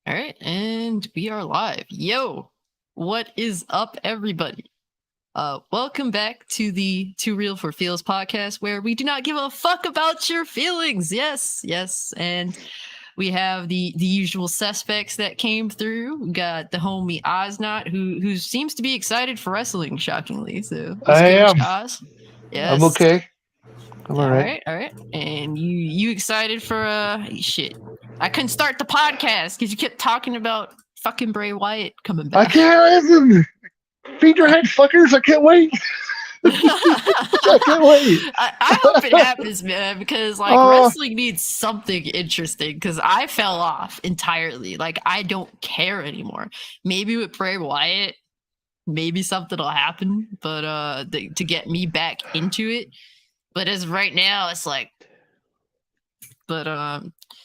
All right, and we are live. Yo, what is up, everybody? Welcome back to the 2REAL4FEELS podcast, where we do not give a fuck about your feelings. Yes, and we have the usual suspects that came through. We got the homie Ozzknot, who seems to be excited for wrestling, shockingly. So I am. Oz. Yes. I'm okay. I'm all right. All right. And you excited for shit? I couldn't start the podcast because you kept talking about fucking Bray Wyatt coming back. I can't listen. Feed your head, fuckers. I can't wait. I can't wait. I hope it happens, man, because wrestling needs something interesting. Because I fell off entirely. Like, I don't care anymore. Maybe with Bray Wyatt, maybe something will happen, but to get me back into it. But as of right now, it's like, but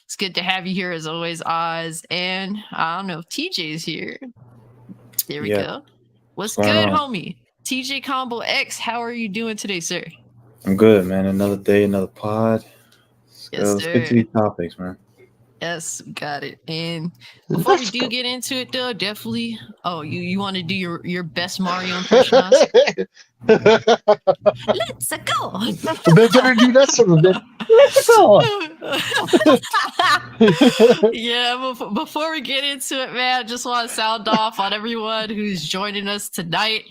it's good to have you here as always, Oz. And I don't know if TJ's here. There we go. What's good, homie? TJ Combo X, how are you doing today, sir? I'm good, man. Another day, another pod. Let's get to these topics, man. Yes, got it. And before we do get into it, though, definitely. Oh, you want to do your best Mario impression? Let's go. Better do that sort of Let's go. Yeah, before we get into it, man, I just want to sound off on everyone who's joining us tonight.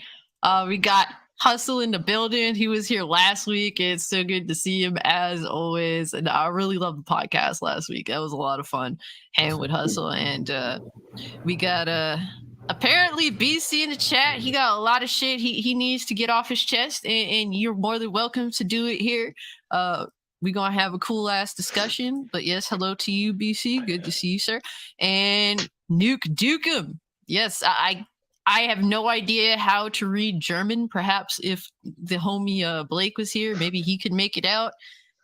We got Hustle in the building. He was here last week. It's so good to see him as always. And I really loved the podcast last week. That was a lot of fun hanging with Hustle. And we got apparently BC in the chat. He got a lot of shit he needs to get off his chest. And you're more than welcome to do it here. We're going to have a cool ass discussion. But yes, hello to you, BC. Good to see you, sir. And Nuke Dukem. Yes, I have no idea how to read German. Perhaps if the homie Blake was here, maybe he could make it out.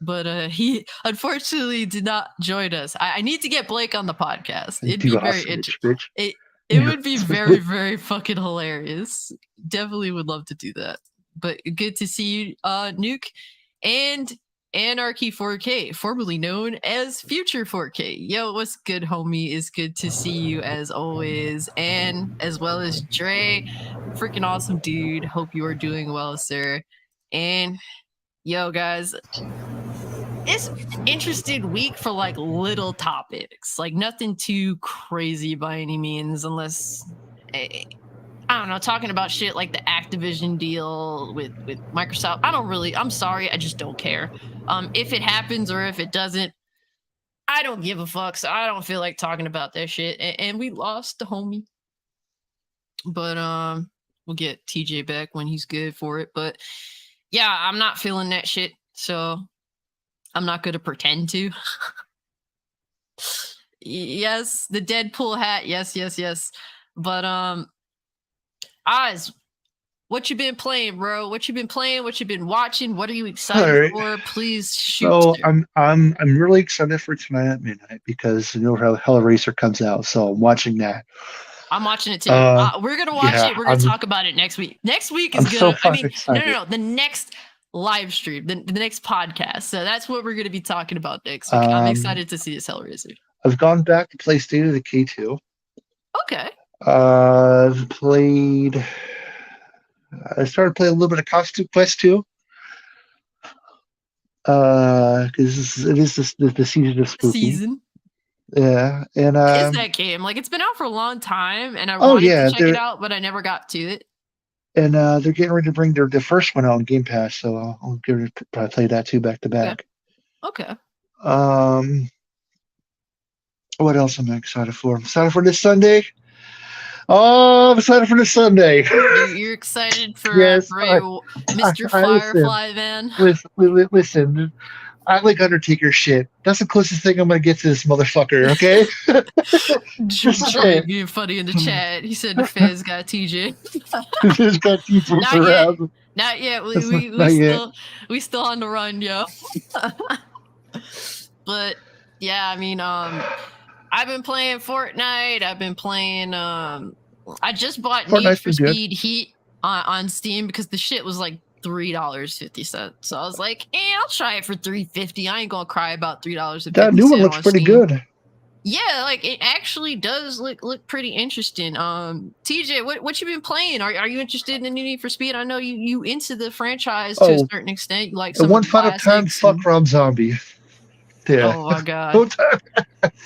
But he unfortunately did not join us. I need to get Blake on the podcast. It'd be very interesting. It would be very, very fucking hilarious. Definitely would love to do that. But good to see you, Nuke. And Anarchy 4K, formerly known as Future 4K. Yo, what's good, homie? It's good to see you as always. And as well as Dre, freaking awesome dude. Hope you are doing well, sir. And yo, guys, it's an interesting week for like little topics. Like nothing too crazy by any means, unless I don't know, talking about shit like the Activision deal with Microsoft. I'm sorry, I just don't care. If it happens or if it doesn't, I don't give a fuck. So I don't feel like talking about that shit. And we lost the homie. But we'll get TJ back when he's good for it. But yeah, I'm not feeling that shit. So I'm not going to pretend to. Yes, the Deadpool hat. Yes. But Oz, what you been playing, bro? What you been playing? What you been watching? What are you excited for? Please shoot. So I'm really excited for tonight at midnight because you know how Hellraiser comes out. So I'm watching that. I'm watching it too. We're gonna watch it. We're gonna talk about it next week. Next week is good. So excited. No. The next live stream, the next podcast. So that's what we're gonna be talking about next week. I'm excited to see this Hellraiser. I've gone back to play Stadia the K2. Okay. I started playing a little bit of Costume Quest 2. Because it is the season of spooky. Yeah. And is that game? Like it's been out for a long time and I wanted to check it out, but I never got to it. And they're getting ready to bring their first one out on Game Pass, so I'll probably play that too back to back. Okay. What else am I excited for? I'm excited for this Sunday. Oh, I'm excited for this Sunday. You're excited for Mr. Firefly, man. Listen, I like Undertaker shit. That's the closest thing I'm gonna get to this motherfucker. Okay. Trey being funny in the chat. He said the fans got TJ. Fans got TJ. Not yet. We still on the run, yo. But yeah, I mean, I've been playing Fortnite. I've been playing. I just bought Need for Speed Heat on Steam because the shit was like $3.50. So I was like, I'll try it for $3.50. I ain't gonna cry about $3.50. That new one looks pretty good. Yeah, like it actually does look pretty interesting. TJ, what you been playing? Are you interested in the new Need for Speed? I know you into the franchise to a Oh, certain extent. You like and some of one the final time, classics. fuck Rob Zombie. Yeah. Oh my god. One time.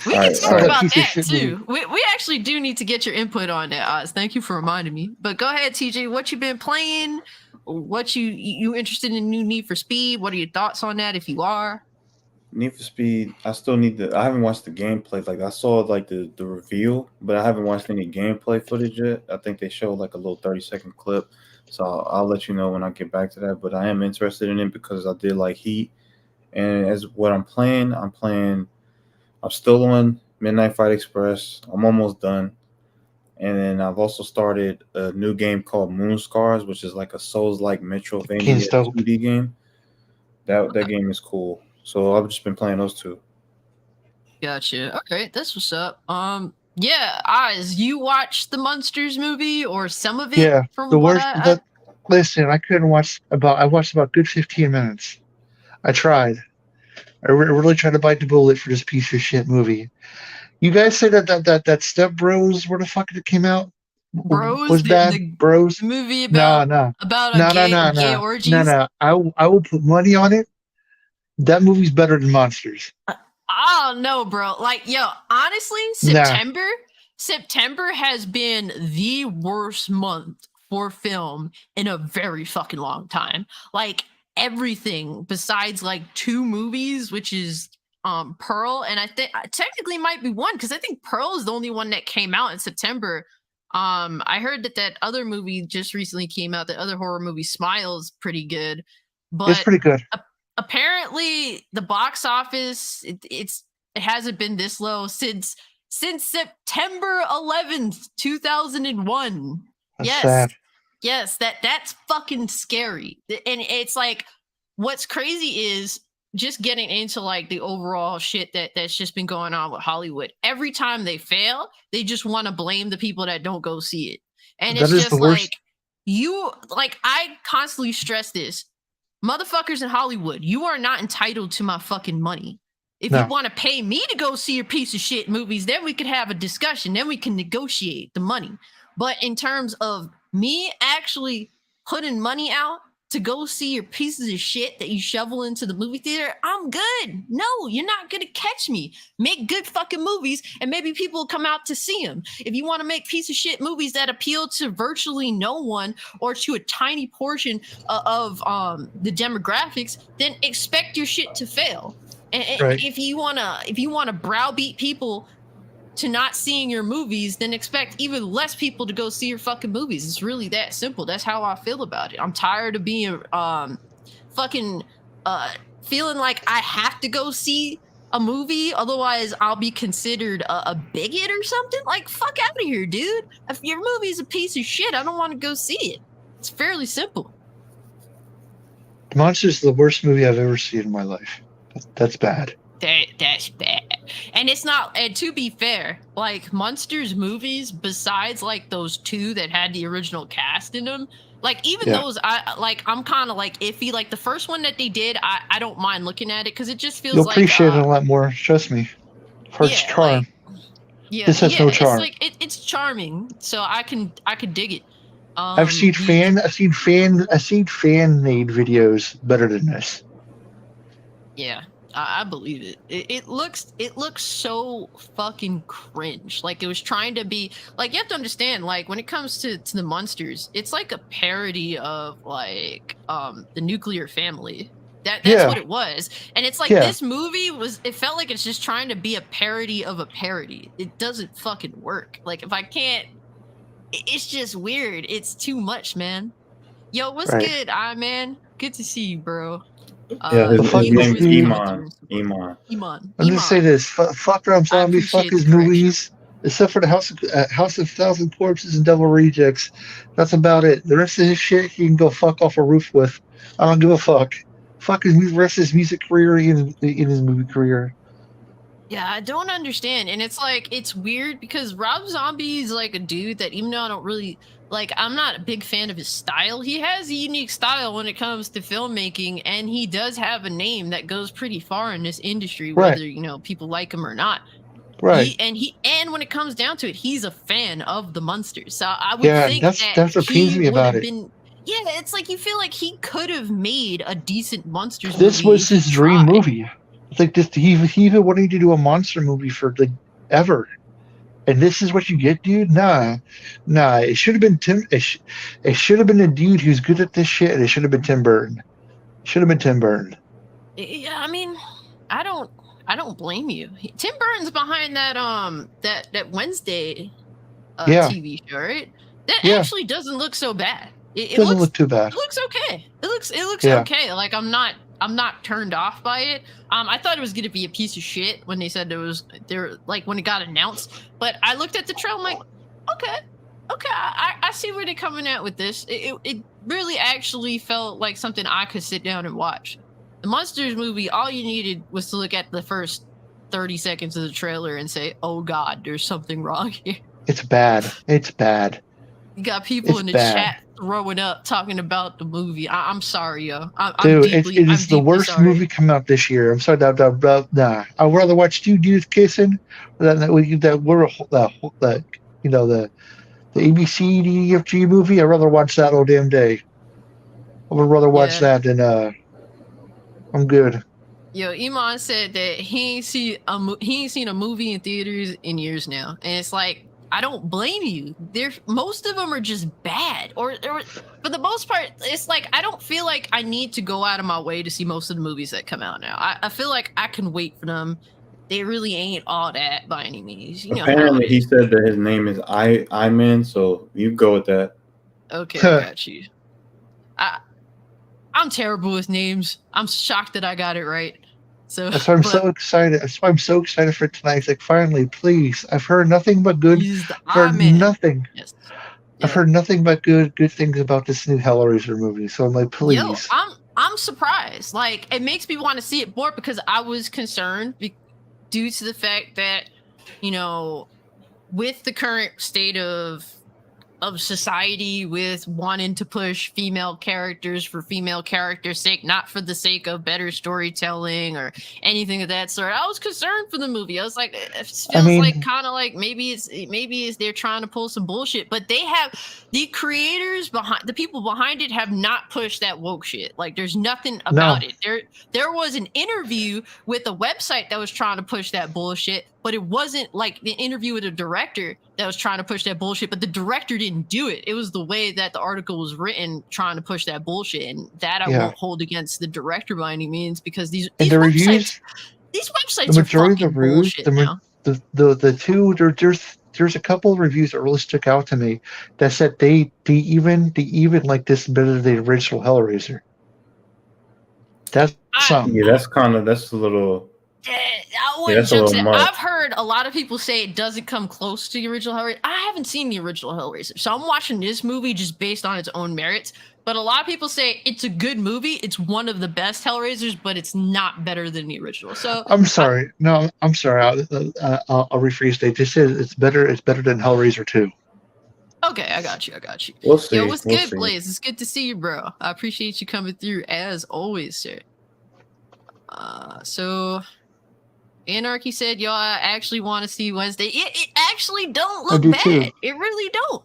We All can right, talk all right. That about piece of that shit movie. too. We actually do need to get your input on that, Oz. Thank you for reminding me. But go ahead, TJ. What you been playing? What you interested in new Need for Speed? What are your thoughts on that if you are? Need for Speed. I still need the. I haven't watched the gameplay. Like I saw like the reveal, but I haven't watched any gameplay footage yet. I think they showed like a little 30-second clip. So I'll let you know when I get back to that. But I am interested in it because I did like Heat, and as what I'm playing. I'm still on Midnight Fight Express. I'm almost done. And then I've also started a new game called Moon Scars, which is like a Souls-like Game's Metroidvania dope. 2D game. That game is cool. So I've just been playing those two. Gotcha. Okay, that's what's up. Yeah, Oz, you watched the Monsters movie or some of it Yeah. from The what worst. Listen, I couldn't watch about. I watched about good 15 minutes. I tried. I really tried to bite the bullet for this piece of shit movie. You guys say that Step Bros, where the fuck it came out, Bros, was bad. Bros. the movie No, about no, a no, no, gay no, gay no, no, orgies. no. I will put money on it. That movie's better than Monsters. I don't know, bro. Like, yo, honestly, Nah, September has been the worst month for film in a very fucking long time. Like everything besides like two movies, which is Pearl, and I think technically might be one because I think Pearl is the only one that came out in September. I heard that other movie just recently came out. The other horror movie, Smile's pretty good, it's but pretty good. apparently the box office it hasn't been this low since September 11th 2001. That's Yes, sad. yes, that's fucking scary. And it's like what's crazy is just getting into like the overall shit that's just been going on with Hollywood. Every time they fail they just want to blame the people that don't go see it, and That it's is the just like worst. I constantly stress this. Motherfuckers in Hollywood, you are not entitled to my fucking money. If you No, want to pay me to go see your piece of shit movies, then we could have a discussion. Then we can negotiate the money. But in terms of me actually putting money out to go see your pieces of shit that you shovel into the movie theater, I'm good. No, you're not going to catch me. Make good fucking movies and maybe people will come out to see them. If you want to make piece of shit movies that appeal to virtually no one or to a tiny portion of the demographics, then expect your shit to fail. And right. if you wanna browbeat people to not seeing your movies, then expect even less people to go see your fucking movies. It's really that simple. That's how I feel about it. I'm tired of being fucking feeling like I have to go see a movie, otherwise I'll be considered a bigot or something. Like, fuck out of here, dude. If your movie's a piece of shit, I don't want to go see it. It's fairly simple. Monsters is the worst movie I've ever seen in my life. That's bad. That's bad. And it's not, and to be fair, like Monsters movies, besides like those two that had the original cast in them, like even Yeah. those, I'm kind of like iffy. Like the first one that they did, I don't mind looking at it because it just feels You'll like appreciate it a lot more. Trust me. For its yeah, charm. yeah, This has no it's charm. like it's charming, so I can dig it. I've seen fan made videos better than this. Yeah, I believe it. It looks so fucking cringe. Like it was trying to be like, you have to understand, like when it comes to the monsters, it's like a parody of like the nuclear family. That's what it was. And it's like this movie it felt like it's just trying to be a parody of a parody. It doesn't fucking work. Like if I can't, it's just weird. It's too much, man. Yo, what's good, man? Good to see you, bro. Yeah, his name is Iman. Iman. I'm gonna say this: fuck Rob Zombie, fuck his movies, except for the House of Thousand Corpses and Devil Rejects. That's about it. The rest of his shit, he can go fuck off a roof with. I don't give a fuck. Fuck his rest of his music career in his movie career. Yeah, I don't understand, and it's like it's weird because Rob Zombie is like a dude that even though I don't really like, I'm not a big fan of his style. He has a unique style when it comes to filmmaking, and he does have a name that goes pretty far in this industry, whether people like him or not. Right. And when it comes down to it, he's a fan of the Munsters. So I would Yeah, think that's what pains he me would about have it. been. Yeah, it's like you feel like he could have made a decent Monsters This movie was if he his dream tried. movie. It's like this. He even wanted to do a monster movie for like ever. And this is what you get, dude? Nah. It should have been Tim. It should have been a dude who's good at this shit, and it should have been Tim Burton. Should have been Tim Burton. Yeah, I mean, I don't blame you. Tim Burton's behind that that Wednesday Yeah. TV show, right? That Yeah. actually doesn't look so bad. It Doesn't looks look too bad. It looks okay. It looks Yeah. okay. Like I'm not turned off by it. I thought it was gonna be a piece of shit when they said there like when it got announced. But I looked at the trailer, I'm like, okay, I see where they're coming at with this. It really actually felt like something I could sit down and watch. The Monsters movie, all you needed was to look at the first 30 seconds of the trailer and say, "Oh God, there's something wrong here." It's bad. It's bad. You got people It's in the bad. chat throwing up talking about the movie. I'm sorry, yo. Dude, it is the worst sorry. movie come out this year. I'm sorry. Nah. I'd rather watch two dudes kissing than the ABC DFG movie. I'd rather watch that all damn day. I would rather watch that than I'm good. Yo, Iman said that he ain't seen a movie in theaters in years now, and it's like I don't blame you. Most of them are just bad, or for the most part, it's like I don't feel like I need to go out of my way to see most of the movies that come out now. I feel like I can wait for them. They really ain't all that by any means. You know. Apparently, he said that his name is Iman, so you go with that. Okay, I got you. I'm terrible with names. I'm shocked that I got it right. So that's why I'm so excited. That's why I'm so excited for tonight. It's like, finally, please. I've heard nothing but good. Nothing. Yes. I've heard nothing but good things about this new Hellraiser movie. So I'm like, please. Yo, I'm surprised. Like, it makes me want to see it more because I was concerned due to the fact that, you know, with the current state of society, with wanting to push female characters for female characters' sake, not for the sake of better storytelling or anything of that sort. I was concerned for the movie. I was like, it feels like kind of like maybe it's they're trying to pull some bullshit, but they have the creators behind the people behind it have not pushed that woke shit. Like there's nothing about it. There was an interview with a website that was trying to push that bullshit, but it wasn't like the interview with a director that was trying to push that bullshit, but the director didn't do it. It was the way that the article was written trying to push that bullshit. And that I won't hold against the director by any means because these websites the majority of the reviews, there's a couple of reviews that really stuck out to me that said they even like this better than the original Hellraiser. That's something. Yeah, that's a little. I wouldn't jump to that. I've heard a lot of people say it doesn't come close to the original Hellraiser. I haven't seen the original Hellraiser, so I'm watching this movie just based on its own merits. But a lot of people say it's a good movie. It's one of the best Hellraisers, but it's not better than the original. So I'm sorry. I'm sorry. I'll rephrase that. They said it's better. It's better than Hellraiser 2. Okay, I got you. We'll see. Yo, what's good, Blaze? It's good to see you, bro. I appreciate you coming through as always, sir. So Anarchy said, y'all actually want to see Wednesday. It actually don't look bad. Too. It really don't.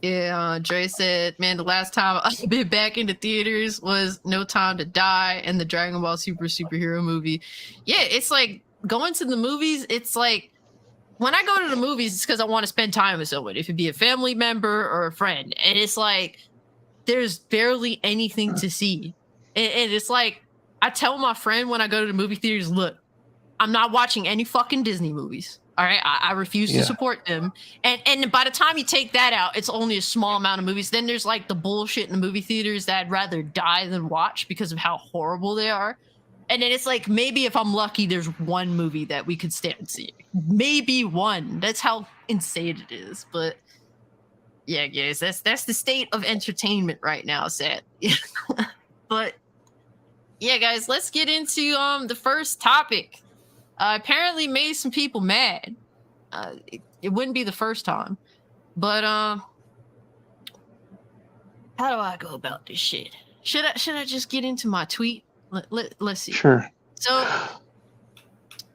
Yeah, Dre said, man, the last time I've been back into theaters was No Time to Die and the Dragon Ball superhero movie. Yeah, it's like going to the movies. It's like when I go to the movies, it's because I want to spend time with someone. If it be a family member or a friend. And it's like there's barely anything to see. And it's like I tell my friend when I go to the movie theaters, look, I'm not watching any fucking Disney movies. All right. I refuse to support them. And by the time you take that out, it's only a small amount of movies. Then there's like the bullshit in the movie theaters that I'd rather die than watch because of how horrible they are. And then it's like, maybe if I'm lucky, there's one movie that we could stand seeing. Maybe one. That's how insane it is. But yeah, guys, that's the state of entertainment right now, sad. But yeah, guys, let's get into the first topic. Apparently made some people mad. It wouldn't be the first time. But how do I go about this shit? Should I just get into my tweet? Let's see. Sure. So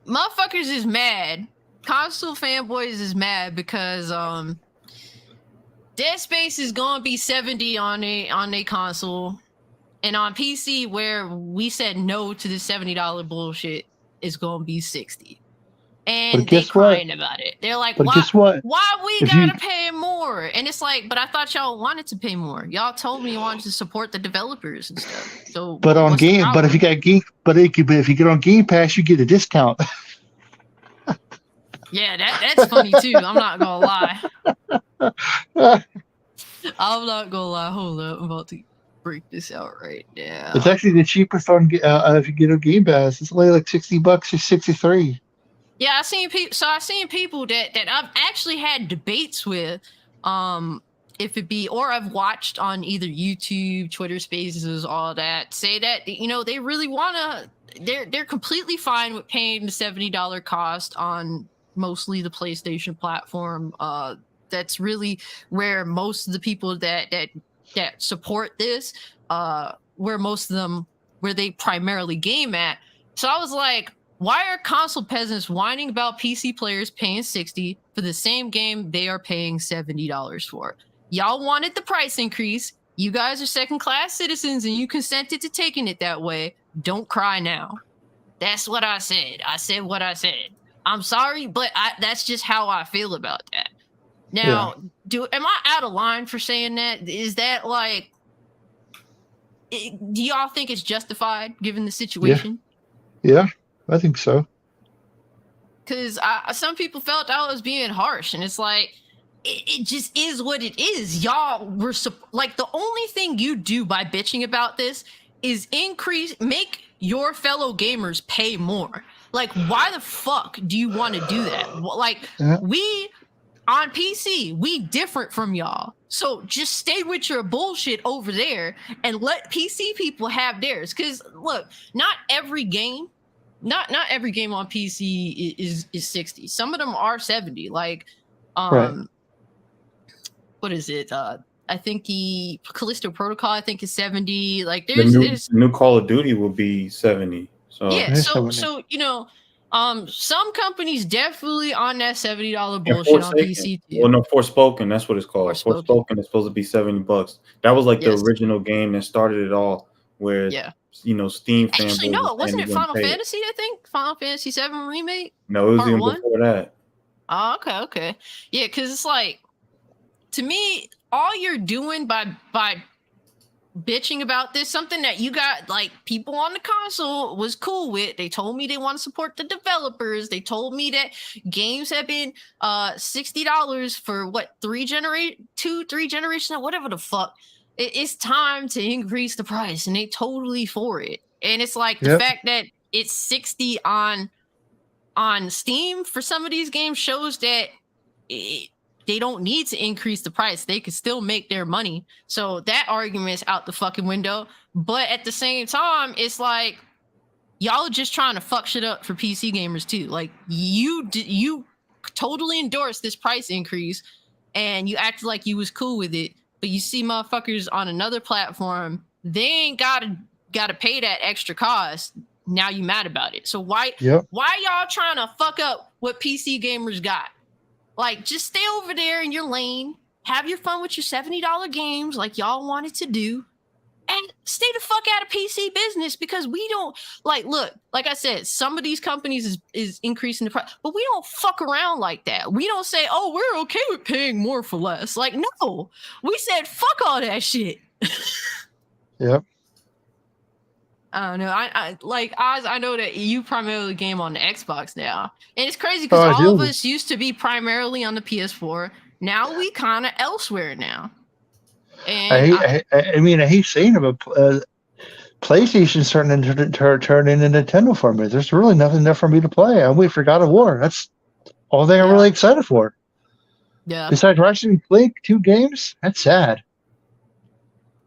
motherfuckers is mad. Console fanboys is mad because Dead Space is gonna be $70 on a console, and on PC where we said no to the $70 bullshit is gonna be $60. And they crying about it. They're like, why we gotta pay more? And it's like, but I thought y'all wanted to pay more. Y'all told me you wanted to support the developers and stuff. So but if you get on Game Pass, you get a discount. Yeah, that's funny too. I'm not gonna lie. I'm not gonna lie. Hold up, I'm about to break this out right now. It's actually the cheapest on if you get a Game Pass. It's only like $60 or $63. Yeah, I seen people that I've actually had debates with, if it be, or I've watched on either YouTube, Twitter Spaces, all that, say that they really wanna. They're completely fine with paying the $70 cost on mostly the PlayStation platform. That's really where most of the people that support this, where they primarily game at. So I was like, why are console peasants whining about PC players paying $60 for the same game they are paying $70 for? Y'all wanted the price increase. You guys are second-class citizens and you consented to taking it that way. Don't cry now. That's what I said. I said what I said. I'm sorry, but that's just how I feel about that. Now, am I out of line for saying that? Is that like, do y'all think it's justified given the situation? Yeah, I think so. Because some people felt I was being harsh, and it's like, it just is what it is. Y'all were like, the only thing you do by bitching about this is make your fellow gamers pay more. Like, why the fuck do you want to do that? Like, we on PC, we different from y'all. So just stay with your bullshit over there and let PC people have theirs. Because look, not every game on PC is 60. Some of them are 70. Like, what is it? I think the Callisto Protocol, I think, is 70. Like, there's new Call of Duty will be 70. So yeah, so some companies definitely on that $70 bullshit on PC too. Well, no, Forspoken, that's what it's called. Forspoken is supposed to be $70. That was like the original game that started it all. Where Steam fans. Actually, no, wasn't it Final Fantasy? I think Final Fantasy 7 remake. No, it was even before that. Oh, okay, yeah, because it's like, to me, all you're doing by bitching about this, something that you got, like, people on the console was cool with. They told me they want to support the developers. They told me that games have been $60 for what, 3 generations, whatever the fuck. It's time to increase the price, and they totally for it. And it's like the fact that it's 60 on Steam for some of these games shows that they don't need to increase the price. They can still make their money. So that argument's out the fucking window. But at the same time, it's like, y'all are just trying to fuck shit up for PC gamers too. Like, you totally endorsed this price increase, and you acted like you was cool with it. But you see motherfuckers on another platform, they ain't gotta pay that extra cost. Now you mad about it. So why y'all trying to fuck up what PC gamers got? Like, just stay over there in your lane, have your fun with your $70 games like y'all wanted to do, and stay the fuck out of PC business, because we don't, like, look, like I said, some of these companies is increasing the price, but we don't fuck around like that. We don't say, oh, we're okay with paying more for less. Like, no, we said fuck all that shit. Yep. I don't know. I know that you primarily game on the Xbox now, and it's crazy because all of us used to be primarily on the PS4. Now we kind of elsewhere now. And I mean, I hate saying it, but PlayStation's turning into Nintendo for me. There's really nothing there for me to play. I wait for God of War. That's all they are really excited for. Yeah. Besides Ratchet and Clank, 2 games. That's sad.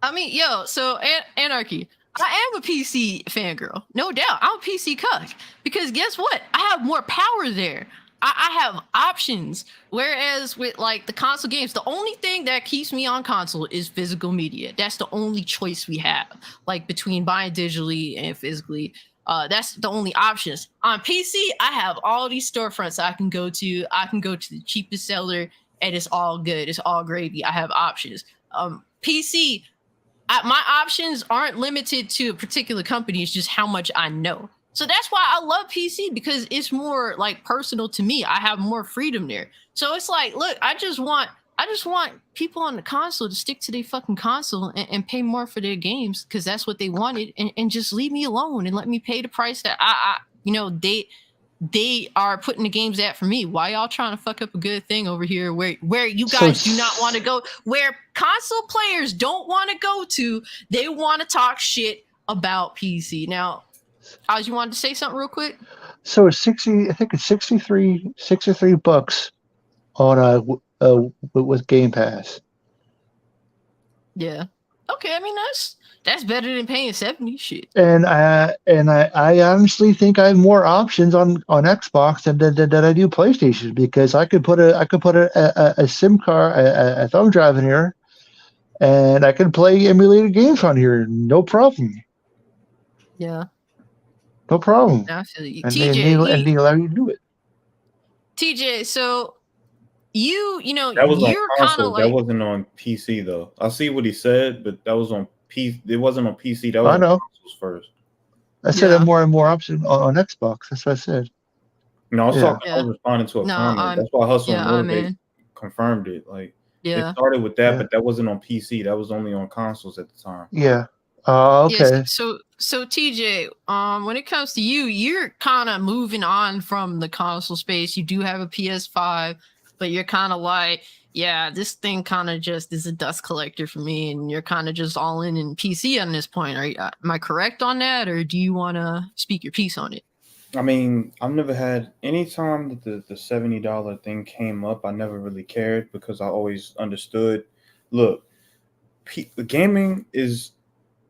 I mean, so Anarchy. I am a PC fangirl, no doubt. I'm a PC cuck, because guess what? I have more power there. I have options. Whereas with, like, the console games, the only thing that keeps me on console is physical media. That's the only choice we have, like, between buying digitally and physically. That's the only options. On PC, I have all these storefronts I can go to. I can go to the cheapest seller, and it's all good. It's all gravy. I have options. PC, my options aren't limited to a particular company. It's just how much I know. So that's why I love PC, because it's more like personal to me. I have more freedom there. So it's like, look, I just want people on the console to stick to their fucking console and pay more for their games, because that's what they wanted, and just leave me alone and let me pay the price that they are putting the games at for me. Why y'all trying to fuck up a good thing over here where you guys do not want to go, where console players don't want to go to? They want to talk shit about PC. Now, Oz, you wanted to say something real quick? So it's 60. I think it's 63 bucks on with Game Pass. Yeah. Okay. I mean, that's better than paying 70 shit. And I honestly think I have more options on Xbox than I do PlayStation, because I could put a SIM card, a thumb drive in here, and I can play emulated games on here, no problem. Yeah. No problem. I feel you. And TJ, they allow you to do it. TJ, so you know, That was on you're kind console. of like, that wasn't on PC though. I see what he said, but that was on PC. It wasn't on PC. That was I know. on consoles first. I said Yeah. I have more and more options on Xbox. That's what I said. No, I was Yeah. talking. I was responding to a comment. That's why Hustle and Motivate confirmed it. Like it started with that, but that wasn't on PC. That was only on consoles at the time. Yeah. Okay. Yes, so TJ, when it comes to you, you're kind of moving on from the console space. You do have a PS5, but you're kind of like, yeah, this thing kind of just is a dust collector for me, and you're kind of just all in PC on this point. Am I correct on that, or do you want to speak your piece on it? I mean, I've never had any time that the $70 thing came up. I never really cared, because I always understood. Look, gaming is.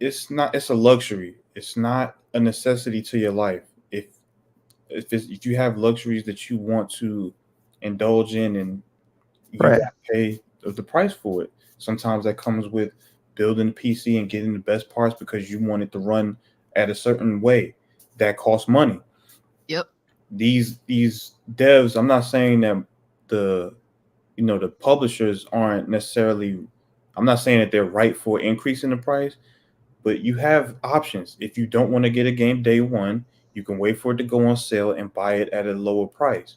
It's a luxury. It's not a necessity to your life. If you have luxuries that you want to indulge in, and you gotta pay the price for it. Sometimes that comes with building a PC and getting the best parts because you want it to run at a certain way. That costs money. Yep. These devs, I'm not saying that the publishers aren't necessarily, I'm not saying that they're right for increasing the price. But you have options. If you don't want to get a game day one, you can wait for it to go on sale and buy it at a lower price.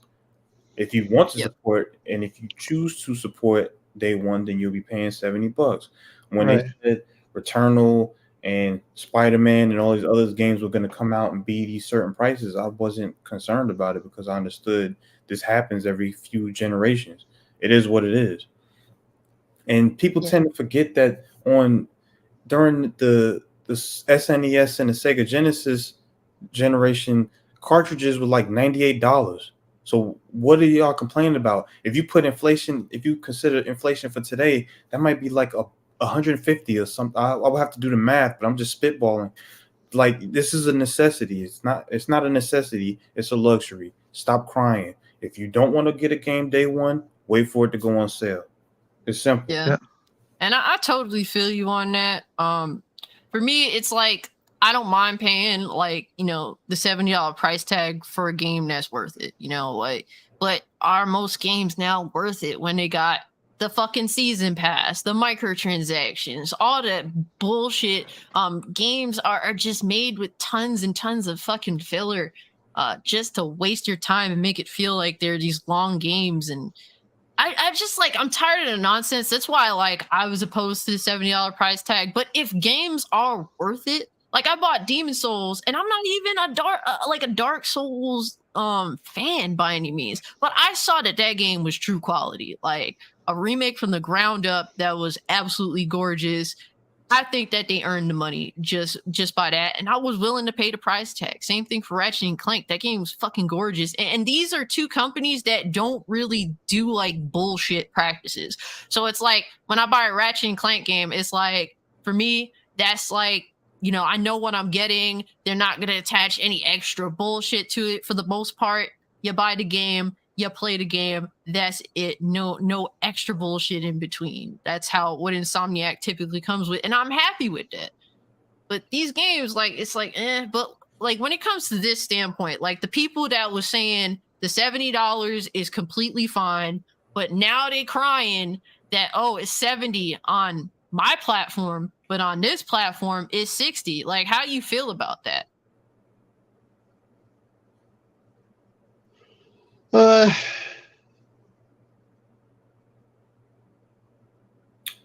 If you want to support, and if you choose to support day one, then you'll be paying $70. When they said Returnal and Spider-Man and all these other games were going to come out and be these certain prices, I wasn't concerned about it, because I understood this happens every few generations. It is what it is. And people tend to forget that during the SNES and the Sega Genesis generation, cartridges were like $98. So what are y'all complaining about? If you consider inflation for today, that might be like a 150 or something. I would have to do the math, but I'm just spitballing. Like, this is a necessity. It's not a necessity. It's a luxury. Stop crying. If you don't want to get a game day one, wait for it to go on sale. It's simple. Yeah. And I totally feel you on that. For me, it's like, I don't mind paying the $70 price tag for a game that's worth it, but are most games now worth it when they got the fucking season pass, the microtransactions, all that bullshit? Games are just made with tons and tons of fucking filler, just to waste your time and make it feel like they're these long games. And I'm just like, I'm tired of the nonsense. That's why I was opposed to the $70 price tag. But if games are worth it, like I bought Demon Souls, and I'm not even a Dark Souls fan by any means, but I saw that game was true quality, like a remake from the ground up that was absolutely gorgeous. I think that they earned the money just by that, and I was willing to pay the price tag. Same thing for Ratchet and Clank. That game was fucking gorgeous, and these are two companies that don't really do like bullshit practices. So it's like, when I buy a Ratchet and Clank game, it's like, for me, that's like, I know what I'm getting. They're not going to attach any extra bullshit to it for the most part. You buy the game, you play the game, that's it. No extra bullshit in between. That's what Insomniac typically comes with, and I'm happy with that. But these games, it's like, but like when it comes to this standpoint, like the people that was saying the $70 is completely fine, but now they crying that, oh, it's 70 on my platform, but on this platform it's 60. Like, how you feel about that?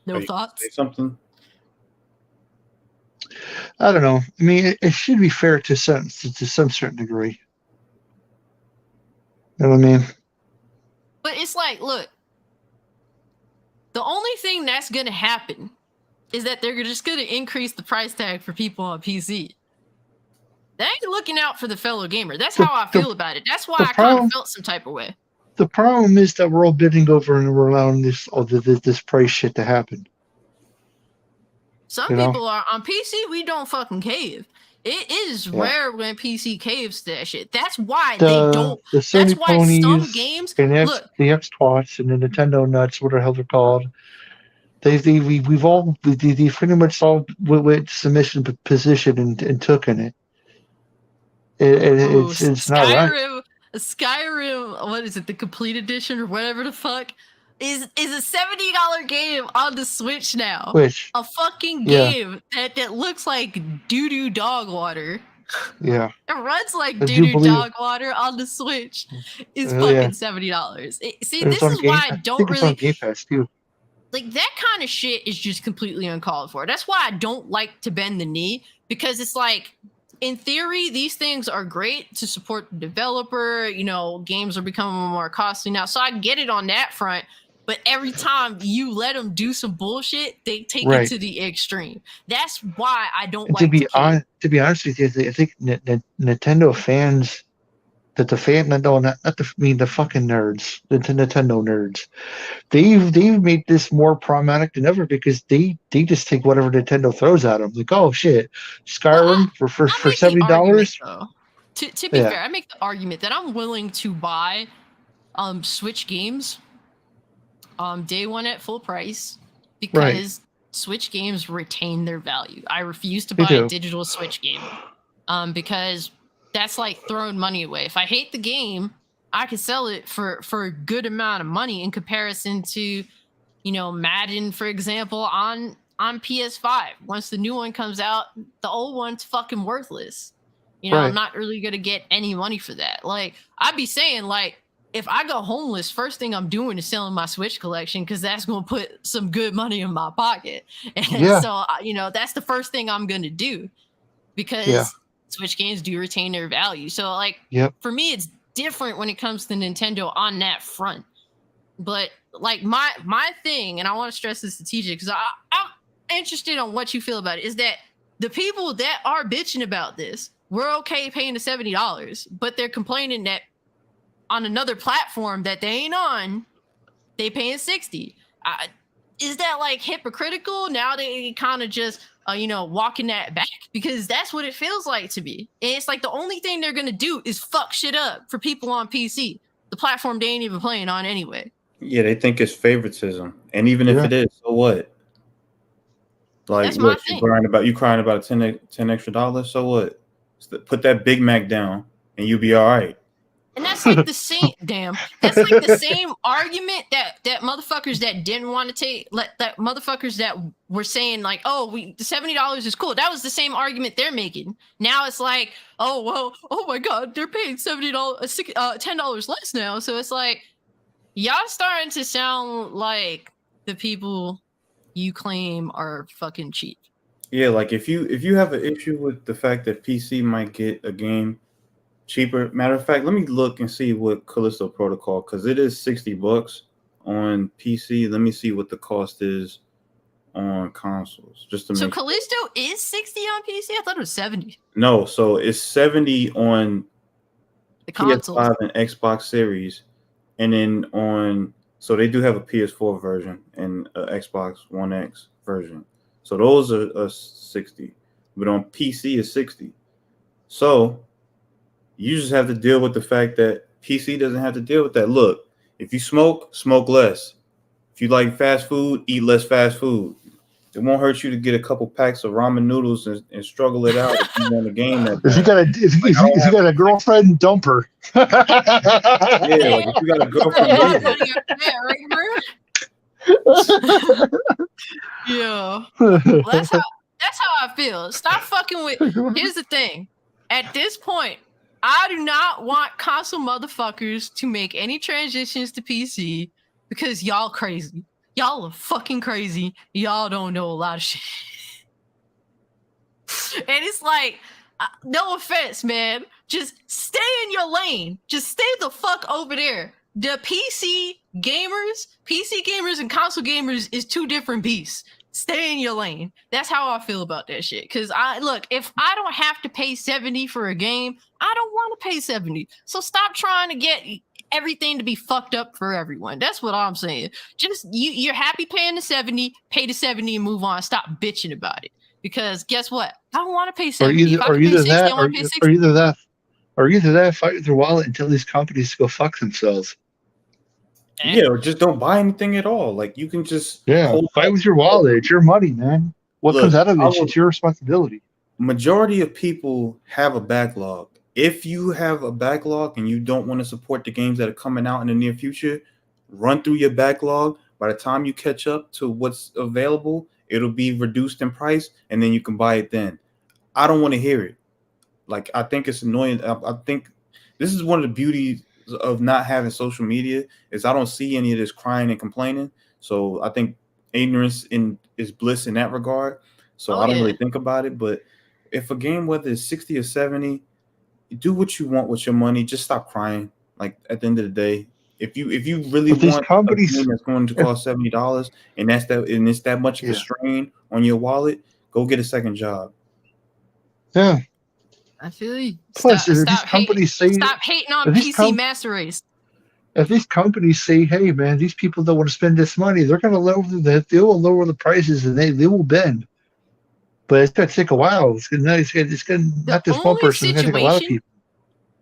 No thoughts? Say something? I don't know. I mean, it should be fair to some certain degree. You know what I mean? But it's like, look, the only thing that's gonna happen is that they're just gonna increase the price tag for people on PC. They ain't looking out for the fellow gamer. That's how I feel about it. That's why I kind of felt some type of way. The problem is that we're all bending over and we're allowing this price shit to happen. Some people are on PC. We don't fucking cave. It is rare when PC caves to that shit. That's why they don't. The Sony that's why ponies some games. And look, the X-Twats and the Nintendo nuts, whatever the hell they're called. We've pretty much all went submission position and took in it. It's not right. Skyrim, what is it? The complete edition or whatever the fuck is a $70 game on the Switch now. Which a fucking game that looks like doo-doo dog water. Yeah, it runs like doo-doo dog water on the Switch. Is fucking $70. See, this is why I don't really. Game Pass too. Like that kind of shit is just completely uncalled for. That's why I don't like to bend the knee, because it's like, in theory, these things are great to support the developer. You know, games are becoming more costly now, so I get it on that front. But every time you let them do some bullshit, they take it to the extreme. That's why I don't like. To be honest with you, I think Nintendo fans, the fucking nerds, the Nintendo nerds, they've made this more problematic than ever, because they just take whatever Nintendo throws at them. Like, oh shit, Skyrim for $70. To be fair, I make the argument that I'm willing to buy Switch games day one at full price, because Switch games retain their value. I refuse to buy a digital Switch game because that's like throwing money away. If I hate the game, I could sell it for a good amount of money in comparison to, you know, Madden, for example, on PS5. Once the new one comes out, the old one's fucking worthless. You know, I'm not really gonna get any money for that. Like, I'd be saying, like, if I go homeless, first thing I'm doing is selling my Switch collection, because that's going to put some good money in my pocket. And so, you know, that's the first thing I'm going to do, because Switch games do retain their value. So, like, for me, it's different when it comes to Nintendo on that front. But, like, my thing, and I want to stress this to TJ, because I'm interested on what you feel about it, is that the people that are bitching about this, we're okay paying the $70, but they're complaining that on another platform that they ain't on, they paying 60. Is that like hypocritical? Now they kind of just, you know, walking that back, because that's what it feels like to me. And it's like the only thing they're gonna do is fuck shit up for people on PC, the platform they ain't even playing on anyway. Yeah, they think it's favoritism, and even if it is, so what? Like, that's what you crying about $10 extra? So what? Put that Big Mac down, and you'll be all right. And that's like the same that's like the same argument that motherfuckers that didn't want to take, that motherfuckers that were saying like, oh, the $70 is cool. That was the same argument they're making. Now it's like, oh well, oh my god, they're paying $10 less now. So it's like, y'all starting to sound like the people you claim are fucking cheap. Yeah, like if you have an issue with the fact that PC might get a game cheaper. Matter of fact, let me look and see what Callisto Protocol, because it is $60 on PC. Let me see what the cost is on consoles. Just to make Callisto is 60 on PC? I thought it was 70. No, so it's 70 on the consoles. PS5 and Xbox Series, and then so they do have a PS4 version and an Xbox One X version. So those are 60, but on PC is 60. So you just have to deal with the fact that PC doesn't have to deal with that. Look, if you smoke less. If you like fast food, eat less fast food. It won't hurt you to get a couple packs of ramen noodles and struggle it out if you want a game that If you got a girlfriend, dump her. Yeah, like if you got a girlfriend, leave her. Yeah. Well, that's how I feel. Stop fucking with. Here's the thing. At this point, I do not want console motherfuckers to make any transitions to PC because y'all crazy. Y'all are fucking crazy. Y'all don't know a lot of shit. And it's like, no offense, man. Just stay in your lane. Just stay the fuck over there. The PC gamers and console gamers is two different beasts. Stay in your lane. That's how I feel about that shit. Because if I don't have to pay $70 for a game, I don't want to pay $70. So stop trying to get everything to be fucked up for everyone. That's what I'm saying. Just you're happy paying the $70, pay the $70 and move on. Stop bitching about it. Because guess what? I don't want to pay $70. Or either that, fight with your wallet and tell these companies to go fuck themselves. Yeah, or just don't buy anything at all. Like you can just fight with your wallet. It's your money, man. What comes out of it, it's your responsibility. Majority of people have a backlog. If you have a backlog and you don't want to support the games that are coming out in the near future, run through your backlog. By the time you catch up to what's available, it'll be reduced in price, and then you can buy it then. I don't want to hear it. Like, I think it's annoying. I think this is one of the beauties of not having social media is I don't see any of this crying and complaining. So I think ignorance is bliss in that regard. So I don't really think about it. But if a game, whether it's 60 or 70, do what you want with your money. Just stop crying. Like at the end of the day, if you really want a game that's going to cost $70 and it's that much of a strain on your wallet, go get a second job. Yeah. I feel you. Plus, stop hating on PC Master Race. If these companies say, "Hey, man, these people don't want to spend this money," they're going to they will lower the prices and they will bend. But it's going to take a while. It's going to not just one person. It's going to take a lot of people.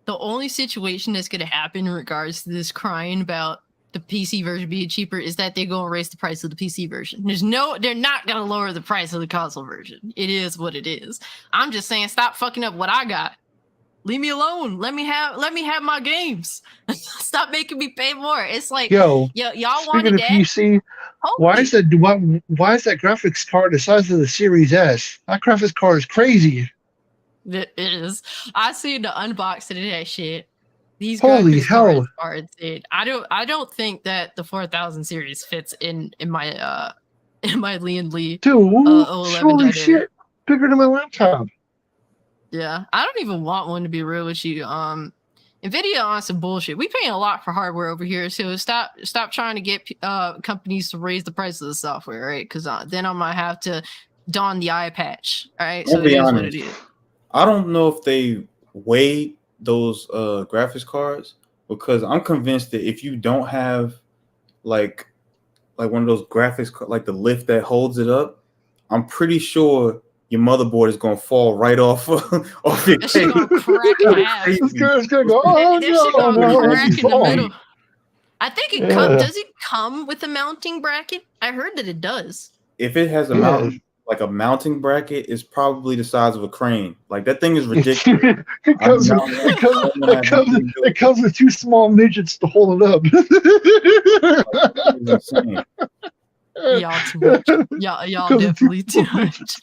The only situation that's going to happen in regards to this crying about the PC version being cheaper is that they're going to raise the price of the PC version. They're not going to lower the price of the console version. It is what it is. I'm just saying, stop fucking up what I got. Leave me alone. Let me have my games. Stop making me pay more. It's like, y'all wanted that. PC, why is that graphics card the size of the Series S? That graphics card is crazy. It is. I seen the unboxing of that shit. These holy hell cards, dude. I don't think that the 4000 series fits in my Lian Li. Dude, holy shit, bigger than my laptop. Yeah, I don't even want one, to be real with you. Nvidia on some bullshit. We paying a lot for hardware over here, so stop trying to get companies to raise the price of the software, right? Because then I might have to don the eye patch. All right, so it is what it is. I don't know if they weigh those graphics cards, because I'm convinced that if you don't have like one of those graphics, like the lift that holds it up, I'm pretty sure your motherboard is gonna fall right off your case. Gonna crack in half. It's gonna go. Oh no! Crack in the middle. I think it does it come with a mounting bracket? I heard that it does. If it has a mounting bracket, is probably the size of a crane. Like that thing is ridiculous. It comes with two small midgets to hold it up. Y'all too much. Y'all definitely too much.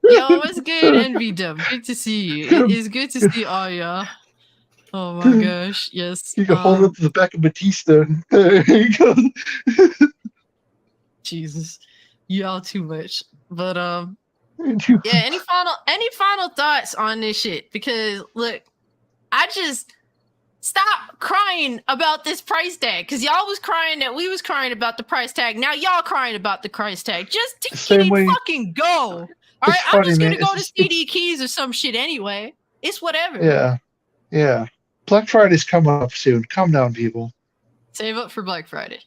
Yo, what's good, Envy Dub? Good to see you. It is good to see all y'all. Oh my gosh, yes. You can hold up to the back of Batista. There you go. Jesus, y'all too much. But yeah. Any final thoughts on this shit? Because look, I just stop crying about this price tag. Because y'all was crying that we was crying about the price tag. Now y'all crying about the price tag. Just fucking go. All right, I'm just gonna go to CD Keys or some shit anyway. It's whatever. Yeah. Black Friday's coming up soon. Calm down, people. Save up for Black Friday.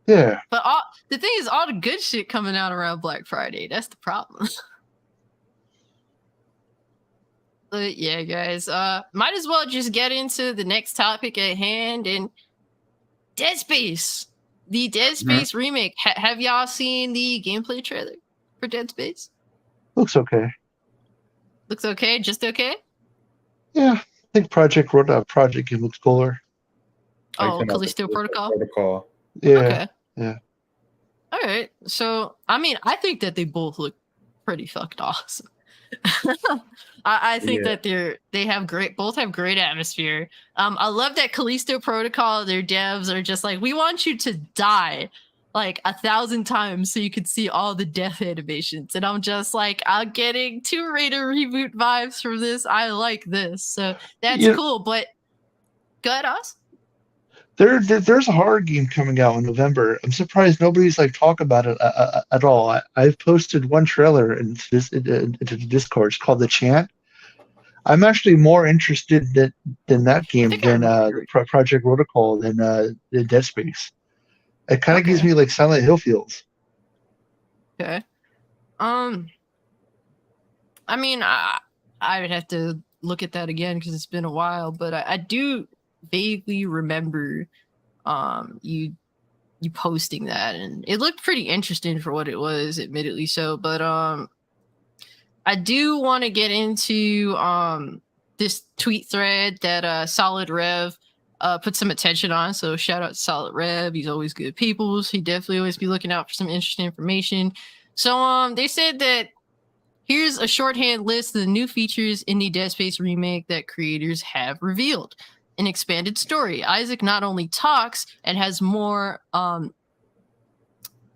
Yeah. But the thing is, all the good shit coming out around Black Friday. That's the problem. But yeah, guys, might as well just get into the next topic at hand. And Dead Space, the Dead Space remake. Have y'all seen the gameplay trailer? for Dead Space? Looks okay. Looks okay, just okay. Yeah, I think Project game looks cooler. Oh, Callisto Protocol. Yeah. Okay. Yeah. All right. So, I mean, I think that they both look pretty fucking awesome. I think that both have great atmosphere. I love that Callisto Protocol, their devs are just like, we want you to die like 1,000 times so you could see all the death animations. And I'm just like, I'm getting Tomb Raider reboot vibes from this. I like this. So that's cool. But go ahead, Oz. There's a horror game coming out in November. I'm surprised nobody's like talk about it at all. I've posted one trailer into the Discord. It's called The Chant. I'm actually more interested than that game than Project Protocol than the Dead Space. It kind of gives me like Silent Hill feels. Okay. I mean, I would have to look at that again because it's been a while, but I do vaguely remember you posting that, and it looked pretty interesting for what it was, admittedly so. But I do want to get into this tweet thread that Solid Rev put some attention on. So shout out to Solid Rev. He's always good peoples. He definitely always be looking out for some interesting information. So they said that here's a shorthand list of the new features in the Dead Space remake that creators have revealed. An expanded story. Isaac not only talks and has more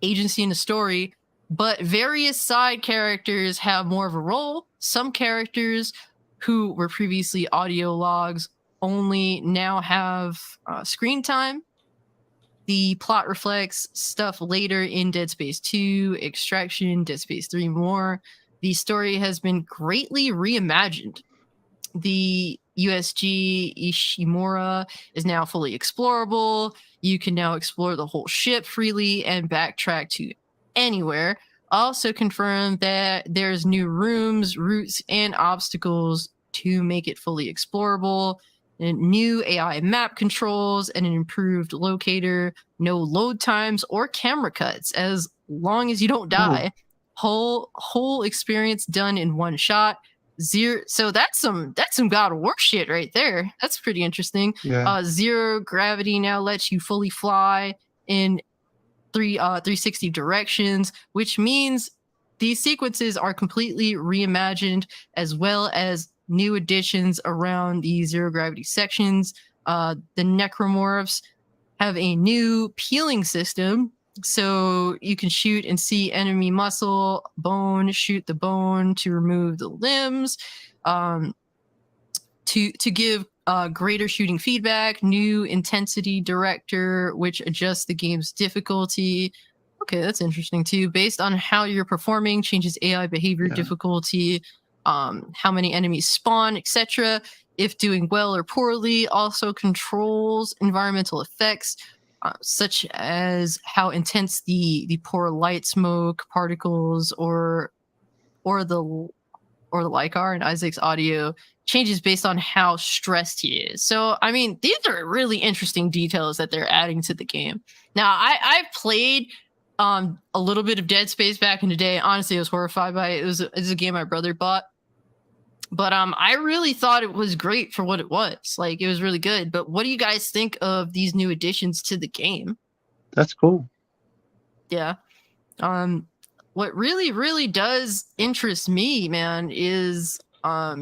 agency in the story, but various side characters have more of a role. Some characters who were previously audio logs only now have screen time. The plot reflects stuff later in Dead Space 2, Extraction, Dead Space 3 more. The story has been greatly reimagined. The USG Ishimura is now fully explorable. You can now explore the whole ship freely and backtrack to anywhere. Also confirmed that there's new rooms, routes, and obstacles to make it fully explorable. And new AI map controls and an improved locator. No load times or camera cuts as long as you don't die. Whole experience done in one shot. So that's some God of War shit right there. That's pretty interesting. Yeah. Zero gravity now lets you fully fly in 360 directions, which means these sequences are completely reimagined, as well as new additions around the zero gravity sections. The necromorphs have a new peeling system. So you can shoot and see enemy muscle, bone, shoot the bone to remove the limbs, to give greater shooting feedback, new intensity director, which adjusts the game's difficulty. Okay, that's interesting too. Based on how you're performing, changes AI behavior difficulty, how many enemies spawn, etc. If doing well or poorly, also controls environmental effects. Such as how intense the poor light, smoke, particles, or the like are in Isaac's audio changes based on how stressed he is. So, I mean, these are really interesting details that they're adding to the game. Now, I've played a little bit of Dead Space back in the day. Honestly, I was horrified by it. It was a game my brother bought. But I really thought it was great for what it was. Like, it was really good. But what do you guys think of these new additions to the game? That's cool. Yeah. What really does interest me, man, is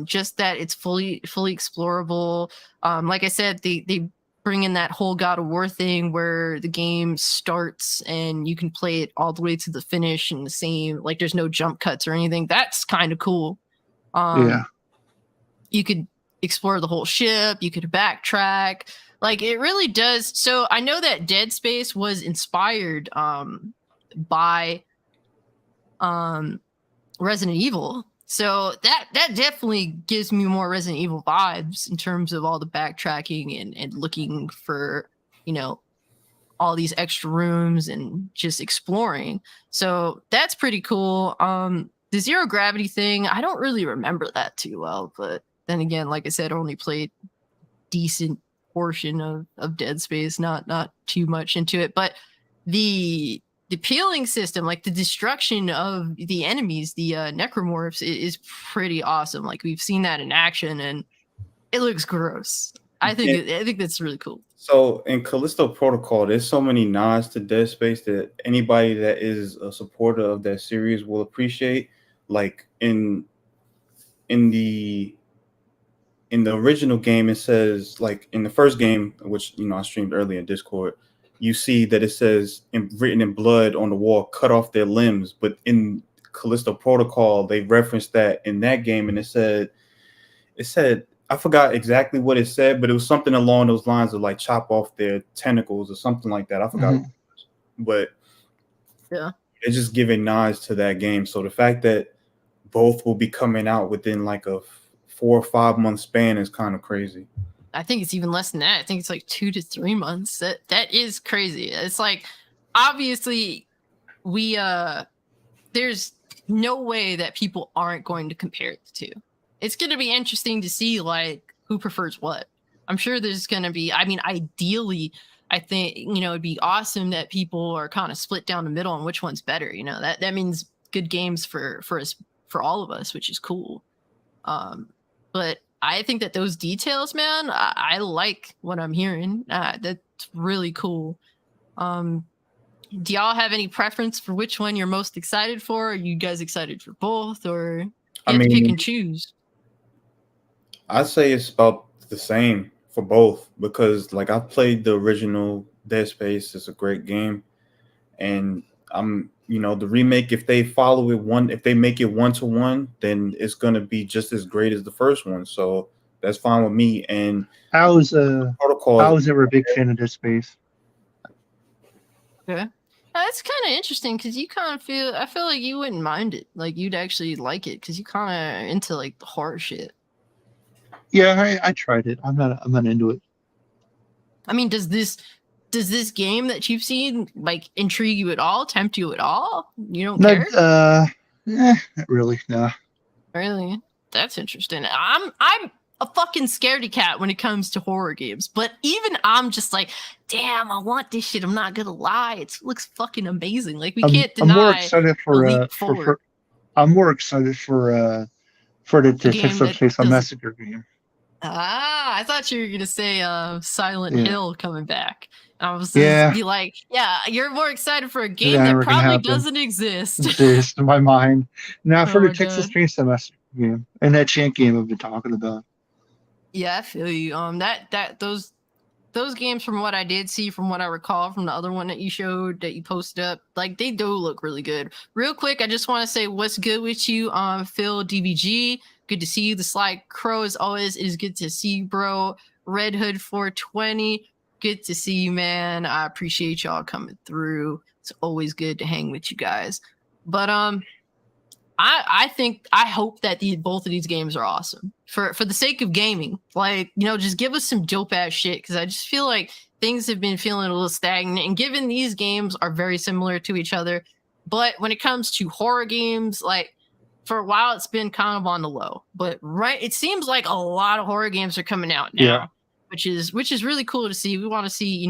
just that it's fully explorable. Like I said, they bring in that whole God of War thing where the game starts and you can play it all the way to the finish in the same, like, there's no jump cuts or anything. That's kind of cool. You could explore the whole ship, you could backtrack. Like, it really does. So I know that Dead Space was inspired by Resident Evil. So that definitely gives me more Resident Evil vibes in terms of all the backtracking and looking for, all these extra rooms and just exploring. So that's pretty cool. The zero gravity thing, I don't really remember that too well, but then again, like I said, I only played decent portion of Dead Space, not too much into it. But the the peeling system, like the destruction of the enemies, the necromorphs, is pretty awesome. Like we've seen that in action, and it looks gross. I think that's really cool. So in Callisto Protocol, there's so many nods to Dead Space that anybody that is a supporter of that series will appreciate. Like in the original game, it says, like in the first game, which I streamed earlier in Discord, you see that it says written in blood on the wall, cut off their limbs. But in Callisto Protocol, they referenced that in that game, and it said I forgot exactly what it said, but it was something along those lines of like chop off their tentacles or something like that. I forgot, but yeah, it's just giving nods to that game. So the fact that both will be coming out within like a 4 or 5 month span is kind of crazy. I think it's even less than that. I think it's like 2 to 3 months. That is crazy. It's like, obviously there's no way that people aren't going to compare the two. It's going to be interesting to see like who prefers what. I'm sure there's going to be, I mean, ideally, I think, it'd be awesome that people are kind of split down the middle on which one's better. That means good games for us, for all of us, which is cool. But I think that those details, man, I like what I'm hearing. That's really cool. Do y'all have any preference for which one you're most excited for? Are you guys excited for both, or you have to pick and choose? I'd say it's about the same for both, because like I've played the original Dead Space. It's a great game, and I'm the remake, if they follow it if they make it 1-to-1, then it's gonna be just as great as the first one. So that's fine with me. And I was never a big fan of Dead Space. Okay. That's kind of interesting because I feel like you wouldn't mind it. Like you'd actually like it because you kind of into like the horror shit. Yeah, I tried it. I'm not into it. I mean, does this game that you've seen like intrigue you at all, tempt you at all? You don't care? Not really, no. Really? That's interesting. I'm a fucking scaredy cat when it comes to horror games, but even I'm just like, damn, I want this shit. I'm not gonna lie, it looks fucking amazing. Like we can't deny. I'm more excited I'm more excited for the Texas Chainsaw Massacre game. I thought you were gonna say Silent Hill coming back. I was be like, yeah, you're more excited for a game that probably doesn't exist. In my mind. Now for the Texas Chainsaw Massacre game and that Chant game I've been talking about. Yeah, I feel you. Those games, from what I did see, from what I recall from the other one that you showed, that you posted up, like they do look really good. Real quick, I just want to say what's good with you, Phil DBG. Good to see you. The Sly Crow, as always, it is good to see you, bro. Red Hood 420, good to see you, man. I appreciate y'all coming through. It's always good to hang with you guys. But I hope that both of these games are awesome for the sake of gaming. Like, just give us some dope ass shit, because I just feel like things have been feeling a little stagnant. And given these games are very similar to each other, but when it comes to horror games, like for a while it's been kind of on the low. But it seems like a lot of horror games are coming out now, which is really cool to see. We want to see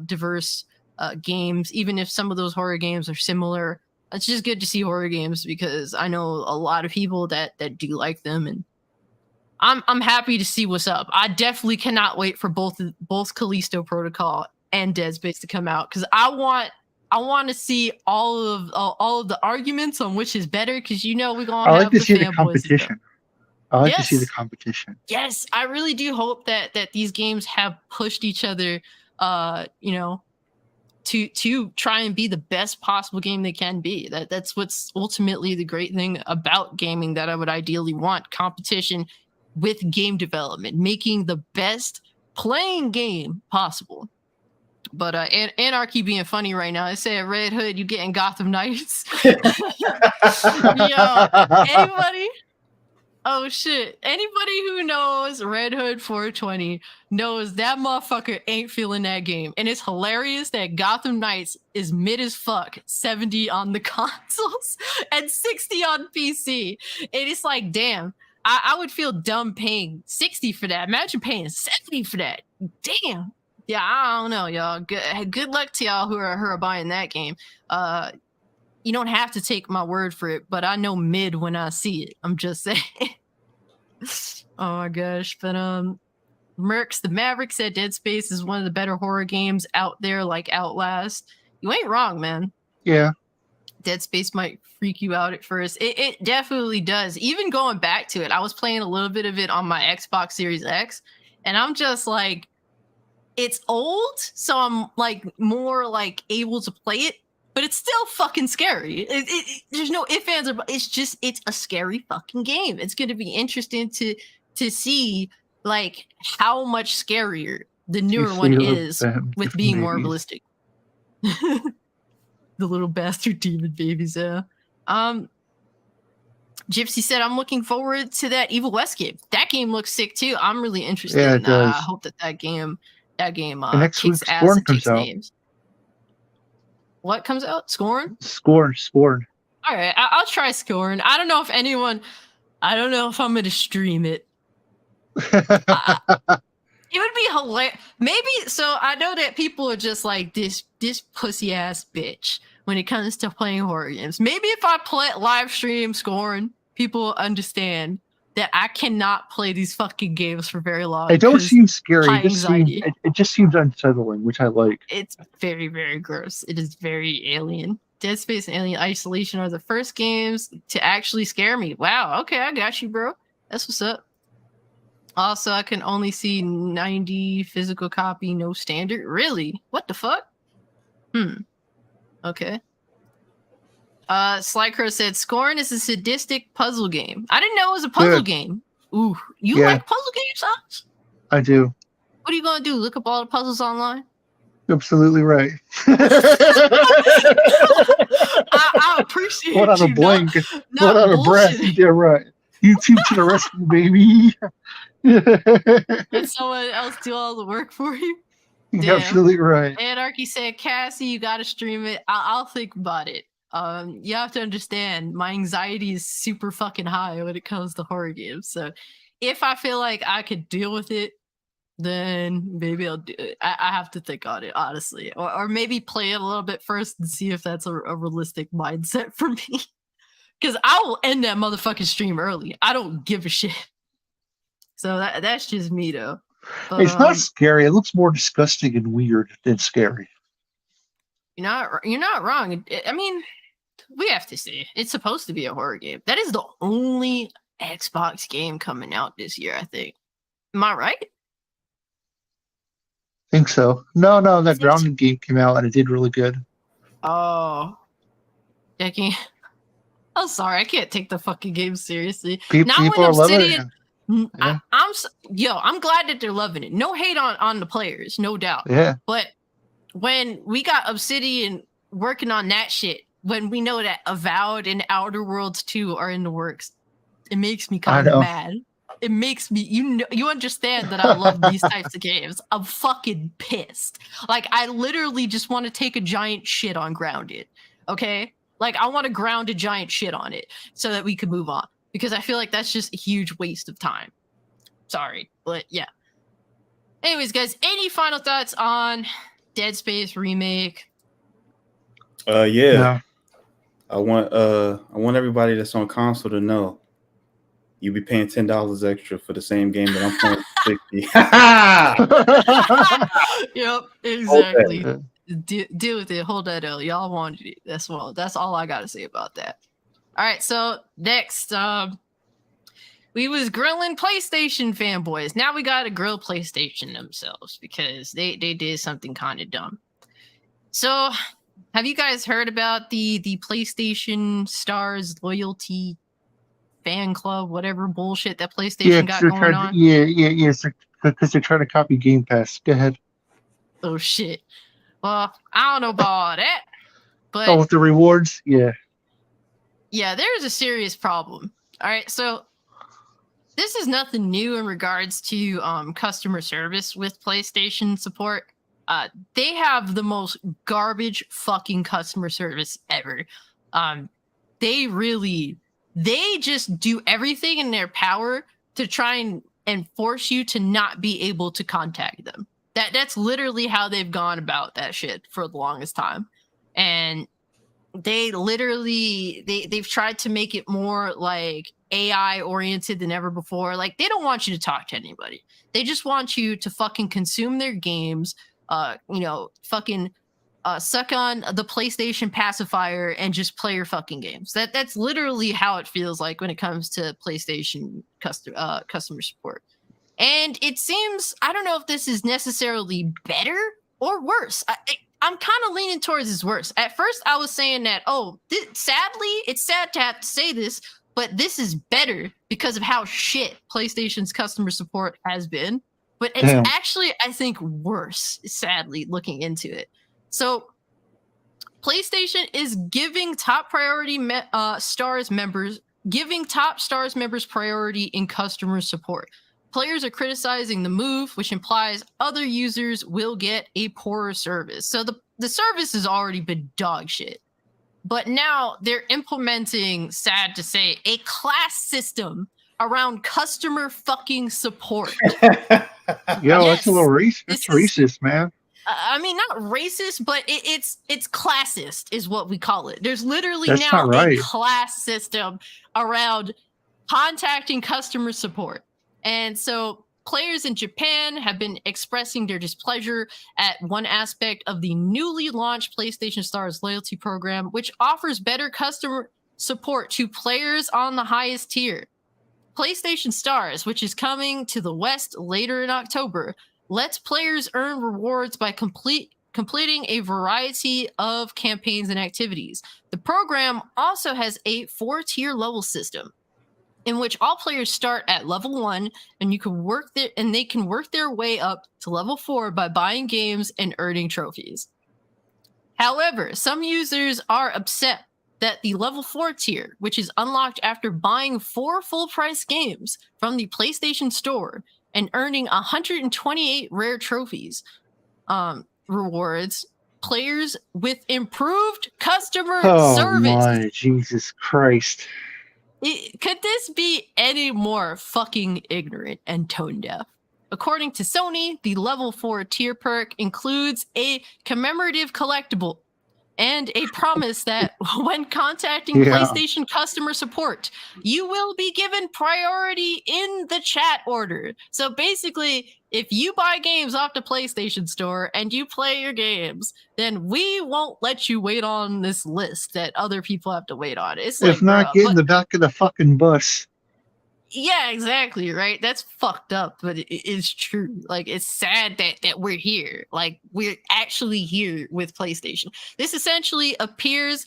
diverse games, even if some of those horror games are similar. It's just good to see horror games because I know a lot of people that do like them, and I'm happy to see what's up. I definitely cannot wait for both Callisto Protocol and Dead Space to come out, because I want to see all of the arguments on which is better, because we're gonna have the fanboys. I like to see the competition. Yes, I really do hope that these games have pushed each other, to try and be the best possible game they can be. That's what's ultimately the great thing about gaming, that I would ideally want: competition with game development, making the best playing game possible. But Anarchy being funny right now, I say at Red Hood, you getting Gotham Knights. Anybody? Oh shit. Anybody who knows Red Hood 420 knows that motherfucker ain't feeling that game. And it's hilarious that Gotham Knights is mid as fuck, 70 on the consoles and 60 on PC. And it's like, damn, I would feel dumb paying 60 for that. Imagine paying 70 for that. Damn. Yeah, I don't know, y'all. Good luck to y'all who are buying that game. You don't have to take my word for it, but I know mid when I see it. I'm just saying. Oh my gosh. But Mercs the Maverick said Dead Space is one of the better horror games out there, like Outlast. You ain't wrong, man. Yeah. Dead Space might freak you out at first. It definitely does. Even going back to it, I was playing a little bit of it on my Xbox Series X, and I'm just like, it's old, so I'm like more like able to play it, but it's still fucking scary. There's no ifs, ands, or it's a scary fucking game. It's going to be interesting to see like how much scarier the newer one is with being more realistic. The little bastard demon babies, yeah. Gypsy said, I'm looking forward to that Evil West game. That game looks sick too. I'm really interested in that. I hope that game kicks ass and takes names. What comes out? Scorn? Scorn. All right, I'll try Scorn. I don't know if I'm going to stream it. It would be hilarious. Maybe, so I know that people are just like this pussy ass bitch when it comes to playing horror games. Maybe if I live stream Scorn, people will understand that I cannot play these fucking games for very long. It don't seem scary. It just seems unsettling, which I like. It's very, very gross. It is very alien. Dead Space and Alien Isolation are the first games to actually scare me. Wow, okay, I got you, bro. That's what's up. Also, I can only see 90 physical copy, no standard. Really? What the fuck? Okay. Slycrow said, Scorn is a sadistic puzzle game. I didn't know it was a puzzle game. Ooh, you like puzzle games, Alex? I do. What are you going to do? Look up all the puzzles online? You're absolutely right. I appreciate what on you. A blank. What on a breath. Yeah, right. YouTube to the rescue, baby. Did someone else do all the work for you? You're absolutely right. Anarchy said, Cassie, you got to stream it. I'll think about it. You have to understand, my anxiety is super fucking high when it comes to horror games. So if I feel like I could deal with it, then maybe I'll do it. I have to think on it, honestly. Or maybe play it a little bit first and see if that's a realistic mindset for me. Because I will end that motherfucking stream early. I don't give a shit. So that's just me, though. But, it's not scary. It looks more disgusting and weird than scary. You're not wrong. I mean, we have to say it's supposed to be a horror game. That is the only Xbox game coming out this year, I think. Am I right? I think so. No, that Grounded game came out and it did really good. Oh, that game. I'm sorry, I can't take the fucking game seriously. People are loving it. Yeah. I'm glad that they're loving it. No hate on the players, no doubt. Yeah. But when we got Obsidian working on that shit, when we know that Avowed and Outer Worlds 2 are in the works, it makes me kind of mad. It makes me, you understand that I love these types of games. I'm fucking pissed. Like, I literally just want to take a giant shit on Grounded. Okay? Like, I want to ground a giant shit on it so that we can move on. Because I feel like that's just a huge waste of time. Sorry, but yeah. Anyways, guys, any final thoughts on Dead Space remake? Yeah. I want everybody that's on console to know you be paying $10 extra for the same game that I'm playing for $60. Yep, exactly. Okay. Deal with it. Hold that L. Y'all wanted it. That's all I gotta say about that. All right, so next, we was grilling PlayStation fanboys. Now we got to grill PlayStation themselves because they did something kind of dumb. So, have you guys heard about the PlayStation Stars loyalty fan club, whatever bullshit that PlayStation got going on? Because they're trying to copy Game Pass. Go ahead. Oh shit. Well, I don't know about all that, but with the rewards, yeah. Yeah, there's a serious problem. All right, so this is nothing new in regards to customer service with PlayStation support. They have the most garbage fucking customer service ever. They just do everything in their power to try and force you to not be able to contact them. That's literally how they've gone about that shit for the longest time. And they've tried to make it more like AI oriented than ever before. Like, they don't want you to talk to anybody. They just want you to fucking consume their games, fucking suck on the PlayStation pacifier and just play your fucking games. That's literally how it feels like when it comes to PlayStation customer support. And it seems, I don't know if this is necessarily better or worse. I'm kind of leaning towards it's worse. At first, I was saying that, sadly, it's sad to have to say this, but this is better because of how shit PlayStation's customer support has been. But it's actually, I think, worse, sadly, looking into it. So PlayStation is giving top stars members priority in customer support. Players are criticizing the move, which implies other users will get a poorer service. So the service has already been dog shit. But now they're implementing, sad to say, a class system around customer fucking support. That's a little racist. That's racist, man. I mean, not racist, but it's classist is what we call it. There's literally That's now not right. a class system around contacting customer support. And so players in Japan have been expressing their displeasure at one aspect of the newly launched PlayStation Stars loyalty program, which offers better customer support to players on the highest tier. PlayStation Stars, which is coming to the West later in October, lets players earn rewards by completing a variety of campaigns and activities. The program also has a 4-tier level system, in which all players start at level 1, and they can work their way up to level 4 by buying games and earning trophies. However, some users are upset that the level 4 tier, which is unlocked after buying 4 full-price games from the PlayStation Store and earning 128 rare trophies, rewards players with improved customer service. Oh my Jesus Christ. Could this be any more fucking ignorant and tone deaf? According to Sony, the level 4 tier perk includes a commemorative collectible and a promise that when contacting PlayStation customer support, you will be given priority in the chat order. So basically, if you buy games off the PlayStation Store and you play your games, then we won't let you wait on this list that other people have to wait on. It's like, if not, get in the back of the fucking bus. Yeah, exactly, right? That's fucked up, but it's true. Like, it's sad that we're here. Like, we're actually here with PlayStation. This essentially appears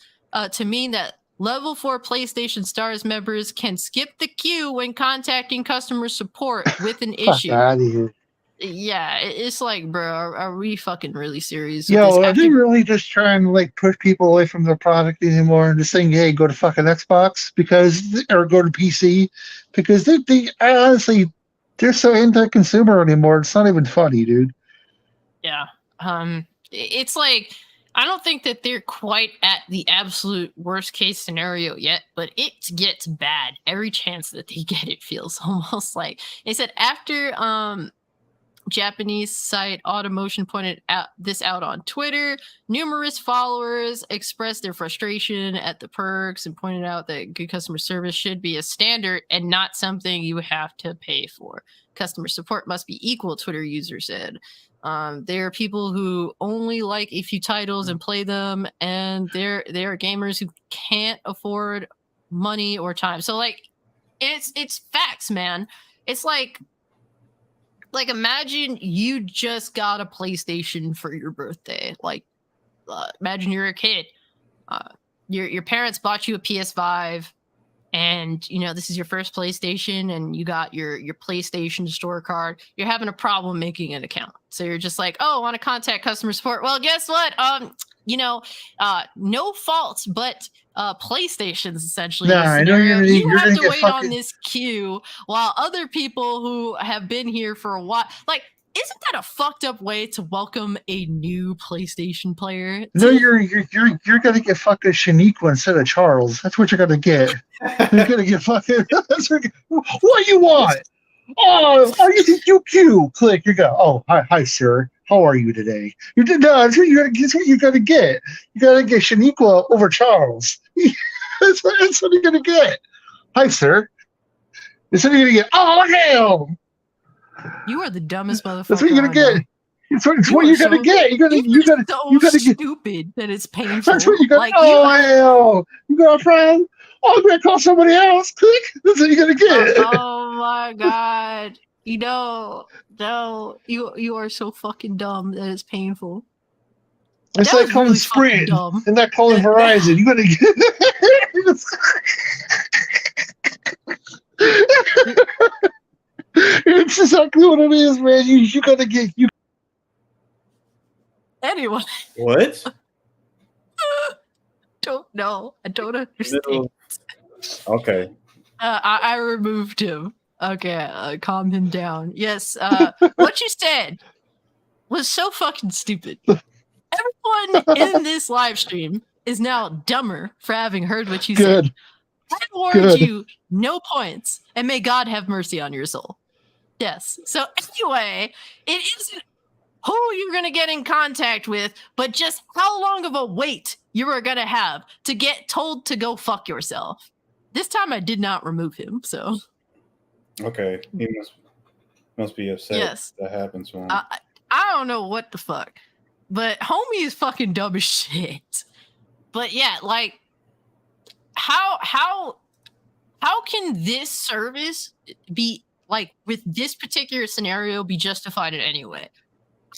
to mean that level 4 PlayStation Stars members can skip the queue when contacting customer support with an issue. Fuck out of here. Yeah, it's like, bro, are we fucking really serious? Are they really just trying to like push people away from their product anymore and just saying, hey, go to fucking Xbox or go to PC? Because they honestly, they're so anti-consumer anymore. It's not even funny, dude. Yeah. It's like, I don't think that they're quite at the absolute worst case scenario yet, but it gets bad every chance that they get. It feels almost like they said after Japanese site Automotion pointed out on Twitter. Numerous followers expressed their frustration at the perks and pointed out that good customer service should be a standard and not something you have to pay for. Customer support must be equal, Twitter user said. There are people who only like a few titles and play them, and there are gamers who can't afford money or time. So like, it's facts, man. It's like imagine you just got a PlayStation for your birthday. Like, imagine you're a kid. Your parents bought you a PS5, and this is your first PlayStation, and you got your PlayStation Store card. You're having a problem making an account, so you're just like, oh, I want to contact customer support. Well, guess what? No fault, but PlayStation's essentially. Nah, I know you have to wait on this queue while other people who have been here for a while. Like, isn't that a fucked up way to welcome a new PlayStation player? No, you're gonna get fucking Shaniqua instead of Charles. That's what you're gonna get. You're gonna get fucking. What do you want? Oh, you think you cute? Click. You go. Oh, hi, sir. How are you today? You did not. That's what you gotta get. You gotta get Shaniqua over Charles. that's what you're gonna get. Hi, sir. That's what you're gonna get. Oh hell! You are the dumbest motherfucker. That's what you're gonna get. It's what you're gonna get. You gotta get stupid that it's painful. That's what you gotta. Like, hell! You got a friend? Oh, I'm gonna call somebody else. Click. That's what you're gonna get. Oh my god! No, you are so fucking dumb that it's painful. It's like calling really Sprint and not calling Verizon. You gotta get. It's exactly what it is, man. You gotta get you. Anyway. What? Don't know. I don't understand. No. Okay. I removed him. Okay, calm him down. Yes, what you said was so fucking stupid. Everyone in this live stream is now dumber for having heard what you said. I award you no points, and may God have mercy on your soul. Yes. So anyway, it isn't who you're going to get in contact with, but just how long of a wait you are going to have to get told to go fuck yourself. This time I did not remove him, so. Okay. He must be upset. Yes. That happened to him. I don't know what the fuck, but homie is fucking dumb as shit. But yeah, like, how can this service be, like, with this particular scenario be justified in any way?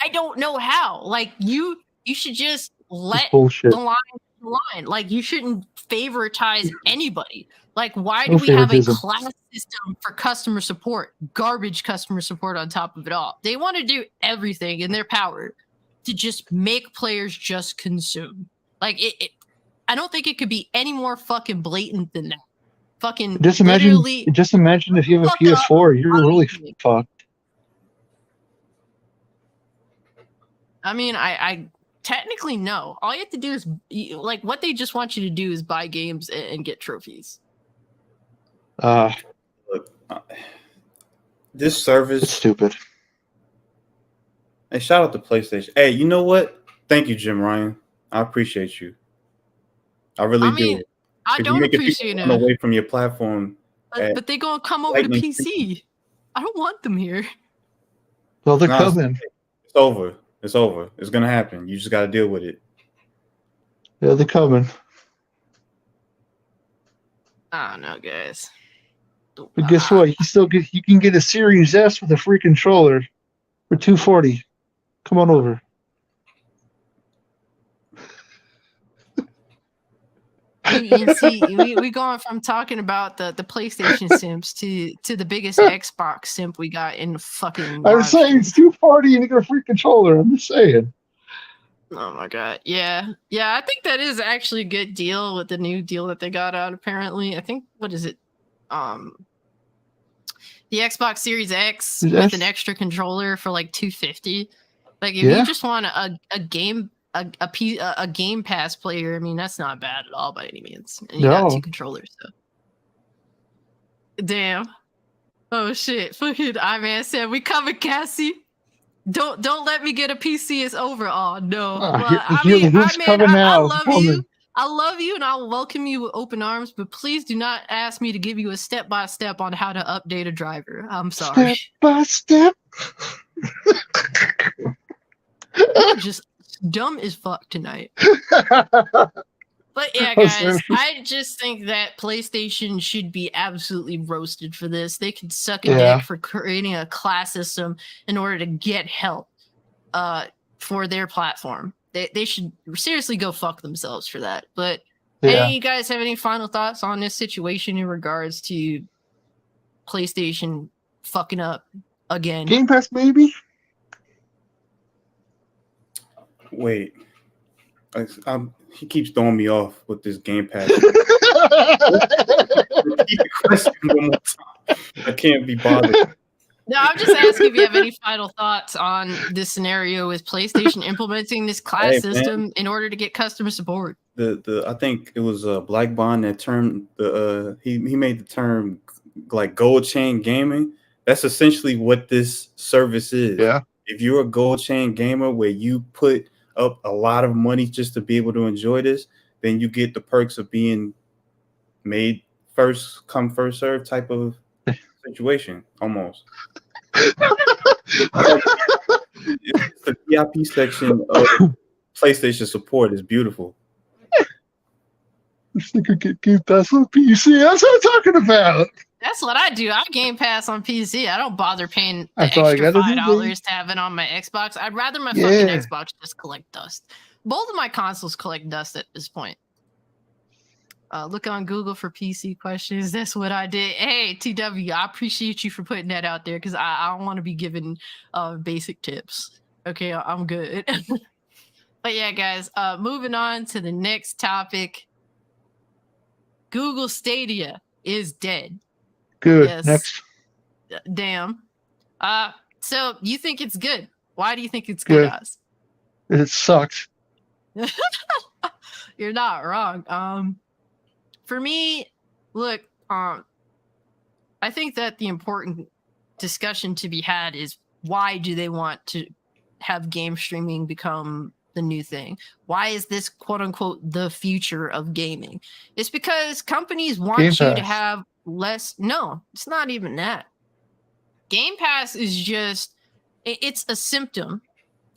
I don't know how. Like, you should just let the line. Like, you shouldn't favoritize anybody. Like, why do we have a class system for customer support? Garbage customer support on top of it all. They want to do everything in their power to just make players just consume. Like, I don't think it could be any more fucking blatant than that. Fucking just imagine if you have a PS4, you're really fucked. I mean, I technically no. All you have to do is, like, what they just want you to do is buy games and get trophies. Look, this service is stupid. Hey, shout out to PlayStation. Hey, you know what? Thank you, Jim Ryan. I appreciate you. I really do. I don't appreciate it. Away from your platform, but they're gonna come over to PC. I don't want them here. Well, they're coming. It's over. It's over. It's gonna happen. You just gotta deal with it. Yeah, they're coming. I don't know, guys. But guess what? You can get a Series S with a free controller for $240. Come on over. You see, we going from talking about the PlayStation simps to the biggest Xbox simp we got in fucking. I was saying it's $240 and you get a free controller. I'm just saying. Oh my god, yeah. I think that is actually a good deal with the new deal that they got out. Apparently, I think what is it? The Xbox Series X with an extra controller for like $250. Like if you just want a game. A Game Pass player, I mean, that's not bad at all by any means. And you got 2 controllers, so. Damn. Oh shit. Fucking I-Man said, we coming, Cassie. Don't let me get a PC. It's over. Oh no. I love you. I love you and I will welcome you with open arms, but please do not ask me to give you a step-by-step on how to update a driver. I'm sorry. Step-by-step. Just dumb as fuck tonight. But yeah, guys, I just think that PlayStation should be absolutely roasted for this. They could suck a dick for creating a class system in order to get help for their platform. They should seriously go fuck themselves for that. But hey, you guys have any final thoughts on this situation in regards to PlayStation fucking up again? Game Pass, maybe? Wait, he keeps throwing me off with this Game Pass. I can't be bothered. No, I'm just asking if you have any final thoughts on this scenario with PlayStation implementing this class system in order to get customer support. I think it was Black Bond that term. He made the term like gold chain gaming. That's essentially what this service is. Yeah. if you're a gold chain gamer where you put up a lot of money just to be able to enjoy this, then you get the perks of being made first come first serve type of situation almost. It's the VIP section of PlayStation support is beautiful. This nigga get Game Pass on PC. That's what I'm talking about. That's what I do. I Game Pass on PC. I don't bother paying the That's all I extra gotta do, $5 to have it on my Xbox. I'd rather my fucking Xbox just collect dust. Both of my consoles collect dust at this point. Look on Google for PC questions. That's what I did. Hey, TW, I appreciate you for putting that out there because I don't want to be giving basic tips. Okay, I'm good. But yeah, guys, moving on to the next topic. Google Stadia is dead. Good. Yes. Next. Damn. So you think it's good? Why do you think it's good, Oz? It sucks. You're not wrong. For me, look, I think that the important discussion to be had is why do they want to have game streaming become the new thing? Why is this quote unquote the future of gaming? It's because companies want you to have less. No, it's not even that. Game Pass is just, it's a symptom.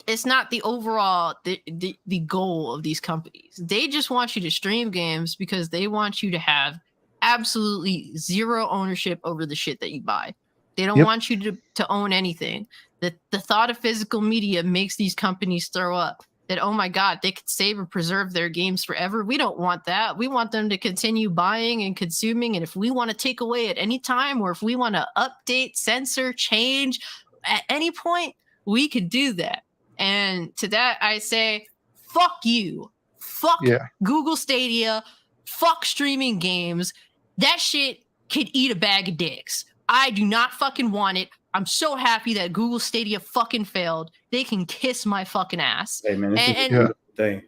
It's not the overall the goal of these companies. They just want you to stream games because they want you to have absolutely zero ownership over the shit that you buy. They don't want you to own anything. The thought of physical media makes these companies throw up. That, oh my God, they could save or preserve their games forever. We don't want that. We want them to continue buying and consuming. And if we want to take away at any time, or if we want to update, censor, change at any point, we could do that. And to that, I say, fuck you. Fuck Google Stadia. Fuck streaming games. That shit could eat a bag of dicks. I do not fucking want it. I'm so happy that Google Stadia fucking failed. They can kiss my fucking ass. Hey man, this is a beautiful day.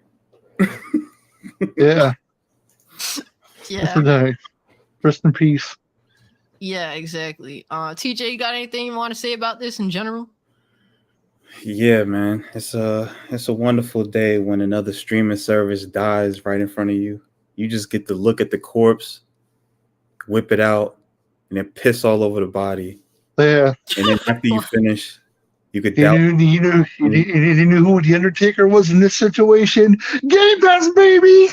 Yeah. Yeah. Rest in peace. Yeah, exactly. TJ, you got anything you want to say about this in general? Yeah, man. It's a wonderful day when another streaming service dies right in front of you. You just get to look at the corpse, whip it out, and then piss all over the body. Yeah. And then after you finish, you could you knew who the Undertaker was in this situation? Game Pass, baby!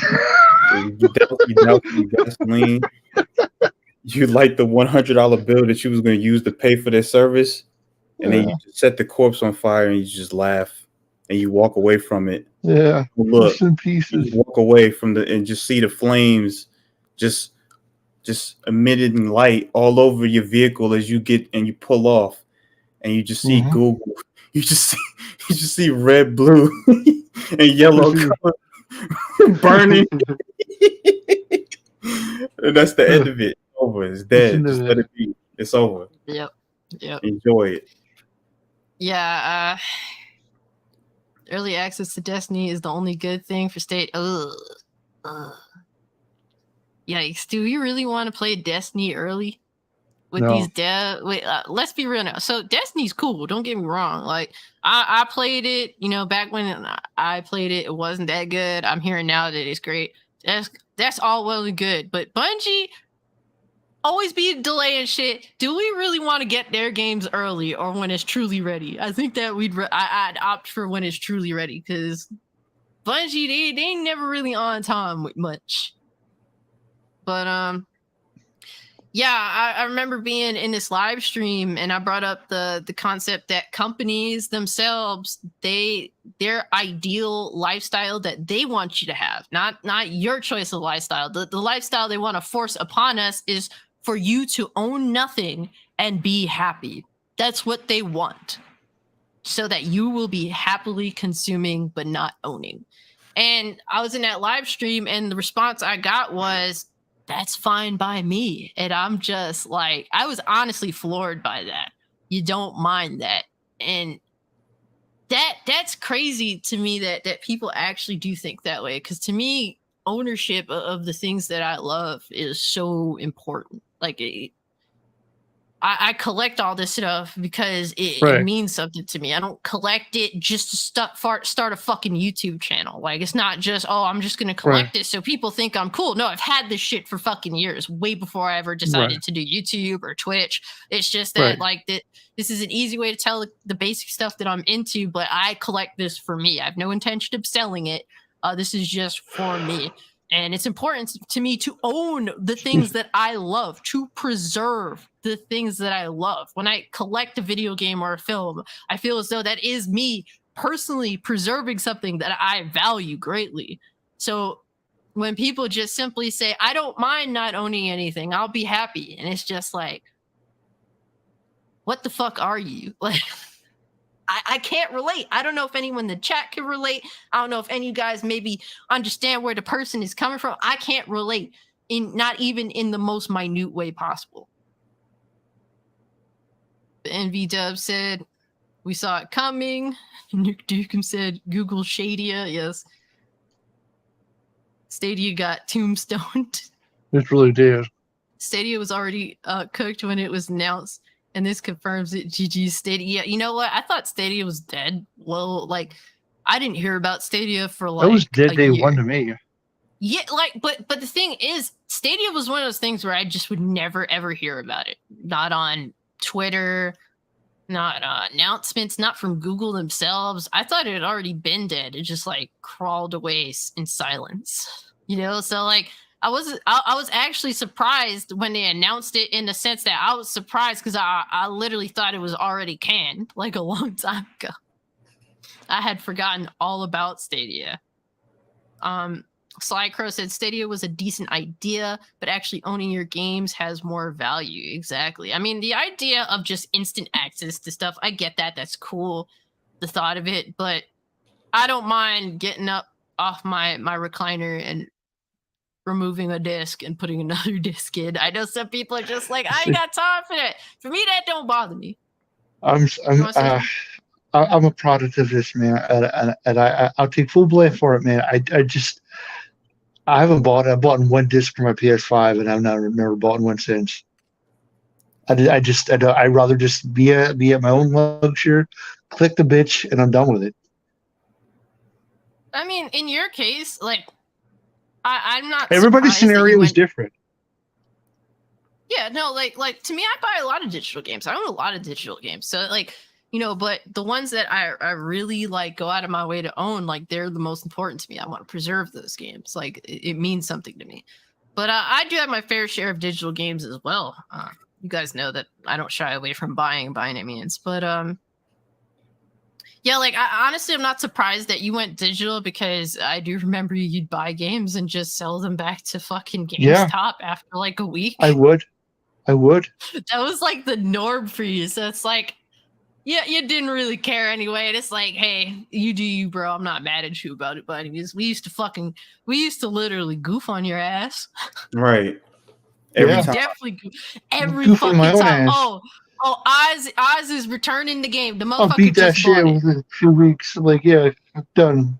You douse some gasoline. You light the $100 bill that you was going to use to pay for their service. And then you just set the corpse on fire and you just laugh and you walk away from it. Yeah. Look, in pieces. You walk away from and just see the flames just emitting light all over your vehicle as you get and you pull off, and you just see Google. You just see red, blue, and yellow color burning. And that's the end of it. It's over. It's dead. Just let it be. It's over. Yep. Enjoy it. Yeah. Early access to Destiny is the only good thing for state. Yikes! Do you really want to play Destiny early with these dev? Wait, let's be real now. So Destiny's cool. Don't get me wrong. Like I played it, back when I played it, it wasn't that good. I'm hearing now that it's great. That's all well and good. But Bungie always be delaying shit. Do we really want to get their games early or when it's truly ready? I think that I'd opt for when it's truly ready because Bungie they ain't never really on time with much. But I remember being in this live stream and I brought up the concept that companies themselves, their ideal lifestyle that they want you to have, not your choice of lifestyle. The lifestyle they want to force upon us is for you to own nothing and be happy. That's what they want. So that you will be happily consuming but not owning. And I was in that live stream and the response I got was, that's fine by me. And I'm just like, I was honestly floored by that. You don't mind that. And that's crazy to me that people actually do think that way. Because to me, ownership of the things that I love is so important. Like I collect all this stuff because it means something to me. I don't collect it just to start a fucking YouTube channel. Like, it's not just, oh, I'm just going to collect this so people think I'm cool. No, I've had this shit for fucking years, way before I ever decided to do YouTube or Twitch. It's just that, like, this is an easy way to tell the basic stuff that I'm into, but I collect this for me. I have no intention of selling it. This is just for me. And it's important to me to own the things that I love, to preserve the things that I love. When I collect a video game or a film, I feel as though that is me personally preserving something that I value greatly. So when people just simply say, I don't mind not owning anything, I'll be happy. And it's just like, what the fuck are you? Like, I can't relate. I don't know if anyone in the chat can relate. I don't know if any of you guys maybe understand where the person is coming from. I can't relate, not even in the most minute way possible. NV Dub said, we saw it coming. Nuke Dukem said, Google Stadia. Yes. Stadia got tombstoned. It really did. Stadia was already cooked when it was announced. And this confirms it. GG Stadia. You know what? I thought Stadia was dead. Well, like, I didn't hear about Stadia for like. It was dead day one to me. Yeah, like, but the thing is, Stadia was one of those things where I just would never ever hear about it. Not on Twitter, not announcements, not from Google themselves. I thought it had already been dead. It just like crawled away in silence. You know, so like. I was actually surprised when they announced it, in the sense that I was surprised because I literally thought it was already canned like a long time ago. I had forgotten all about Stadia. Sly Crow said Stadia was a decent idea, but actually owning your games has more value. Exactly. I mean, the idea of just instant access to stuff, I get that. That's cool, the thought of it, but I don't mind getting up off my recliner and removing a disc and putting another disc in. I know some people are just like, I ain't got time for that. For me, that don't bother me. I'm a product of this, man, and I'll take full blame for it, man. I haven't bought it. I bought one disc for my PS5, and I've never bought one since. I'd rather just be at my own luxury, click the bitch, and I'm done with it. I mean, in your case, like, I'm not. Everybody's scenario is different. Yeah, no, like to me, I buy a lot of digital games. I own a lot of digital games. So like, you know, but the ones that I really like go out of my way to own, like, they're the most important to me. I want to preserve those games. Like, it means something to me. But I do have my fair share of digital games as well. You guys know that I don't shy away from buying by any means. But yeah, like, honestly, I'm not surprised that you went digital, because I do remember you'd buy games and just sell them back to fucking GameStop after like a week. I would. That was like the norm for you. So it's like, yeah, you didn't really care anyway. And it's like, hey, you do you, bro. I'm not mad at you about it, but we used to literally goof on your ass. Right. Every time. Definitely every fucking time. Oz is returning the game. The motherfucker I'll beat that shit within a few weeks. Like, yeah, I'm done.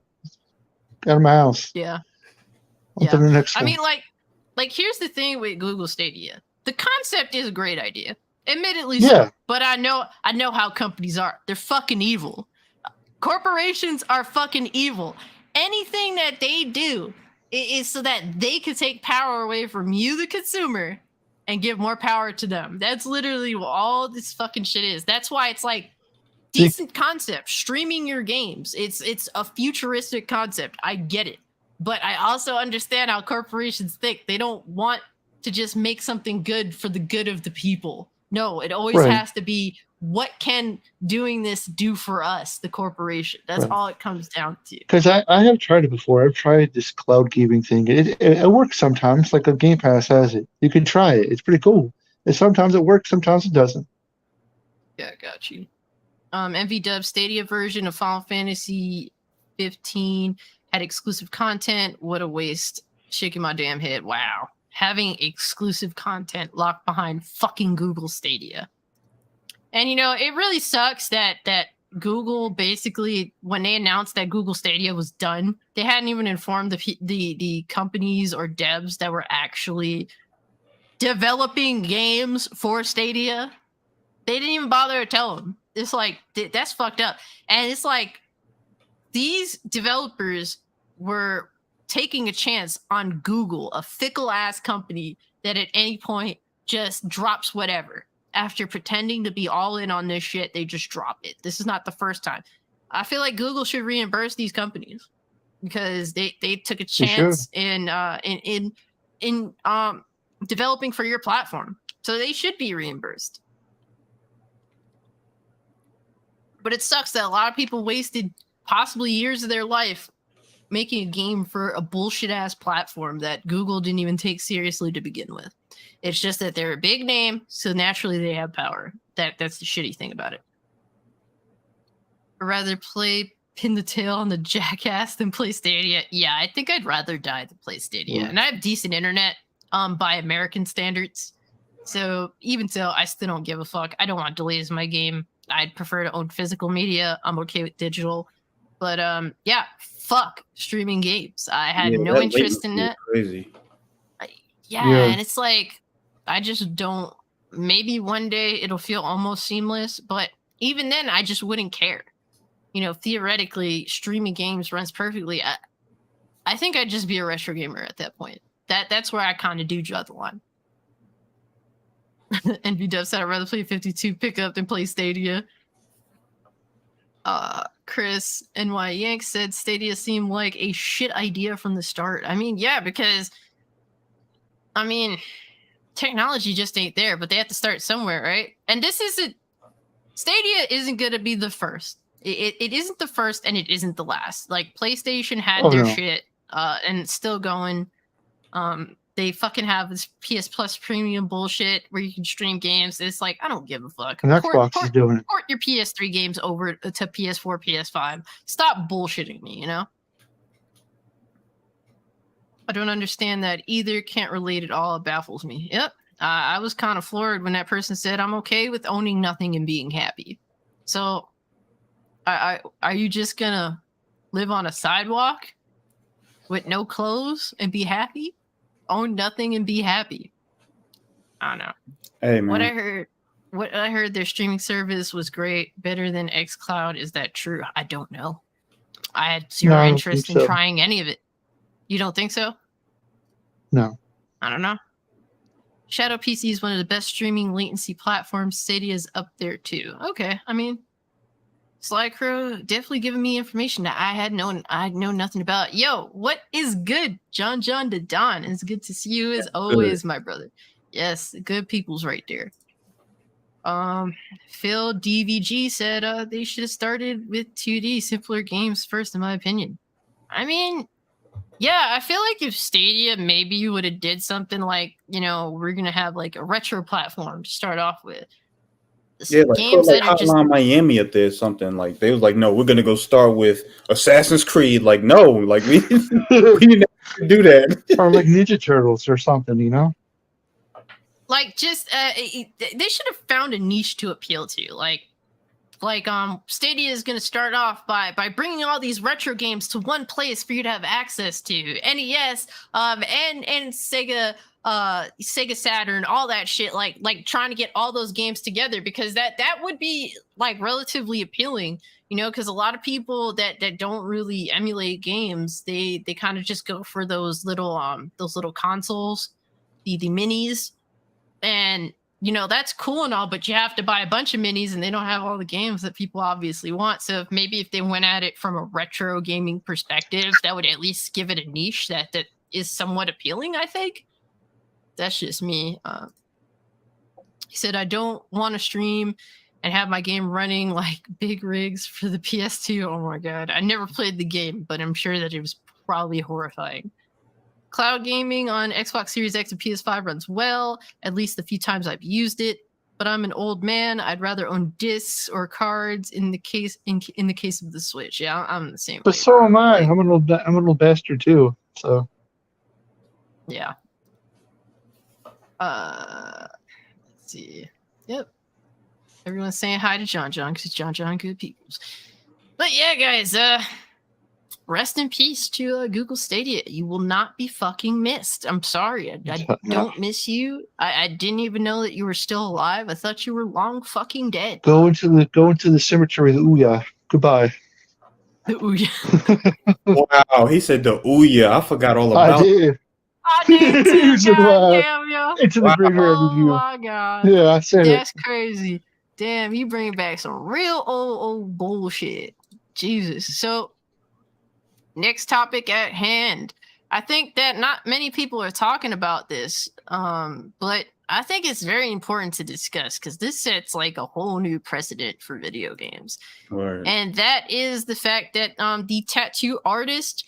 Out of my house. Yeah. On to the next one. I mean, like here's the thing with Google Stadia. The concept is a great idea. Admittedly, so. But I know how companies are. They're fucking evil. Corporations are fucking evil. Anything that they do is so that they can take power away from you, the consumer, and give more power to them. That's literally what all this fucking shit is. That's why it's like decent concept, streaming your games. It's a futuristic concept. I get it. But I also understand how corporations think. They don't want to just make something good for the good of the people. No, it always has to be, what can doing this do for us, the corporation? That's all it comes down to. Because I have tried it before. I've tried this cloud gaming thing. It works sometimes. Like a Game Pass has it. You can try it. It's pretty cool. And sometimes it works. Sometimes it doesn't. Yeah, got you. MV Dub Stadia version of Final Fantasy 15 had exclusive content. What a waste. Shaking my damn head. Wow. Having exclusive content locked behind fucking Google Stadia. And, you know, it really sucks that Google basically, when they announced that Google Stadia was done, they hadn't even informed the companies or devs that were actually developing games for Stadia. They didn't even bother to tell them. It's like, that's fucked up. And it's like, these developers were taking a chance on Google, a fickle ass company that at any point just drops whatever. After pretending to be all in on this shit, they just drop it. This is not the first time. I feel like Google should reimburse these companies because they took a chance in developing for your platform. So they should be reimbursed. But it sucks that a lot of people wasted possibly years of their life making a game for a bullshit ass platform that Google didn't even take seriously to begin with. It's just that they're a big name, so naturally they have power. That's the shitty thing about it. I'd rather play Pin the Tail on the Jackass than play Stadia. Yeah, I think I'd rather die than play Stadia. And I have decent internet by American standards. So even so, I still don't give a fuck. I don't want delays in my game. I'd prefer to own physical media. I'm okay with digital. But yeah, fuck streaming games. I had no interest in it. Crazy. Yeah, and it's like, I just don't. Maybe one day it'll feel almost seamless, but even then, I just wouldn't care. You know, theoretically, streaming games runs perfectly. I think I'd just be a retro gamer at that point. That's where I kind of do draw the line. NB Dev said I'd rather play 52 pickup than play Stadia. Chris NY Yank said Stadia seemed like a shit idea from the start. I mean, yeah, because technology just ain't there, but they have to start somewhere, right? And Stadia isn't gonna be the first. It isn't the first, and it isn't the last. Like, PlayStation had their shit, and it's still going. They fucking have this PS Plus premium bullshit where you can stream games. It's like, I don't give a fuck. And Xbox is doing it. Port your PS3 games over to PS4, PS5. Stop bullshitting me, you know? I don't understand that either. Can't relate at all. It baffles me. Yep. I was kind of floored when that person said, I'm okay with owning nothing and being happy. So, are you just gonna live on a sidewalk with no clothes and be happy? Own nothing and be happy. I don't know. Hey, man. What I heard their streaming service was great, better than xCloud. Is that true? I don't know. I had zero interest in trying any of it. You don't think so? No. I don't know. Shadow PC is one of the best streaming latency platforms. Stadia is up there too. Okay, I mean, Slycrow definitely giving me information that I know nothing about. Yo, what is good? John the Don. It's good to see you as always, my brother. Yes, good people's right there. Phil DVG said they should have started with 2D simpler games first, in my opinion. I mean, yeah, I feel like if Stadia maybe would have did something like, you know, we're gonna have like a retro platform to start off with. Yeah, like games that are just Miami up there or something. Like they was like, no, we're gonna go start with Assassin's Creed. Like, no, like we didn't do that. Or like Ninja Turtles or something, you know? Like just they should have found a niche to appeal to. Like Stadia is gonna start off by bringing all these retro games to one place for you to have access to. NES, and Sega Saturn, all that shit, like trying to get all those games together, because that would be like relatively appealing, you know, because a lot of people that don't really emulate games, they kind of just go for those little consoles, the minis, and you know, that's cool and all, but you have to buy a bunch of minis and they don't have all the games that people obviously want. So if they went at it from a retro gaming perspective, that would at least give it a niche that is somewhat appealing, I think. That's just me. He said, I don't want to stream and have my game running like big rigs for the PS2. Oh my God. I never played the game, but I'm sure that it was probably horrifying. Cloud gaming on Xbox Series X and PS5 runs well, at least the few times I've used it. But I'm an old man. I'd rather own discs or cards in the case of the Switch. Yeah, I'm the same. But way. So am I. I'm an old bastard too. So. Yeah. Let's see. Yep. Everyone's saying hi to John because John good peoples. But yeah, guys, rest in peace to Google Stadia. You will not be fucking missed. I'm sorry. I don't miss you. I didn't even know that you were still alive. I thought you were long fucking dead. Go into the cemetery. Ouya. Goodbye. Wow, he said the ooh yeah. I forgot all I about. did. I did too. Goddamn, yo. Into the graveyard Oh review. my god. Yeah, I said That's it. crazy. Damn, you bring back some real old bullshit. Jesus. So, next topic at hand. I think that not many people are talking about this, but I think it's very important to discuss because this sets like a whole new precedent for video games. Word. And that is the fact that the tattoo artist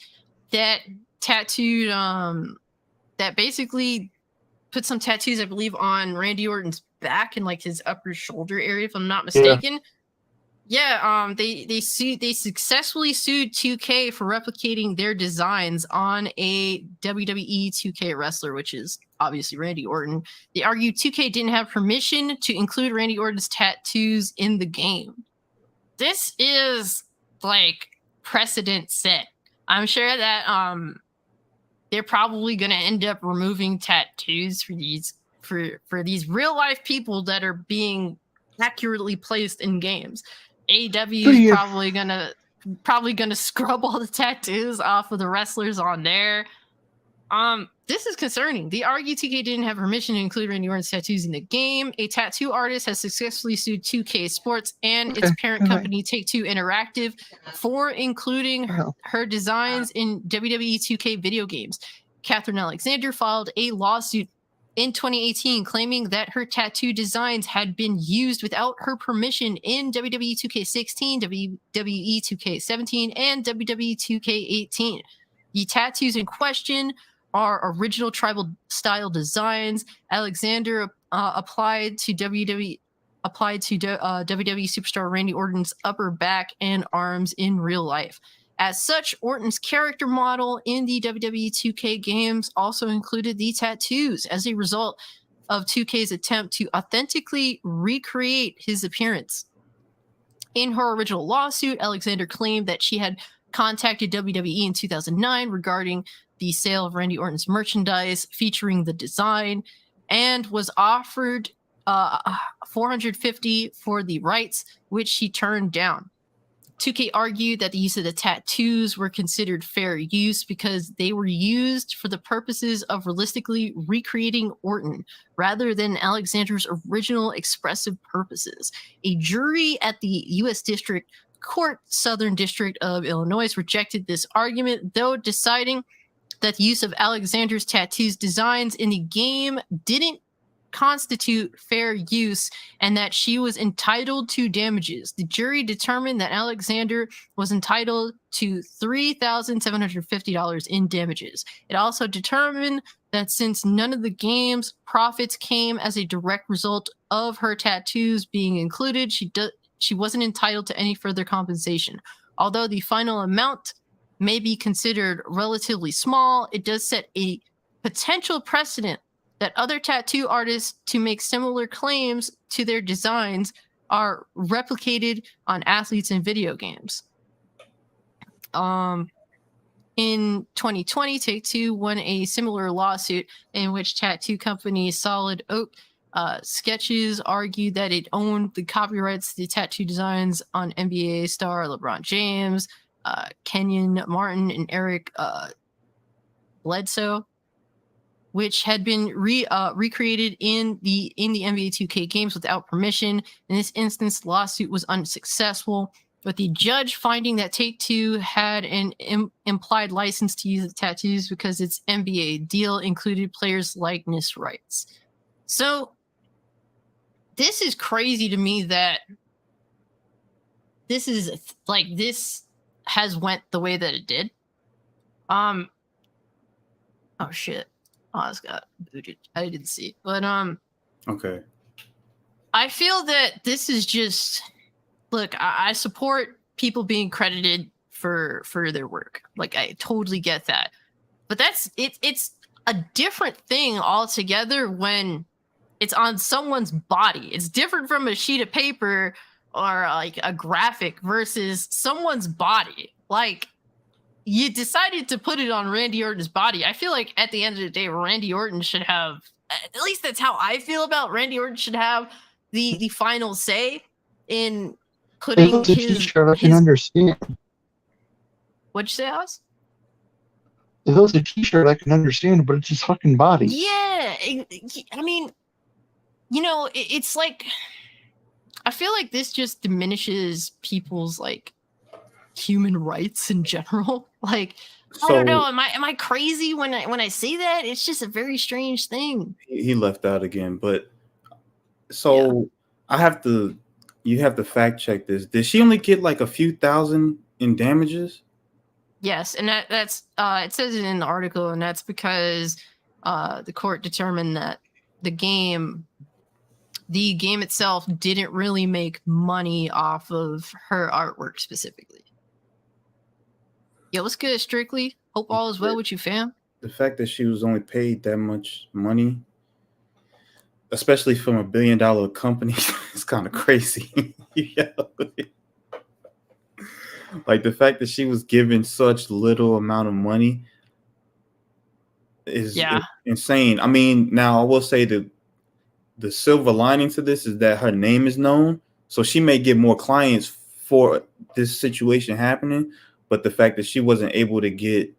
that tattooed, that basically put some tattoos, I believe, on Randy Orton's back and like his upper shoulder area, if I'm not mistaken. Yeah, they successfully sued 2K for replicating their designs on a WWE 2K wrestler, which is obviously Randy Orton. They argued 2K didn't have permission to include Randy Orton's tattoos in the game. This is like precedent set. I'm sure that they're probably going to end up removing tattoos for these real life people that are being accurately placed in games. AEW is probably gonna scrub all the tattoos off of the wrestlers on there. This is concerning. They argue 2K didn't have permission to include Randy Orton's tattoos in the game. A tattoo artist has successfully sued 2K Sports and its parent company Take-Two Interactive for including her designs in WWE 2K video games. Catherine Alexander filed a lawsuit in 2018 claiming that her tattoo designs had been used without her permission in WWE 2K16, WWE 2K17, and WWE 2K18. The tattoos in question are original tribal style designs Alexander applied to WWE superstar Randy Orton's upper back and arms in real life. As such, Orton's character model in the WWE 2K games also included the tattoos as a result of 2K's attempt to authentically recreate his appearance. In her original lawsuit, Alexander claimed that she had contacted WWE in 2009 regarding the sale of Randy Orton's merchandise featuring the design and was offered $450 for the rights, which she turned down. 2K argued that the use of the tattoos were considered fair use because they were used for the purposes of realistically recreating Orton rather than Alexander's original expressive purposes. A jury at the U.S. District Court, Southern District of Illinois, rejected this argument, though deciding that the use of Alexander's tattoos designs in the game didn't constitute fair use and that she was entitled to damages. The jury determined that Alexander was entitled to $3,750 in damages. It also determined that since none of the game's profits came as a direct result of her tattoos being included, she wasn't entitled to any further compensation. Although the final amount may be considered relatively small, it does set a potential precedent that other tattoo artists to make similar claims to their designs are replicated on athletes in video games. In 2020, Take-Two won a similar lawsuit in which tattoo company Solid Oak Sketches argued that it owned the copyrights to the tattoo designs on NBA star LeBron James, Kenyon Martin, and Eric Bledsoe, which had been recreated in the NBA 2K games without permission. In this instance, the lawsuit was unsuccessful, with the judge finding that Take-Two had an implied license to use the tattoos because its NBA deal included players' likeness rights. So, this is crazy to me that this has went the way that it did. Oh shit. Oz got booted. I didn't see. But okay. I feel that this is just look, I support people being credited for their work. Like I totally get that. But it's a different thing altogether when it's on someone's body. It's different from a sheet of paper or like a graphic versus someone's body. Like you decided to put it on Randy Orton's body. I feel like at the end of the day, Randy Orton should have, at least that's how I feel about Randy Orton, should have the final say in putting If it's a t-shirt, I can understand. What'd you say, Oz? If it was a t-shirt, I can understand, but it's his fucking body. Yeah, I mean, you know, it's like, I feel like this just diminishes people's like human rights in general. Like, I don't know, am I crazy when I say that? It's just a very strange thing. He left out again, but so yeah. You have to fact check this. Did she only get like a few thousand in damages? Yes, and that's it says it in the article, and that's because the court determined that the game itself didn't really make money off of her artwork specifically. Yo, what's good, Strictly? Hope all is well with you, fam. The fact that she was only paid that much money, especially from $1 billion company, is kind of crazy. Like the fact that she was given such little amount of money is insane. I mean, now I will say that the silver lining to this is that her name is known, so she may get more clients for this situation happening. But the fact that she wasn't able to get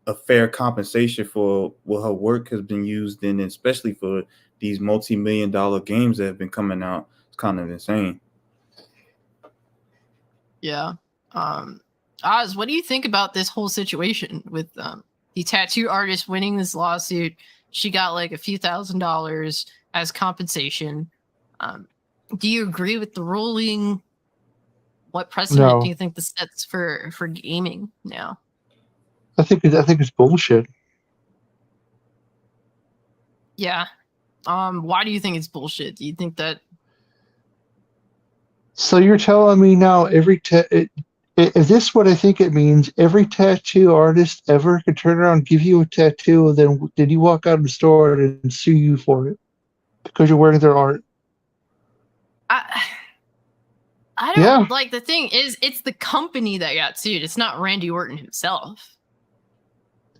a fair compensation for what her work has been used in, especially for these multi-million-dollar games that have been coming out, it's kind of insane. Yeah. Oz, what do you think about this whole situation with the tattoo artist winning this lawsuit? She got like a few $1,000s as compensation. Do you agree with the ruling? What precedent do you think this sets for gaming now? I think it's bullshit. Yeah. Why do you think it's bullshit? Do you think that? So you're telling me now is this what I think it means? Every tattoo artist ever could turn around and give you a tattoo, and then did you walk out of the store and sue you for it because you're wearing their art? I don't like, the thing is, it's the company that got sued. It's not Randy Orton himself.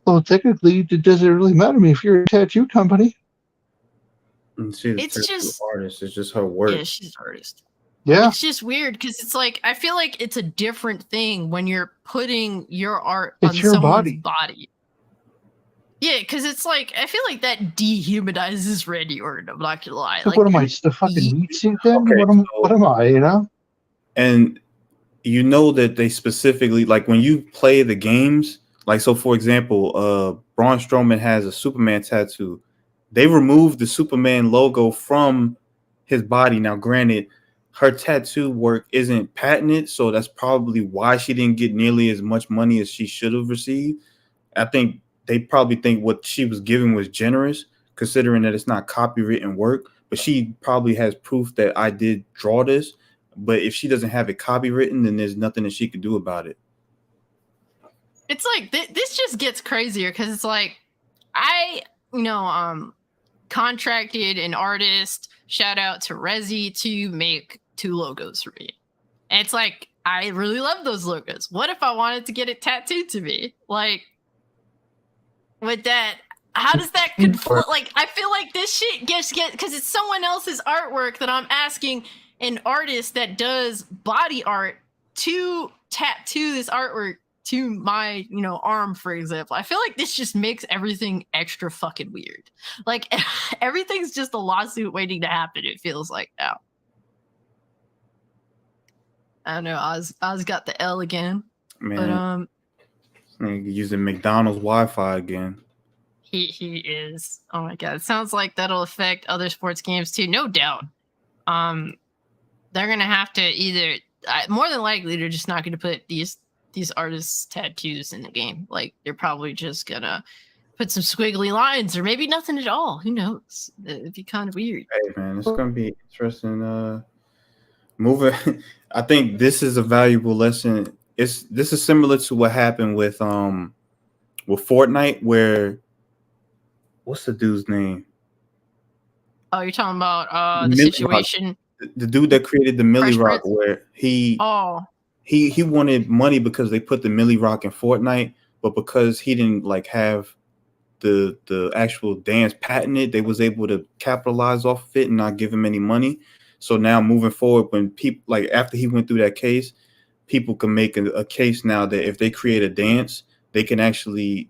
Well, technically, it doesn't really matter to me if you're a tattoo company. And it's just artist. It's just her work. Yeah, she's an artist. Yeah, it's just weird because it's like, I feel like it's a different thing when you're putting your art on your someone's body. Yeah, because it's like, I feel like that dehumanizes Randy Orton. I'm not gonna lie. Like, what am I, the fucking meat suit then? Okay, what am I? You know. And you know that they specifically, like when you play the games, like, so for example, Braun Strowman has a Superman tattoo. They removed the Superman logo from his body. Now, granted, her tattoo work isn't patented, so that's probably why she didn't get nearly as much money as she should have received. I think they probably think what she was given was generous, considering that it's not copywritten work, but she probably has proof that I did draw this. But if she doesn't have it copywritten, then there's nothing that she could do about it. It's like, this just gets crazier because it's like, I contracted an artist, shout out to Rezi, to make 2 logos for me. And it's like, I really love those logos. What if I wanted to get it tattooed to me? Like, with that, how does that conflict? Like, I feel like this shit gets because it's someone else's artwork that I'm asking an artist that does body art to tattoo this artwork to my, arm, for example. I feel like this just makes everything extra fucking weird. Like, everything's just a lawsuit waiting to happen, it feels like now. I don't know, Oz got the L again. Man, but using McDonald's Wi-Fi again. He is. Oh my god. It sounds like that'll affect other sports games too, no doubt. They're gonna have to either, more than likely, they're just not gonna put these artists' tattoos in the game. Like, they're probably just gonna put some squiggly lines, or maybe nothing at all. Who knows? It'd be kind of weird. Hey man, it's gonna be interesting. Moving, I think this is a valuable lesson. This is similar to what happened with Fortnite, where what's the dude's name? Oh, you're talking about the situation. The dude that created the Millie Rock, where he he wanted money because they put the Millie Rock in Fortnite, but because he didn't like have the actual dance patented, they was able to capitalize off of it and not give him any money. So now moving forward, when people like after he went through that case, people can make a case now that if they create a dance, they can actually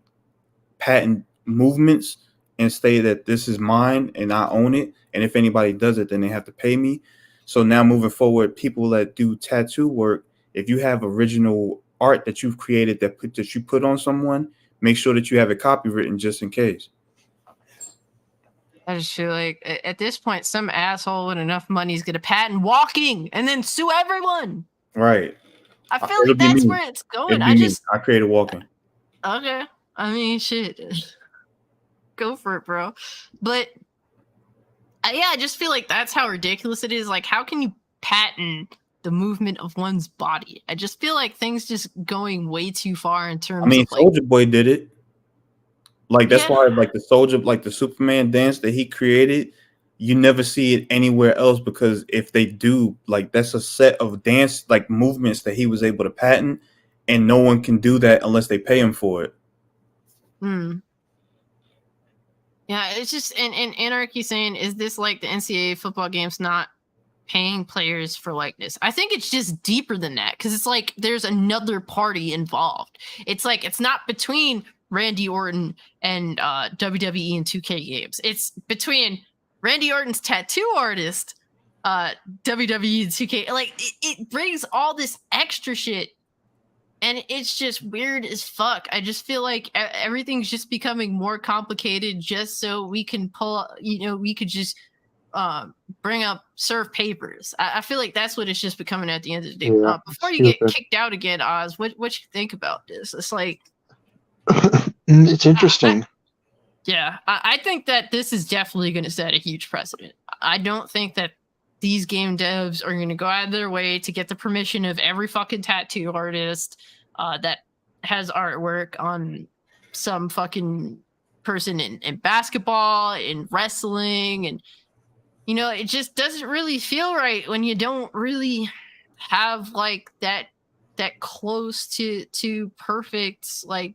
patent movements and say that this is mine and I own it. And if anybody does it, then they have to pay me. So now moving forward, people that do tattoo work, if you have original art that you've created that you put on someone, make sure that you have it copywritten just in case. I just feel like at this point, some asshole with enough money is going to patent walking and then sue everyone. Right. I feel like that's where it's going. I created walking. Okay. I mean, shit. Go for it, bro. But yeah, I just feel like that's how ridiculous it is. Like, how can you patent the movement of one's body? I just feel like things just going way too far in terms of like, Soulja Boy did it. Like that's why like the Soldier, like the Superman dance that he created, you never see it anywhere else, because if they do, like that's a set of dance like movements that he was able to patent, and no one can do that unless they pay him for it. Yeah, it's just and Anarchy saying, is this like the NCAA football games not paying players for likeness? I think it's just deeper than that, because it's like there's another party involved. It's like it's not between Randy Orton and WWE and 2K games. It's between Randy Orton's tattoo artist, WWE and 2K. Like it brings all this extra shit, and it's just weird as fuck. I just feel like everything's just becoming more complicated just so we can pull, we could just bring up serve papers. I feel like that's what it's just becoming at the end of the day. Yeah, before you get kicked out again, Oz, what you think about this? It's like it's interesting. I think that this is definitely going to set a huge precedent. I don't think that these game devs are going to go out of their way to get the permission of every fucking tattoo artist that has artwork on some fucking person in basketball, in wrestling, and it just doesn't really feel right when you don't really have like that close to perfect like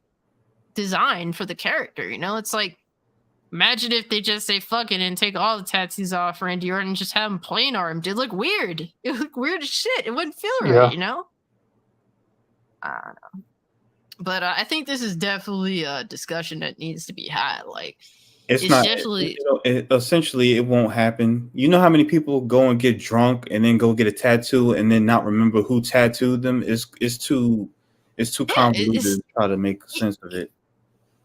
design for the character. It's like, imagine if they just say fuck it and take all the tattoos off Randy Orton and just have him plain armed. It'd look weird. It would look weird as shit. It wouldn't feel right, I don't know. But I think this is definitely a discussion that needs to be had. Like, it's not definitely essentially it won't happen. You know how many people go and get drunk and then go get a tattoo and then not remember who tattooed them? It's too convoluted to try to make sense of it.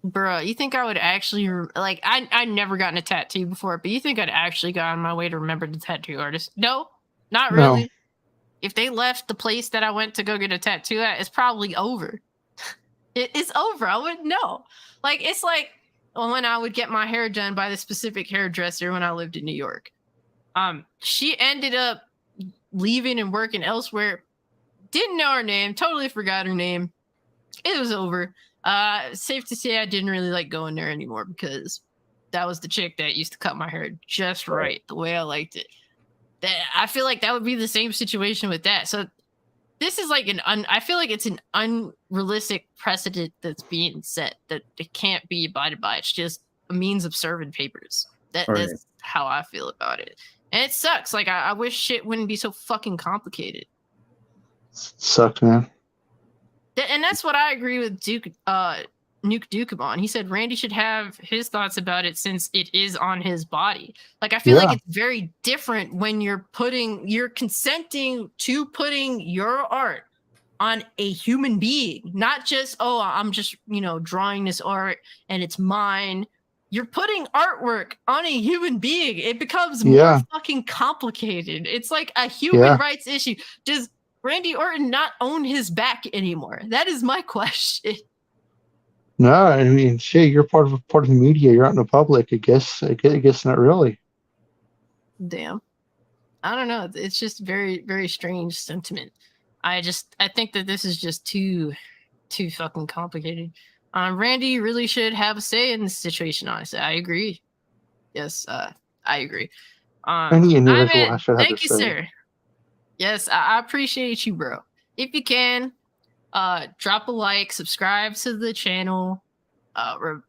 Bro, you think I would actually like? I never gotten a tattoo before, but you think I'd actually go on my way to remember the tattoo artist? No, not really. No. If they left the place that I went to go get a tattoo at, it's probably over. It's over. I wouldn't know. Like, it's like when I would get my hair done by the specific hairdresser when I lived in New York. She ended up leaving and working elsewhere. Didn't know her name. Totally forgot her name. It was over. Safe to say I didn't really like going there anymore, because that was the chick that used to cut my hair just right, the way I liked it. I feel like that would be the same situation with that. So this is like I feel like it's an unrealistic precedent that's being set that it can't be abided by. It's just a means of serving papers. That's how I feel about it. And it sucks. Like, I wish shit wouldn't be so fucking complicated. Sucks, man. And that's what I agree with Nuke Dukemon. He said Randy should have his thoughts about it since it is on his body. Like, I feel like it's very different when you're consenting to putting your art on a human being, not just, I'm just, drawing this art and it's mine. You're putting artwork on a human being. It becomes more fucking complicated. It's like a human rights issue. Does Randy Orton not own his back anymore? That is my question. No, I mean, shit, you're part of the media. You're out in the public. I guess not really. Damn. I don't know. It's just very, very strange sentiment. I think that this is just too fucking complicated. Randy really should have a say in this situation, honestly. I agree. Yes, I agree. Any individual should have thank you, sir. Yes, I appreciate you, bro. if you can, drop a like, subscribe to the channel. We're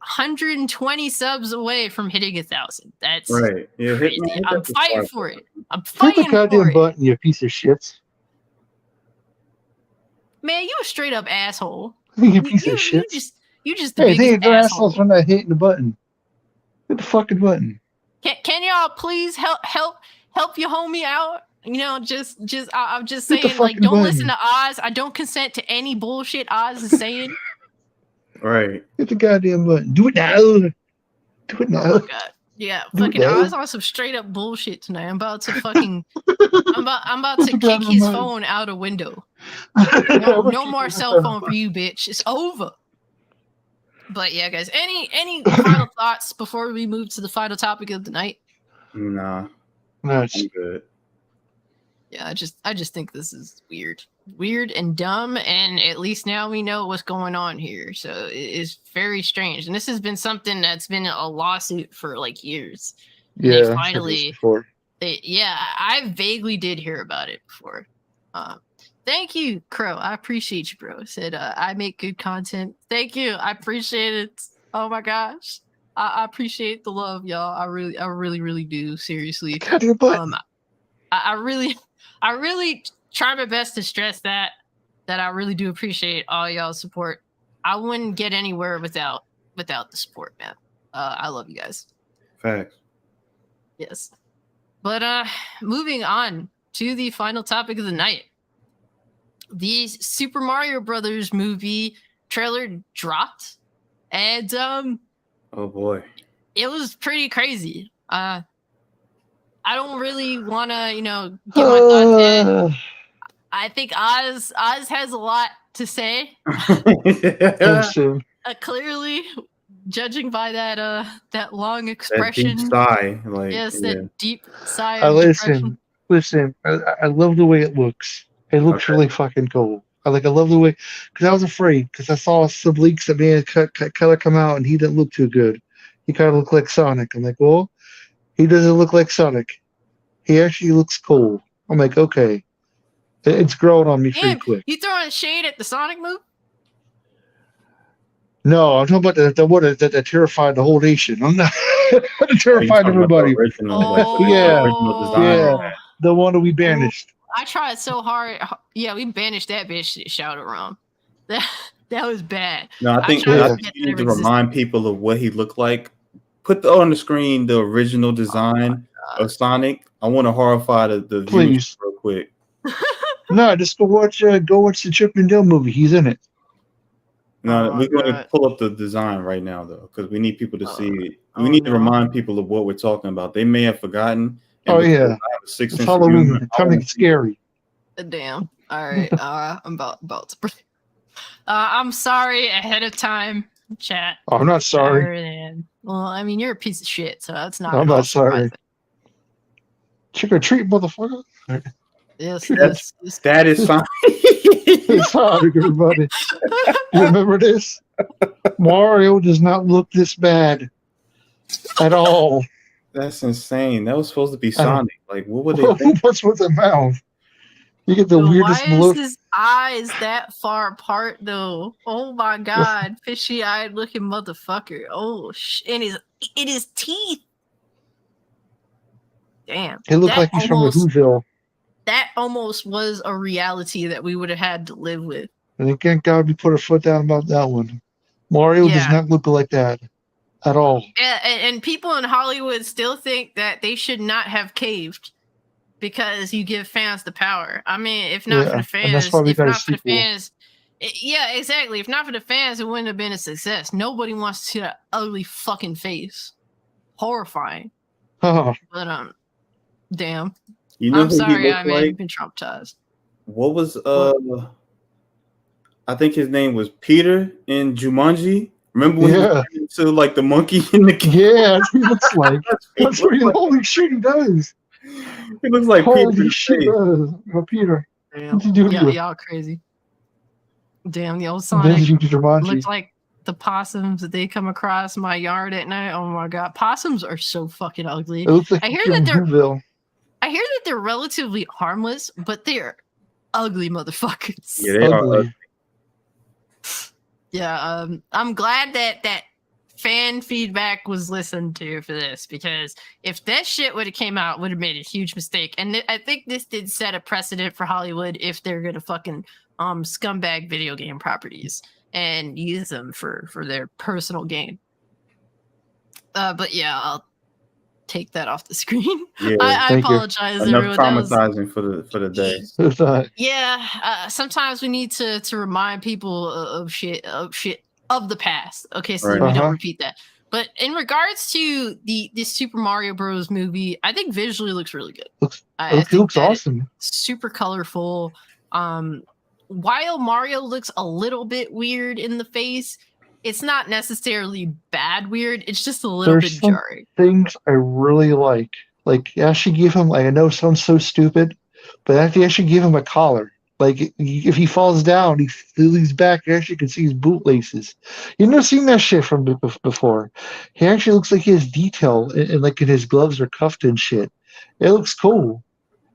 120 subs away from hitting 1,000. That's Right. Yeah, crazy. I'm fighting for it. I'm fighting Hit the for goddamn it. button, you piece of shit. Man, you a straight up asshole. You piece of shit. You just the Hey, biggest they're asshole. assholes when not hitting the button. Hit the fucking button. Can y'all please help your homie out? You know, I'm just Hit the saying, like, fucking don't button. listen to Oz. I don't consent to any bullshit Oz is saying. Right. Hit the goddamn button. Do it now. Do it now. Oh my god. Yeah, Do it fucking now. Oz on some straight up bullshit tonight. I'm about to fucking I'm about to kick his phone out a window. No more cell phone for you, bitch. It's over. But yeah, guys, any final thoughts before we move to the final topic of the night? Nah. No, I'm good. Yeah, I just think this is weird and dumb, and at least now we know what's going on here. So it's very strange, and this has been something that's been a lawsuit for like years. And yeah, they finally, I vaguely did hear about it before. Thank you, Crow. I appreciate you, bro. Said I make good content. Thank you. I appreciate it. Oh my gosh. I appreciate the love, y'all. I really do. Seriously. I really try my best to stress that I really do appreciate all y'all's support. I wouldn't get anywhere without the support, man. I love you guys. Facts. Yes. But moving on to the final topic of the night. The Super Mario Brothers movie trailer dropped, and oh boy, it was pretty crazy. I don't really want to, get my thoughts in. I think Oz has a lot to say. Clearly, judging by that long expression, that deep sigh, that deep sigh of depression. Listen. I love the way it looks. It looks really fucking cool. I love the way, because I was afraid, because I saw some leaks that man color come out and he didn't look too good. He kind of looked like Sonic. I'm like, well, he doesn't look like Sonic. He actually looks cool. I'm like, okay, it's growing on me pretty quick. You throwing shade at the Sonic movie? No, I'm talking about the one that terrified the whole nation. I'm not terrified everybody. Original design. The one that we banished. I tried so hard. Yeah, we banished that bitch. Shouted around. That was bad. No, I think you need to remind people of what he looked like. Put on the screen the original design of Sonic. I want to horrify the viewers real quick. No, just go watch the Chip and Dale movie. He's in it. No, we're going to pull up the design right now though, because we need people to see it. We need to remind people of what we're talking about. They may have forgotten. It's Halloween. It's something scary. Damn. All right. I'm about to. I'm sorry ahead of time, chat. Oh, I'm not sorry. Well, I mean, you're a piece of shit, so that's not. I'm not sorry. Trick or treat, motherfucker. Yes, that is fine. It's Sonic, everybody. You remember this? Mario does not look this bad at all. That's insane. That was supposed to be Sonic. Like, what would they think? What's with the mouth? You get the weirdest look. Why is his eyes that far apart, though? Oh my god, fishy-eyed looking motherfucker. Oh, and his teeth. Damn. It looked like he's from Whoville. That almost was a reality that we would have had to live with. And again, God, we put our foot down about that one. Mario does not look like that at all. And people in Hollywood still think that they should not have caved because you give fans the power. I mean, if not for the fans, yeah, exactly. If not for the fans, it wouldn't have been a success. Nobody wants to see that ugly fucking face. Horrifying. But damn. You know, I'm sorry, I may have been traumatized. What was I think his name was Peter in Jumanji. Remember when he went into like the monkey in the game? Yeah, he looks like that's what he, holy shit, he does. He looks like holy shit, Peter. Damn. Y'all crazy. Damn, the old Sonic looks like the possums that they come across my yard at night. Oh my god, possums are so fucking ugly. It looks like I hear that they're relatively harmless, but they're ugly motherfuckers. Yeah, they are. Ugly. Yeah, I'm glad that fan feedback was listened to for this, because if that shit would have came out, would have made a huge mistake. And I think this did set a precedent for Hollywood if they're gonna fucking scumbag video game properties and use them for their personal gain. But yeah, I'll take that off the screen. Yeah, I thank you. apologize, enough everyone. That was, traumatizing for the day. yeah, sometimes we need to remind people of shit of the past. Okay, so Right. we don't repeat that. But in regards to this Super Mario Bros. Movie, I think visually looks really good. It looks awesome. Super colorful. While Mario looks a little bit weird in the face, it's not necessarily bad weird. It's just a little There's bit some jarring. things I really like. Like, you actually give him, like, I know it sounds so stupid, but you actually give him a collar. Like, if he falls down, he leans back, you actually can see his bootlaces. You've never seen that shit from before. He actually looks like he has detail, and like, in his gloves are cuffed and shit. It looks cool.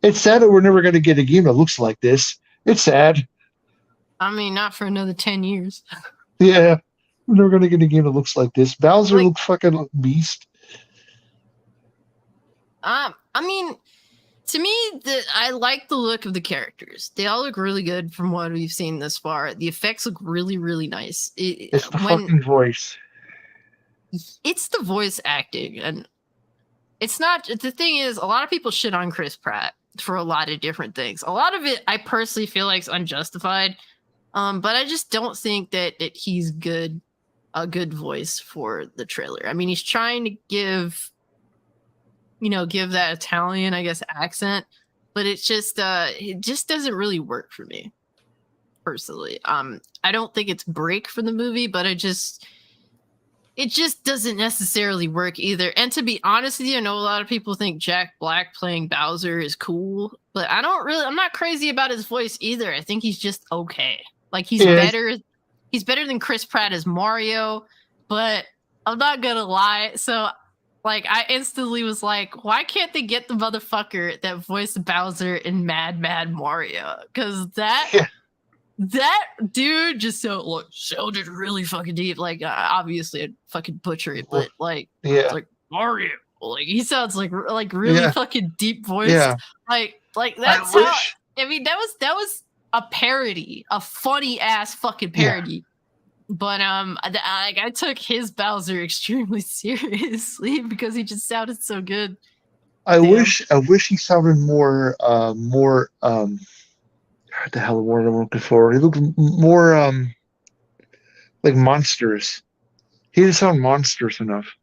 It's sad that we're never going to get a game that looks like this. It's sad. I mean, not for another 10 years. Yeah. We're never going to get a game that looks like this. Bowser Like- looks fucking beast. I mean, to me, I like the look of the characters. They all look really good from what we've seen thus far. The effects look really, really nice. It's the fucking voice. It's the voice acting, and it's not. The thing is, a lot of people shit on Chris Pratt for a lot of different things. A lot of it, I personally feel like, is unjustified. But I just don't think that he's a good voice for the trailer. I mean, he's trying to give that Italian, I guess, accent, but it just doesn't really work for me personally. I don't think it's break for the movie, but it just doesn't necessarily work either. And to be honest with you, I know a lot of people think Jack Black playing Bowser is cool, but I'm not crazy about his voice either. I think he's just okay. Like, he's better than Chris Pratt as Mario, but I'm not gonna lie. So, like, I instantly was like, why can't they get the motherfucker that voiced Bowser in Mad Mario? Because that dude just sounded really fucking deep. Like, obviously I'd fucking butcher it, but like, it's like Mario. Like, he sounds like really fucking deep voiced. Yeah. Like that's how. I mean, that was a parody, a funny ass fucking parody. But I took his Bowser extremely seriously because he just sounded so good. I wish he sounded more what the hell word I'm looking for? He looked more like monstrous. He didn't sound monstrous enough.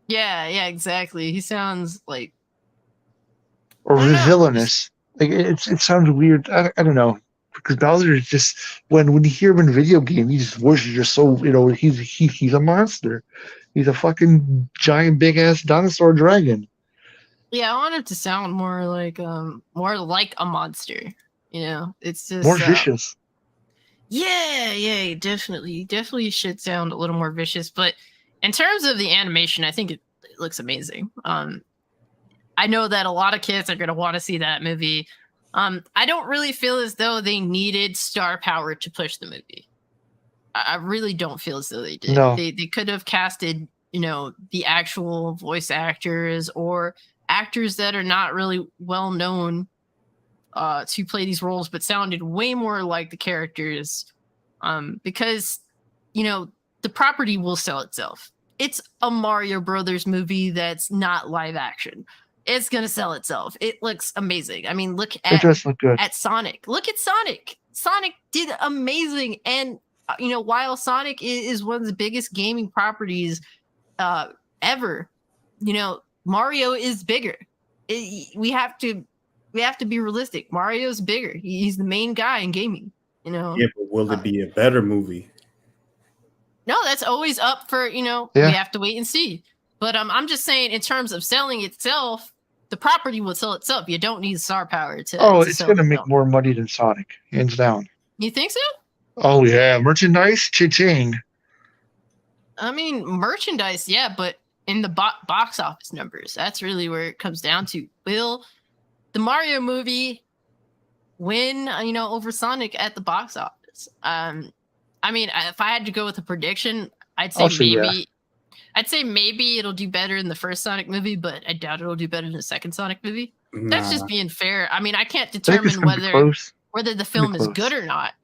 Yeah, exactly. He sounds like, or villainous. Like, it sounds weird. I don't know, because Bowser is just, when you hear him in a video game, his voice is just so, he's a monster. He's a fucking giant big ass dinosaur dragon. Yeah, I want it to sound more like a monster. It's just more vicious. Yeah, definitely should sound a little more vicious. But in terms of the animation, I think it looks amazing. I know that a lot of kids are gonna want to see that movie. I don't really feel as though they needed star power to push the movie. I really don't feel as though they did. No. They could have casted, the actual voice actors or actors that are not really well known to play these roles, but sounded way more like the characters. Because, the property will sell itself. It's a Mario Brothers movie that's not live action. It's gonna sell itself. It looks amazing. I mean, look It does look good. at Sonic. Look at Sonic. Sonic did amazing, and while Sonic is one of the biggest gaming properties ever, Mario is bigger. We have to be realistic. Mario's bigger. He's the main guy in gaming. Yeah, but will it be a better movie? No, that's always up for we have to wait and see. But I'm just saying, in terms of selling itself, the property will sell itself. You don't need star power to. Oh, to it's sell gonna it make itself. more money than Sonic, hands down. You think so? Oh yeah, merchandise, cha-ching. I mean, merchandise, yeah, but in the box office numbers, that's really where it comes down to. Will the Mario movie win, over Sonic at the box office. I mean, if I had to go with a prediction, I'd say Also, yeah. maybe. I'd say maybe it'll do better in the first Sonic movie, but I doubt it'll do better in the second Sonic movie. That's just being fair. I mean, I can't I think it's determine gonna be close. whether the film is good or not.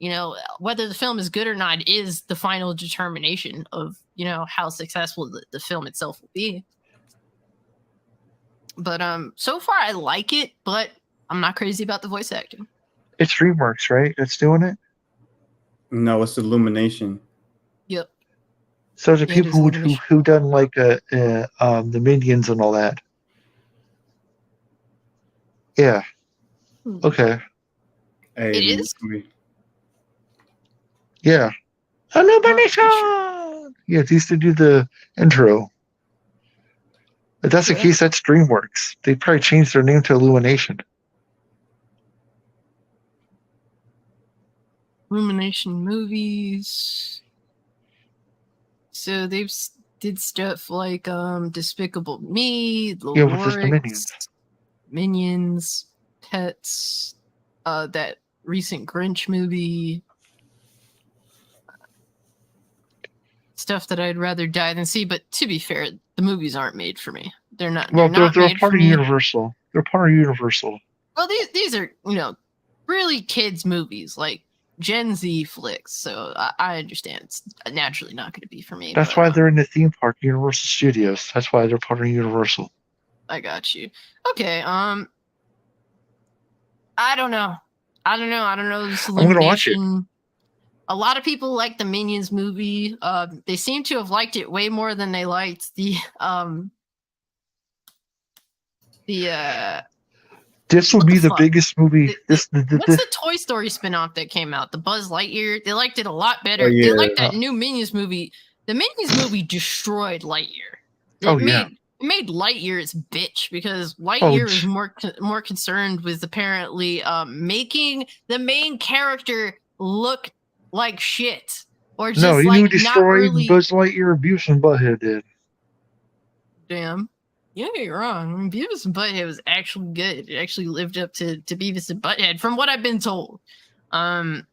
Whether the film is good or not is the final determination of how successful the film itself will be. But so far I like it, but I'm not crazy about the voice acting. It's DreamWorks, right? That's doing it. No, it's Illumination. Yep. So the people who done like the Minions and all that. Yeah. Okay. Hey, it is. Yeah. Illumination. Yeah, they used to do the intro. If that's the case, that's DreamWorks. They probably changed their name to Illumination. Illumination movies. So they've did stuff like Despicable Me, The Lorix, Minions, Pets, that recent Grinch movie. Stuff that I'd rather die than see, but to be fair, the movies aren't made for me. They're not. Well, they're made part for of me. Universal. They're part of Universal. Well, these are really kids movies, like Gen Z flicks. So I understand it's naturally not going to be for me. That's why they're in the theme park, Universal Studios. That's why they're part of Universal. I got you. Okay. I don't know. This Illumination. I'm gonna watch it. A lot of people like the Minions movie. They seem to have liked it way more than they liked the This will be the biggest movie. What's the Toy Story spinoff that came out? The Buzz Lightyear. They liked it a lot better. They liked that new Minions movie. The Minions movie destroyed Lightyear. It made Lightyear its bitch because Lightyear is more concerned with apparently making the main character look like shit, or just he destroyed Buzz Lightyear. Beavis and Butthead did. Damn, you're wrong. I mean, Beavis and Butthead was actually good. It actually lived up to Beavis and Butthead, from what I've been told. I've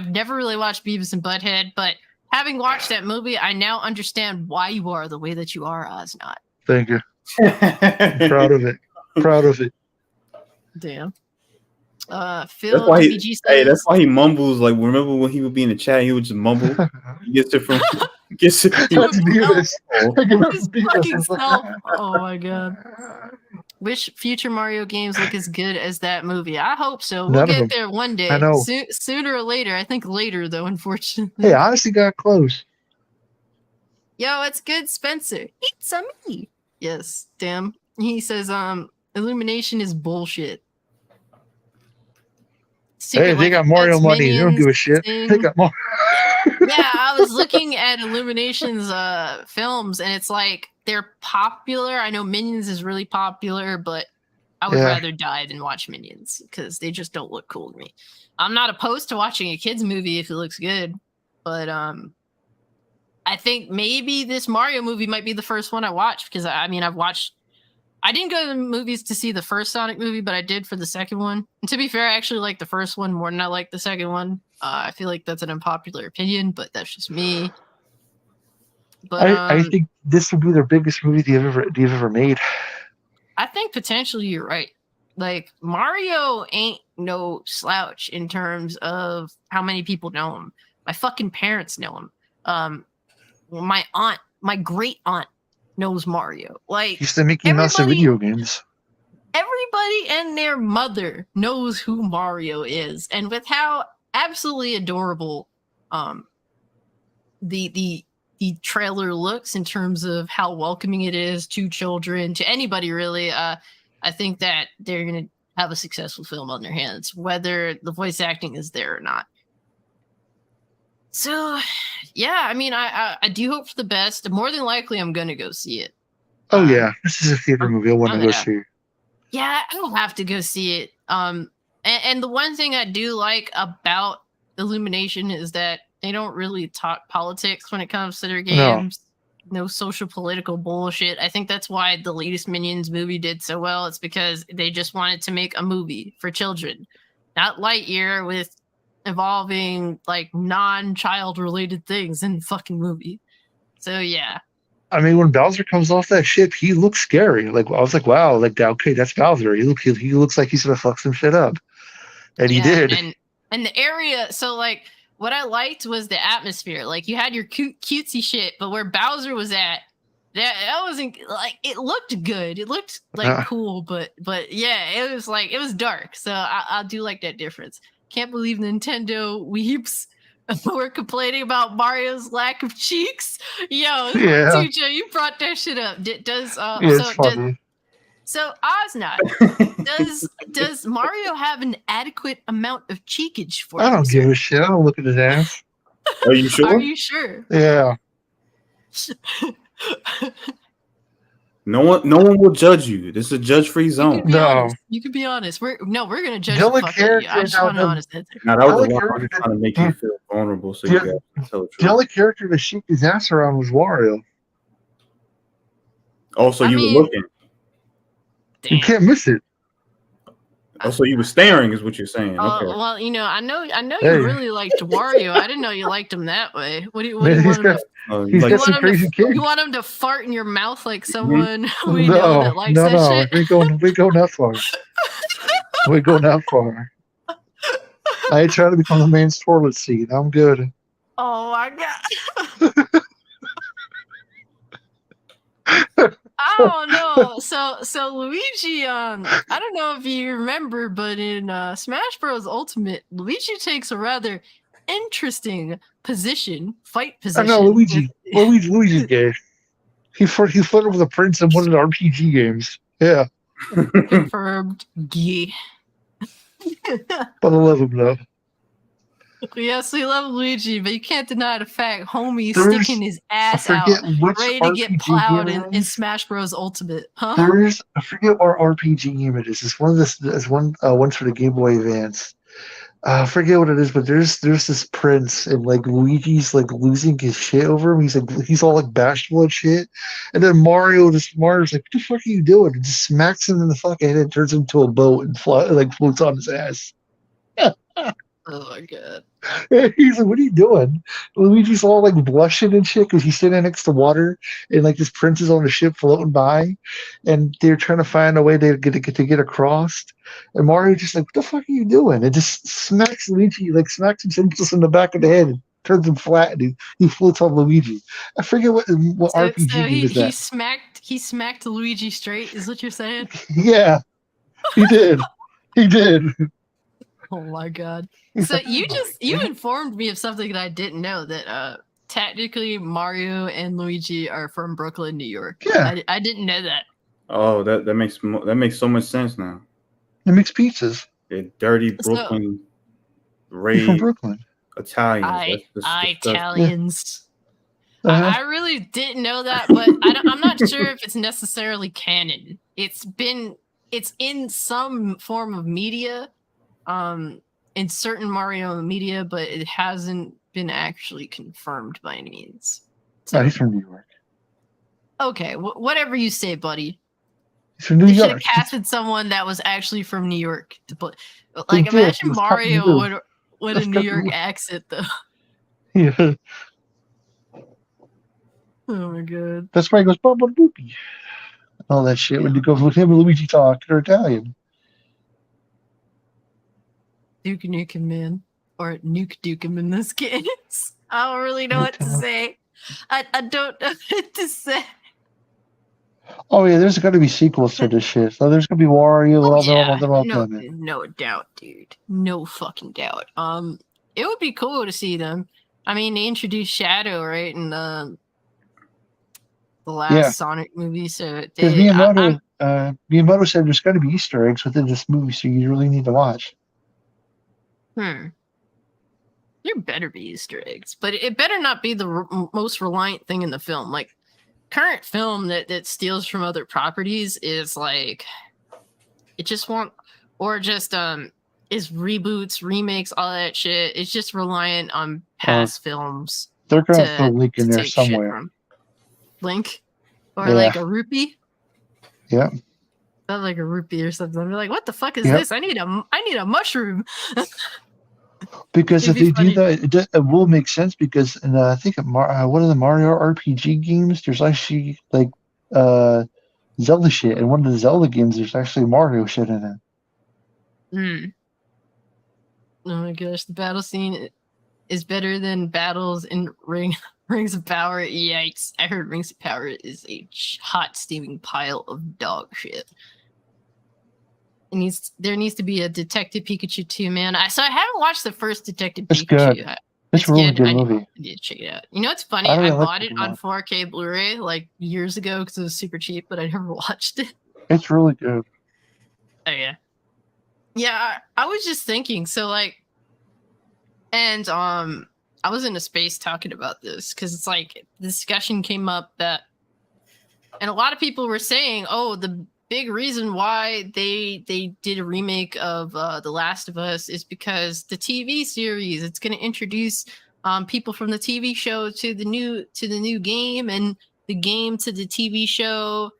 never really watched Beavis and Butthead, but having watched that movie, I now understand why you are the way that you are, Ozzknot. Thank you. I'm proud of it. Proud of it. Damn. Phil, that's why he mumbles. Like, remember when he would be in the chat, he would just mumble. He gets it from Beavis. Oh my god. Wish future Mario games look as good as that movie. I hope so. We'll get there one day. I know. Sooner or later. I think later, though, unfortunately. Hey, I honestly got close. Yo, it's good, Spencer. Eat some meat. Yes, damn. He says, Illumination is bullshit. Hey, they got Mario money. They don't give a shit. They got Mario. Yeah, I was looking at Illumination's films, and it's like they're popular. I know Minions is really popular, but I would rather die than watch Minions because they just don't look cool to me. I'm not opposed to watching a kids movie if it looks good, but I think maybe this Mario movie might be the first one I watch because I didn't go to the movies to see the first Sonic movie, but I did for the second one. And to be fair, I actually like the first one more than I like the second one. I feel like that's an unpopular opinion, but that's just me. But I think this would be their biggest movie they've ever made. I think potentially you're right. Like, Mario ain't no slouch in terms of how many people know him. My fucking parents know him. My great aunt knows Mario. Like, he's the Mickey Mouse of video games. Everybody and their mother knows who Mario is, and with how absolutely adorable the trailer looks in terms of how welcoming it is to children, to anybody really, I think that they're gonna have a successful film on their hands, whether the voice acting is there or not. So, yeah, I mean, I do hope for the best. More than likely, I'm going to go see it. Oh, yeah. This is a theater movie I want to go see. Yeah, I'll have to go see it. And the one thing I do like about Illumination is that they don't really talk politics when it comes to their games. no social political bullshit. I think that's why the latest Minions movie did so well. It's because they just wanted to make a movie for children, not Lightyear with evolving like non-child related things in the fucking movie. So yeah. I mean, when Bowser comes off that ship, he looks scary. Like I was like, wow, like okay, that's Bowser. He looks like he's gonna fuck some shit up, and he did. And the area. So like, what I liked was the atmosphere. Like you had your cutesy shit, but where Bowser was at, that wasn't like it looked good. It looked like cool, but yeah, it was dark. So I do like that difference. Can't believe Nintendo weeps. We're complaining about Mario's lack of cheeks. Yo, TJ, you brought that shit up. So Ozzknot, does Mario have an adequate amount of cheekage for I don't give a shit. I don't look at his ass. Are you sure? Are you sure? Yeah. No one will judge you. This is a judge-free zone. You can be honest. We're gonna judge the fuck out of you. I just want an honest answer. Now that was trying to make you feel vulnerable, so you got to tell the truth. The only character to shake his ass around was Wario. Oh, so you were looking. Damn. You can't miss it. Oh, so you were staring, is what you're saying. Okay. Well, I know you really liked Wario. I didn't know you liked him that way. What do you want him to? You want him to fart in your mouth like someone we know that likes that shit? We go that far. We go that far. I ain't trying to become a man's toilet seat. I'm good. Oh my god. I don't know. So Luigi, I don't know if you remember, but in Smash Bros. Ultimate, Luigi takes a rather interesting fight position. I know Luigi's gay. He flirted with a prince in one of the RPG games. Yeah. Confirmed gay. But I love him though. Yes, we love Luigi, but you can't deny the fact homie sticking his ass out, ready to get plowed in Smash Bros. Ultimate. Huh? I forget what RPG game it is. It's one's for the Game Boy Advance. I forget what it is, but there's this prince and like Luigi's like losing his shit over him. He's all like bashful and shit, and then Mario's like, "What the fuck are you doing?" And just smacks him in the fucking head and turns him into a boat and floats on his ass. Oh my god. He's like, "What are you doing?" Luigi's all like blushing and shit because he's sitting next to water, and like this prince is on the ship floating by, and they're trying to find a way to get across. And Mario just like, "What the fuck are you doing?" And just smacks Luigi, like smacks him just in the back of the head, and turns him flat, and he floats on Luigi. I forget what RPG game is that. He smacked Luigi straight. Is what you're saying? Yeah, he did. He did. Oh my god. So you informed me of something that I didn't know, that technically Mario and Luigi are from Brooklyn, New York. Yeah. I didn't know that. Oh, that makes so much sense now. It makes pizzas. They're dirty Brooklyn from Brooklyn. Italians. Italians. Uh-huh. I really didn't know that, but I'm not sure if it's necessarily canon. It's in some form of media. In certain Mario media, but it hasn't been actually confirmed by any means. So, he's from New York. Okay, whatever you say, buddy. He's from New York. Should have casted someone that was actually from New York to put. Like, imagine Mario with a New York accent, though. Yeah. Oh my god. That's why he goes Bubba Boopy. All that shit when you go with him and Luigi talk, they're Italian. Duke Nukem, man. Or Nuke Dukem in this case. I don't really know what to say. I don't know what to say. Oh yeah, there's got to be sequels to this shit. So there's gonna be Wario and all that. No doubt, dude. No fucking doubt. It would be cool to see them. I mean, they introduced Shadow, right, in the last Sonic movie. So Miyamoto said there's got to be Easter eggs within this movie, so you really need to watch. There better be Easter eggs, but it better not be the most reliant thing in the film. Like, current film that steals from other properties is like, it just is reboots, remakes, all that shit. It's just reliant on past films. They're gonna throw a link in there somewhere. Link, or Yeah. like a rupee. Yeah. Not like a rupee or something. I'm like, what the fuck is Yep. this? I need a mushroom. Because It'd if be they funny. do that, it will make sense. Because in I think one of the Mario RPG games, there's actually like Zelda shit. In one of the Zelda games, there's actually Mario shit in it. Oh my gosh, the battle scene is better than battles in Rings of Power. Yikes! I heard Rings of Power is a hot steaming pile of dog shit. There needs to be a Detective Pikachu 2, man. I haven't watched the first Detective It's Pikachu. good. It's a really good movie. I need to check it out. You know, it's funny. I I really like bought it on Pokemon. 4K Blu-ray like years ago because it was super cheap, but I never watched it. It's really good. Oh yeah, yeah. I was just thinking. So like, and I was in a space talking about this because it's like the discussion came up that, and a lot of people were saying, oh, the big reason why they did a remake of The Last of Us is because the TV series, it's going to introduce people from the TV show to the new game, and the game to the TV show.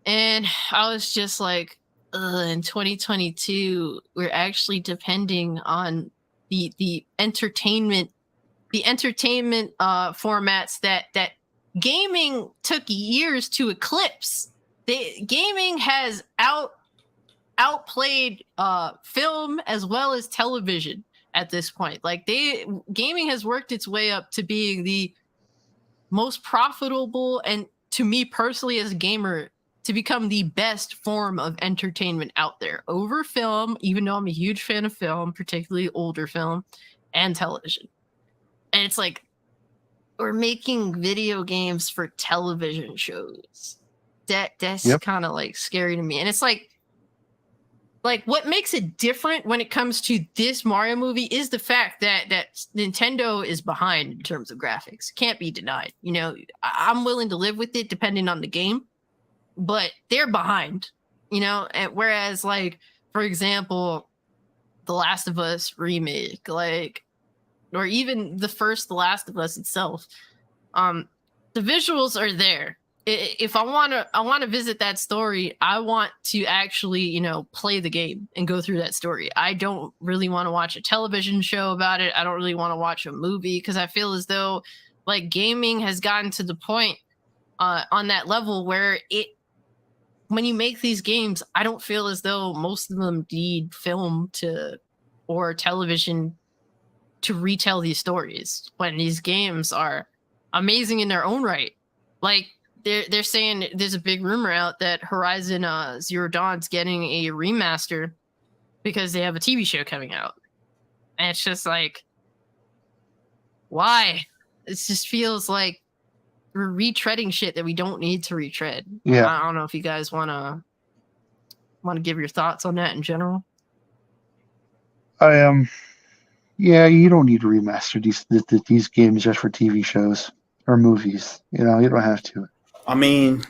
And I was just like, in 2022, we're actually depending on the entertainment formats that gaming took years to eclipse. Gaming has outplayed film as well as television at this point. Like gaming has worked its way up to being the most profitable, and to me personally as a gamer, to become the best form of entertainment out there over film, even though I'm a huge fan of film, particularly older film and television. And it's like, we're making video games for television shows. That's kind of like scary to me. And it's like what makes it different when it comes to this Mario movie is the fact that Nintendo is behind in terms of graphics. Can't be denied. You know, I'm willing to live with it depending on the game, but they're behind, you know. And whereas, like, for example, The Last of Us remake, like, or even the first The Last of Us itself, the visuals are there. If I want to visit that story, I want to actually, you know, play the game and go through that story. I don't really want to watch a television show about it. I don't really want to watch a movie, because I feel as though like gaming has gotten to the point on that level where when you make these games, I don't feel as though most of them need film or television to retell these stories, when these games are amazing in their own right. Like, they're saying there's a big rumor out that Horizon Zero Dawn's getting a remaster because they have a TV show coming out. And it's just like, why? It just feels like we're retreading shit that we don't need to retread. Yeah. I don't know if you guys want to give your thoughts on that in general. Yeah, you don't need to remaster these games just for TV shows or movies. You know, you don't have to. I mean,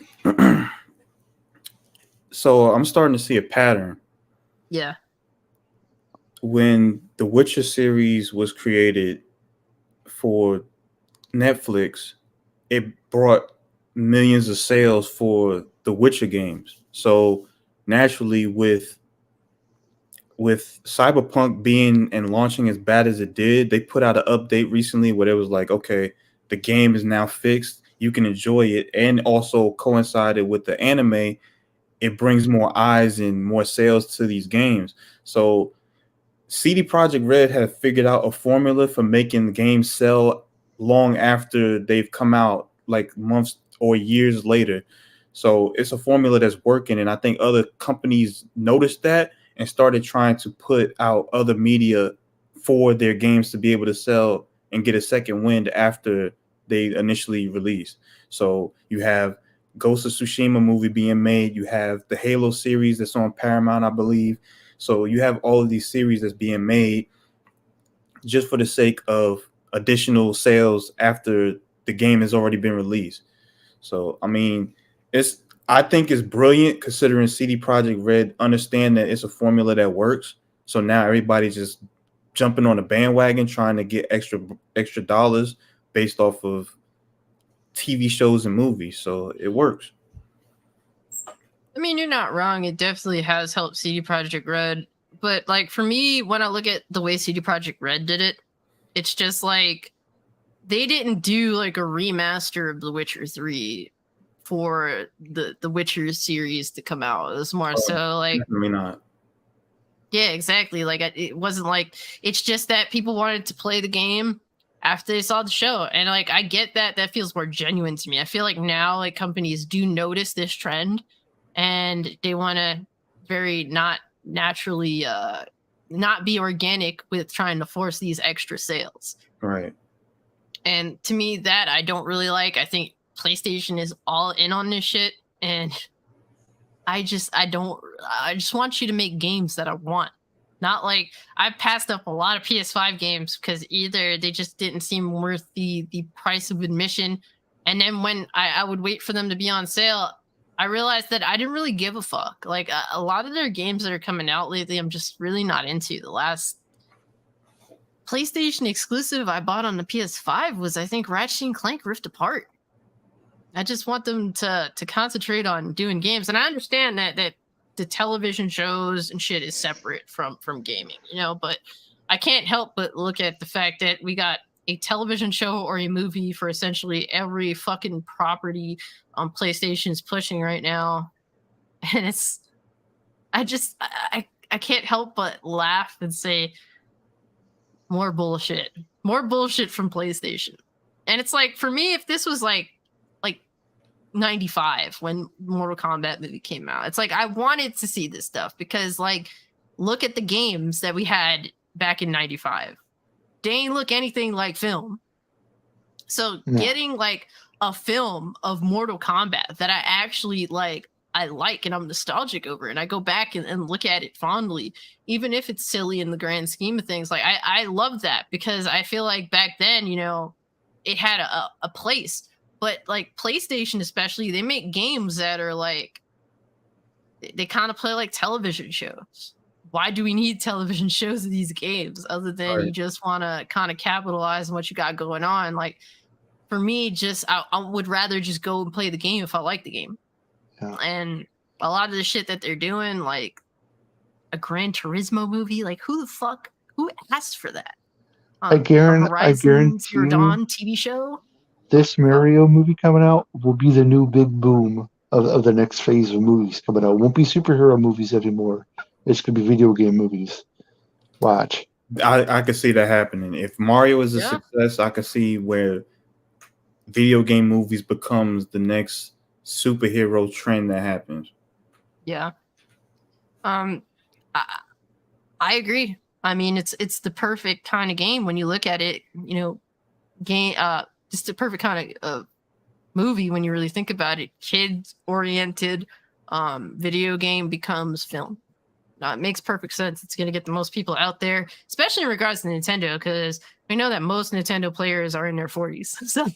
so I'm starting to see a pattern. Yeah. When the Witcher series was created for Netflix, it brought millions of sales for the Witcher games. So naturally, with Cyberpunk being and launching as bad as it did, they put out an update recently where it was like, okay, the game is now fixed. You can enjoy it. And also coincided with the anime, it brings more eyes and more sales to these games. So CD Projekt Red have figured out a formula for making games sell long after they've come out, like months or years later. So it's a formula that's working. And I think other companies noticed that and started trying to put out other media for their games to be able to sell and get a second wind after they initially released. So you have Ghost of Tsushima movie being made. You have the Halo series that's on Paramount, I believe. So you have all of these series that's being made just for the sake of additional sales after the game has already been released. So, I mean, I think it's brilliant considering CD Projekt Red understand that it's a formula that works. So now everybody's just jumping on the bandwagon trying to get extra dollars based off of TV shows and movies, so it works. I mean, you're not wrong. It definitely has helped CD Projekt Red. But like for me, when I look at the way CD Projekt Red did it, it's just like they didn't do like a remaster of The Witcher 3 for the Witcher series to come out. It was more so like Definitely not. Yeah, exactly. Like it wasn't like it's just that people wanted to play the game after they saw the show, and like I get that. That feels more genuine to me. I feel like now like companies do notice this trend, and they want to very not naturally not be organic with trying to force these extra sales. Right. And to me, that I don't really like. I think PlayStation is all in on this shit, and I just want you to make games that I want. Not like I've passed up a lot of PS5 games because either they just didn't seem worth the price of admission, and then when I would wait for them to be on sale, I realized that I didn't really give a fuck. Like a lot of their games that are coming out lately, I'm just really not into. The last PlayStation exclusive I bought on the PS5 was, I think, Ratchet and Clank Rift Apart. I just want them to concentrate on doing games, and I understand that the television shows and shit is separate from gaming, you know. But I can't help but look at the fact that we got a television show or a movie for essentially every fucking property on PlayStation's pushing right now, and it's I can't help but laugh and say more bullshit from PlayStation. And it's like, for me, if this was like 95 when Mortal Kombat movie came out, it's like I wanted to see this stuff because like look at the games that we had back in 95. They ain't look anything like film. So getting like a film of Mortal Kombat that I actually I like and I'm nostalgic over, and I go back and look at it fondly, even if it's silly in the grand scheme of things. Like I love that because I feel like back then, you know, it had a place. But like PlayStation especially, they make games that are like, they kind of play like television shows. Why do we need television shows of these games other than you just want to kind of capitalize on what you got going on? Like for me, just I would rather just go and play the game if I like the game. Yeah. And a lot of the shit that they're doing, like a Gran Turismo movie, like who asked for that? I guarantee Zero Dawn TV show. This Mario movie coming out will be the new big boom of the next phase of movies coming out. It won't be superhero movies anymore. It's going to be video game movies. Watch. I could see that happening. If Mario is a success, I could see where video game movies becomes the next superhero trend that happens. Yeah. I agree. I mean, it's the perfect kind of game when you look at it, you know, just the perfect kind of movie when you really think about it. Kids-oriented video game becomes film. It makes perfect sense. It's going to get the most people out there, especially in regards to Nintendo, because we know that most Nintendo players are in their 40s. So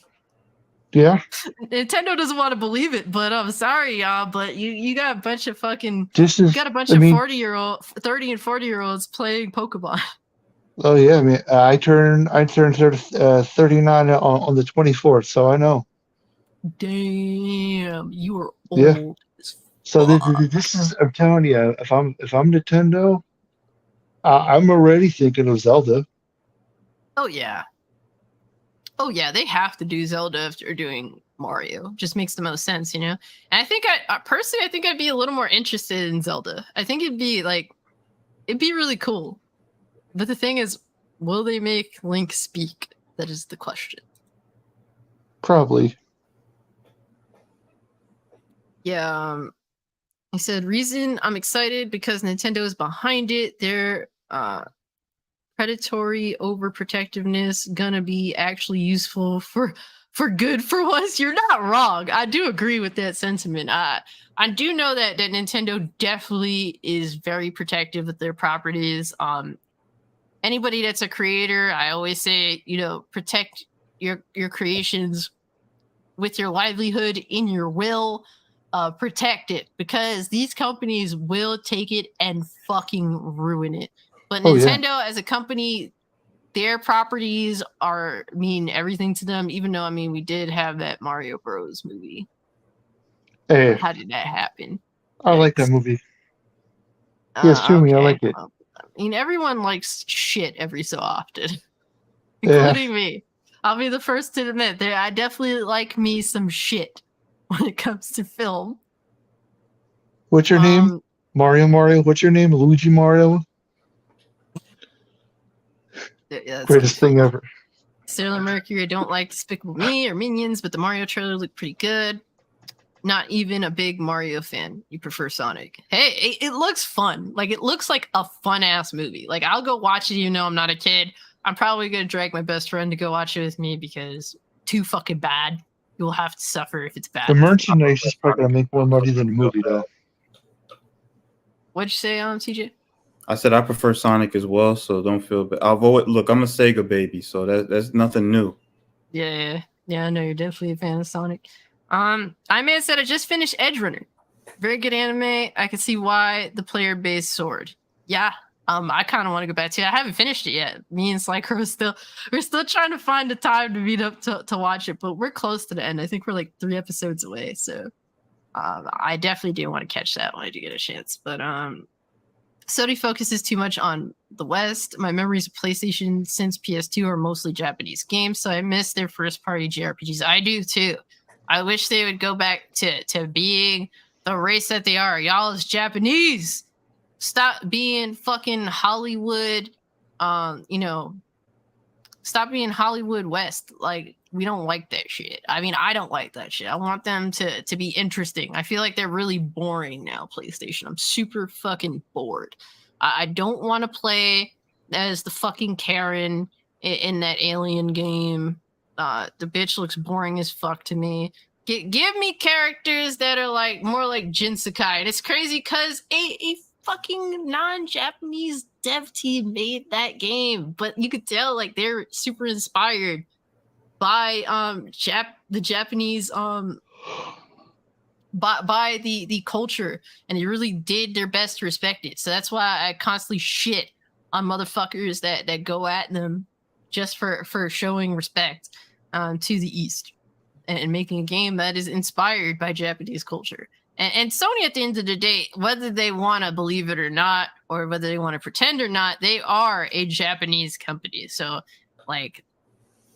yeah, Nintendo doesn't want to believe it, but I'm sorry, y'all, but you got a bunch of fucking of 30 and 40-year-olds playing Pokemon. Oh yeah, I mean, I turned 39 on the 24th, so I know. Damn, you are old. Yeah. So this is, I'm telling you, if I'm Nintendo, I'm already thinking of Zelda. Oh yeah, they have to do Zelda if they're doing Mario. Just makes the most sense, you know. And I think personally, I think I'd be a little more interested in Zelda. I think it'd be really cool. But the thing is, will they make Link speak? That is the question. Probably. Yeah. He said, reason I'm excited because Nintendo is behind it. Their predatory overprotectiveness gonna be actually useful for good for once. You're not wrong. I do agree with that sentiment. I do know that Nintendo definitely is very protective of their properties. Anybody that's a creator, I always say, you know, protect your creations with your livelihood in your will. Protect it, because these companies will take it and fucking ruin it. But Nintendo as a company their properties mean everything to them. Even though, I mean, we did have that Mario Bros. Movie. Hey, How did that happen? I like that movie. Yes, Jimmy, I like it. I mean, everyone likes shit every so often, Yeah. including me. I'll be the first to admit that I definitely like me some shit when it comes to film. What's your name? Mario? What's your name? Luigi Mario? Yeah, Greatest thing ever. Sailor Mercury, I don't like Despicable Me or Minions, but the Mario trailer looked pretty good. Not even a big Mario fan. You prefer Sonic. Hey, it looks fun. Like, it looks like a fun-ass movie. Like, I'll go watch it even though I'm not a kid. I'm probably going to drag my best friend to go watch it with me because too fucking bad. You'll have to suffer if it's bad. The merchandise is probably going to make more money than the movie, though. What'd you say, TJ? I said I prefer Sonic as well, so don't feel bad. Look, I'm a Sega baby, so that's nothing new. Yeah, I know you're definitely a fan of Sonic. I may have said I just finished Edge Runner. Very good anime. I can see why the player base soared. Yeah. I kind of want to go back to it. I haven't finished it yet. Me and Slyker we're still trying to find the time to meet up to watch it, but we're close to the end. I think we're like 3 episodes away, so I definitely do want to catch that when I do get a chance. But Sony focuses too much on the West. My memories of PlayStation since PS2 are mostly Japanese games, so I miss their first-party JRPGs. I do too. I wish they would go back to being the race that they are. Y'all is Japanese. Stop being fucking Hollywood, stop being Hollywood West. Like, we don't like that shit. I mean, I don't like that shit. I want them to be interesting. I feel like they're really boring now, PlayStation. I'm super fucking bored. I don't want to play as the fucking Karen in that Alien game. The bitch looks boring as fuck to me. Give me characters that are like more like Jinsakai. And it's crazy because a fucking non-Japanese dev team made that game, but you could tell like they're super inspired by the Japanese by the culture, and they really did their best to respect it. So that's why I constantly shit on motherfuckers that go at them just for showing respect to the East and making a game that is inspired by Japanese culture. And Sony, at the end of the day, whether they want to believe it or not, or whether they want to pretend or not, they are a Japanese company. So, like,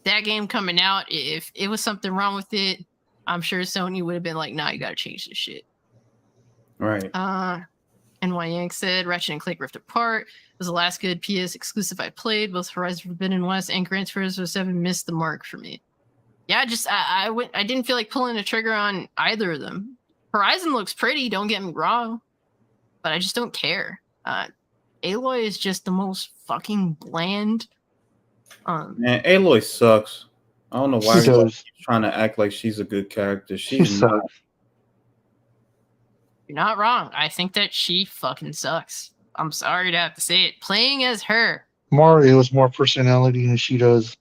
that game coming out, if it was something wrong with it, I'm sure Sony would have been like, nah, you got to change this shit. Right. And Y Yank said, Ratchet and Clank Rift Apart was the last good PS exclusive I played. Both Horizon Forbidden West and Gran Turismo 7 missed the mark for me. Yeah, I didn't feel like pulling the trigger on either of them. Horizon looks pretty, don't get me wrong, but I just don't care. Aloy is just the most fucking bland. Man, Aloy sucks. I don't know why she's trying to act like she's a good character. She sucks. You're not wrong. I think that she fucking sucks. I'm sorry to have to say it. Playing as her, Mario has more personality than she does.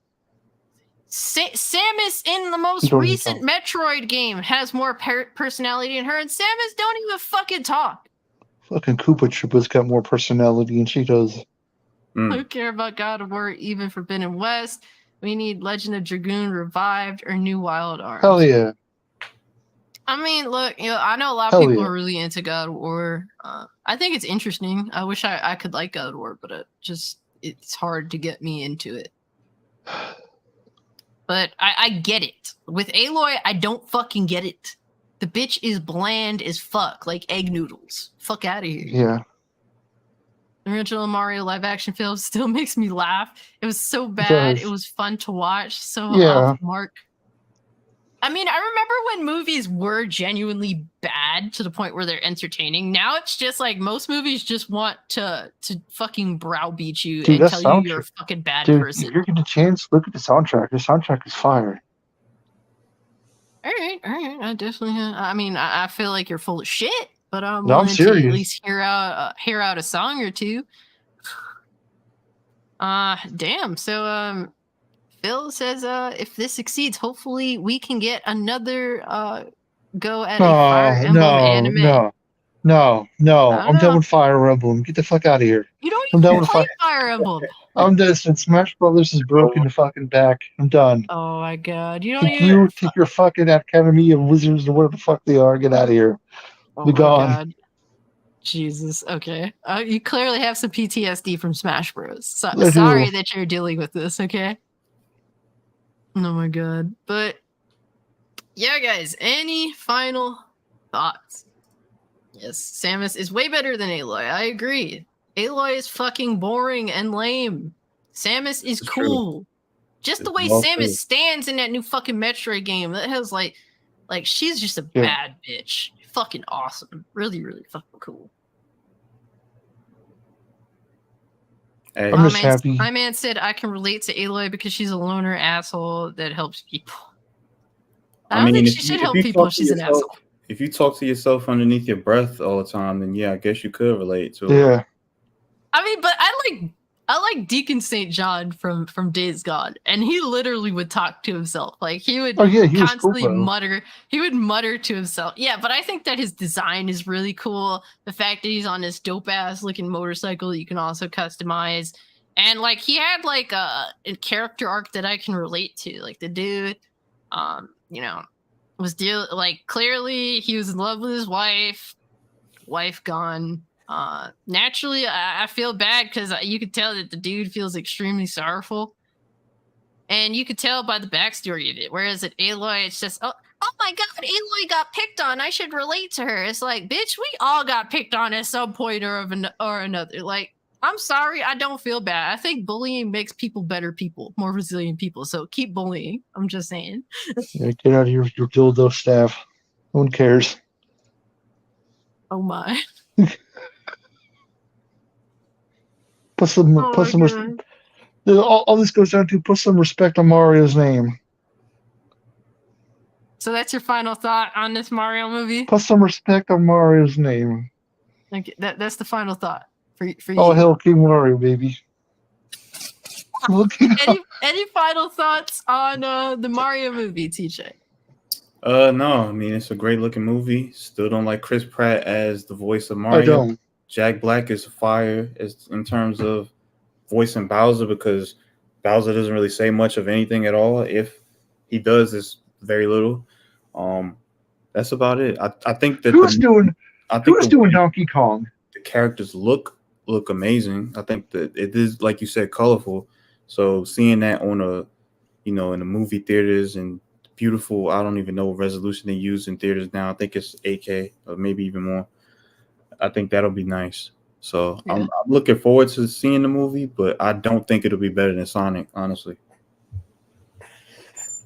Samus in the most recent Metroid game has more personality than her, and Samus don't even fucking talk. Fucking Koopa Troopa's got more personality than she does. I don't care about God of War, even Forbidden West. We need Legend of Dragoon revived or new Wild Arms. Hell yeah. I mean, look, I know a lot of people are really into God of War. I think it's interesting. I wish I could like God of War, but it's hard to get me into it. But I get it. With Aloy, I don't fucking get it. The bitch is bland as fuck, like egg noodles. Fuck out of here. Yeah. The original Mario live action film still makes me laugh. It was so bad. It was fun to watch. So off mark. I mean, I remember when movies were genuinely bad to the point where they're entertaining. Now it's just like most movies just want to fucking browbeat you and tell you you're a fucking bad person. If you're getting a chance, look at the soundtrack. The soundtrack is fire. All right. I definitely. I mean, I feel like you're full of shit, but I'm willing to at least hear out a song or two. Damn. So Phil says, if this succeeds, hopefully we can get another go at a Fire Emblem anime. No. I'm done with Fire Emblem. Get the fuck out of here. You don't even play Fire Emblem. I'm done. Smash Brothers is broken the fucking back. I'm done. Oh my god. You don't Take even. your fucking Academy of Wizards or whatever the fuck they are. Get out of here. Oh Be my gone. god. Jesus. Okay. You clearly have some PTSD from Smash Bros. So, I sorry do. that you're dealing with this, okay? Oh my god. But yeah, guys, any final thoughts? Yes, Samus is way better than Aloy. I agree. Aloy is fucking boring and lame. Samus is It's cool. Just the It's way well Samus true. stands in that new fucking Metroid game, that has like she's just a Yeah. bad bitch. Fucking awesome. Really, really fucking cool. Hey, I'm just happy. My man said I can relate to Aloy because she's a loner asshole that helps people. I don't think she should help people if she's an asshole. If you talk to yourself underneath your breath all the time, then yeah, I guess you could relate to it. Yeah. I mean, but I like Deacon St. John from Days Gone, and he literally would talk to himself. Like he would Oh yeah, he was constantly cool, bro. mutter. He would mutter to himself. Yeah, but I think that his design is really cool. The fact that he's on this dope ass looking motorcycle that you can also customize, and like he had like a character arc that I can relate to. Like the dude, you know, was clearly he was in love with his wife gone. Naturally, I feel bad because you could tell that the dude feels extremely sorrowful, and you could tell by the backstory of it. Whereas at Aloy, it's just, oh my god, Aloy got picked on. I should relate to her. It's like, bitch, we all got picked on at some point or another. Like, I'm sorry, I don't feel bad. I think bullying makes people better people, more resilient people. So keep bullying. I'm just saying. Yeah, get out of your dildo staff. No one cares. Oh my. Put some Oh put my some God. all this goes down to put some respect on Mario's name. So that's your final thought on this Mario movie? Put some respect on Mario's name. Okay, that's the final thought for you. Oh hell, King Mario, baby. Any final thoughts on the Mario movie, TJ? No, I mean it's a great looking movie. Still don't like Chris Pratt as the voice of Mario. I don't. Jack Black is fire as in terms of voicing Bowser because Bowser doesn't really say much of anything at all. If he does, it's very little. That's about it. I think that Who's doing Donkey Kong? The characters look amazing. I think that it is, like you said, colorful. So seeing that on in the movie theaters and beautiful, I don't even know what resolution they use in theaters now. I think it's 8K or maybe even more. I think that'll be nice. So yeah. I'm looking forward to seeing the movie, but I don't think it'll be better than Sonic, honestly.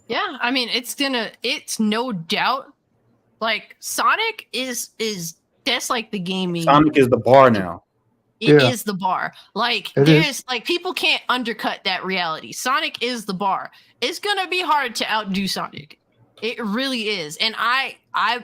Yeah, I mean it's no doubt like Sonic is that's like the gaming. Sonic is the bar now. It is the bar. Like like people can't undercut that reality. Sonic is the bar. It's gonna be hard to outdo Sonic. It really is. And I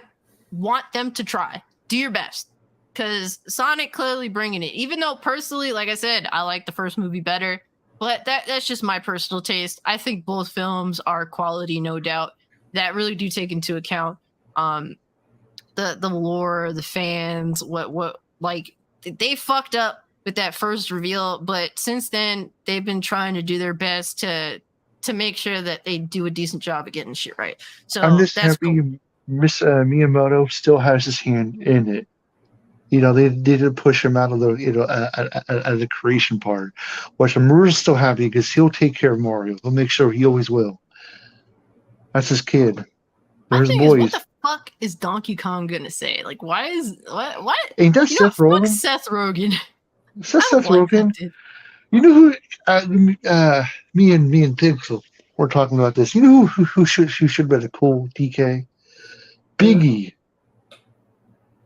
want them to try. Do your best. Because Sonic clearly bringing it. Even though personally, like I said, I like the first movie better. But that's just my personal taste. I think both films are quality, no doubt. That really do take into account the lore, the fans, what like they fucked up with that first reveal, but since then they've been trying to do their best to make sure that they do a decent job of getting shit right. So I'm just that's happy cool. Miss Miyamoto still has his hand in it. You know, they did push him out of the out of the creation part, which I'm still happy because he'll take care of Mario. He'll make sure he always will. That's his kid. They're his boys. What the fuck is Donkey Kong gonna say? Like, why is what? Ain't that Seth Rogen? Seth Rogen. Is that Seth Rogen? You know who? Me and Pixel were talking about this. You know who should have been a cool DK? Big E.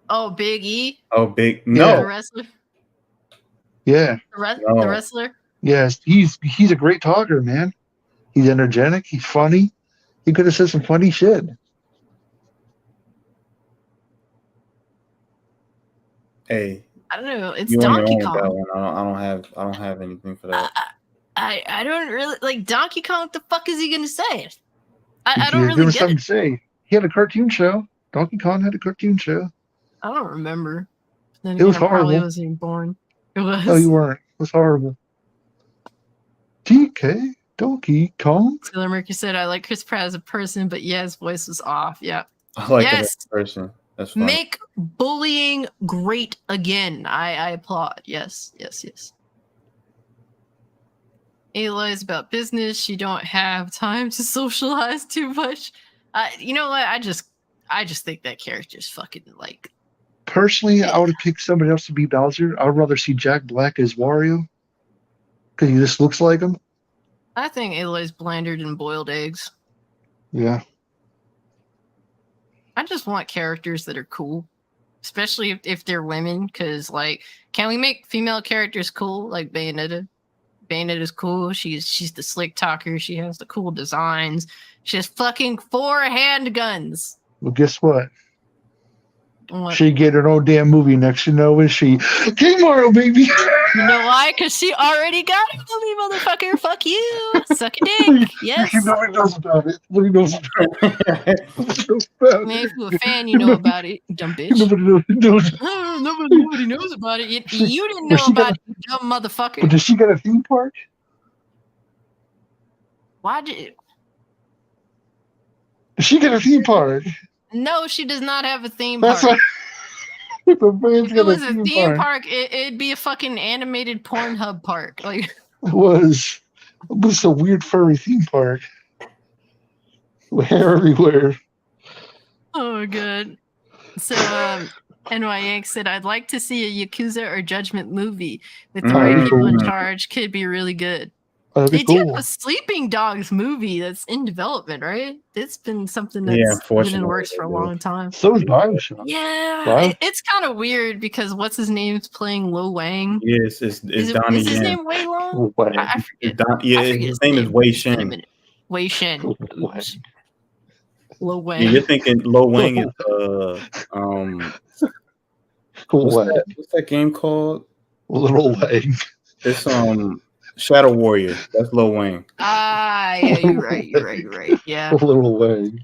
Oh, Big E. Oh, Big no. The wrestler. Yeah. The wrestler. Yes, he's a great talker, man. He's energetic. He's funny. He could have said some funny shit. Hey, I don't know. It's Donkey Kong. I don't have anything for that. I don't really like Donkey Kong. What the fuck is he gonna say? I don't really There was get something it. to say. He had a cartoon show. Donkey Kong had a cartoon show. I don't remember. Then it was horrible. I probably horrible. wasn't even born. It was. No, you weren't. It was horrible. Okay, Donkey Kong. Sailor Mercury said, I like Chris Pratt as a person, but yeah, his voice was off. Yeah. I like him Yes. as a person. That's funny. Make bullying great again. I applaud. Yes. Ayla is about business. She don't have time to socialize too much. You know what? I just think that character's fucking like. Personally, I would have picked somebody else to be Bowser. I would rather see Jack Black as Wario because he just looks like him. I think Aloy's blander than boiled eggs. Yeah. I just want characters that are cool, especially if they're women. Because like, can we make female characters cool? Like Bayonetta. Bayonetta's cool. She's the slick talker. She has the cool designs. She has fucking 4 handguns. Well, guess what? What? She get her own damn movie next, you know, and she King Mario, baby. You know why? Because she already got a movie, motherfucker. Fuck you. Suck a dick. Yes. Nobody knows about it. Nobody knows about it. I mean, if you're a fan, you know about it, you dumb bitch. Nobody knows. Nobody knows about it. You didn't know about it, you dumb motherfucker. But does she got a theme park? Why did? Does she got a theme park? No, she does not have a theme park. That's If it was a theme park, it'd be a fucking animated Pornhub park. Like It was a weird furry theme park. With hair everywhere. Oh, good. So, NY Yank said, I'd like to see a Yakuza or Judgment movie with the right people in charge. Could be really good. They do have a Sleeping Dogs movie that's in development, right? It's been something that's been in the works for a long time. So is Bioshock. Yeah, it's kind of weird because what's his name's playing Lo Wang. Yes, it's Donnie Is his Yen. name Wei Long? I forget. His name is Wei Shen. Wei Shen. Oops. Lo Wang. Yeah, you're thinking Lo Wang is what's that game called? Little Wang. It's Shadow Warrior. That's Lo Wang. Yeah, you're right. Yeah. Little Wang.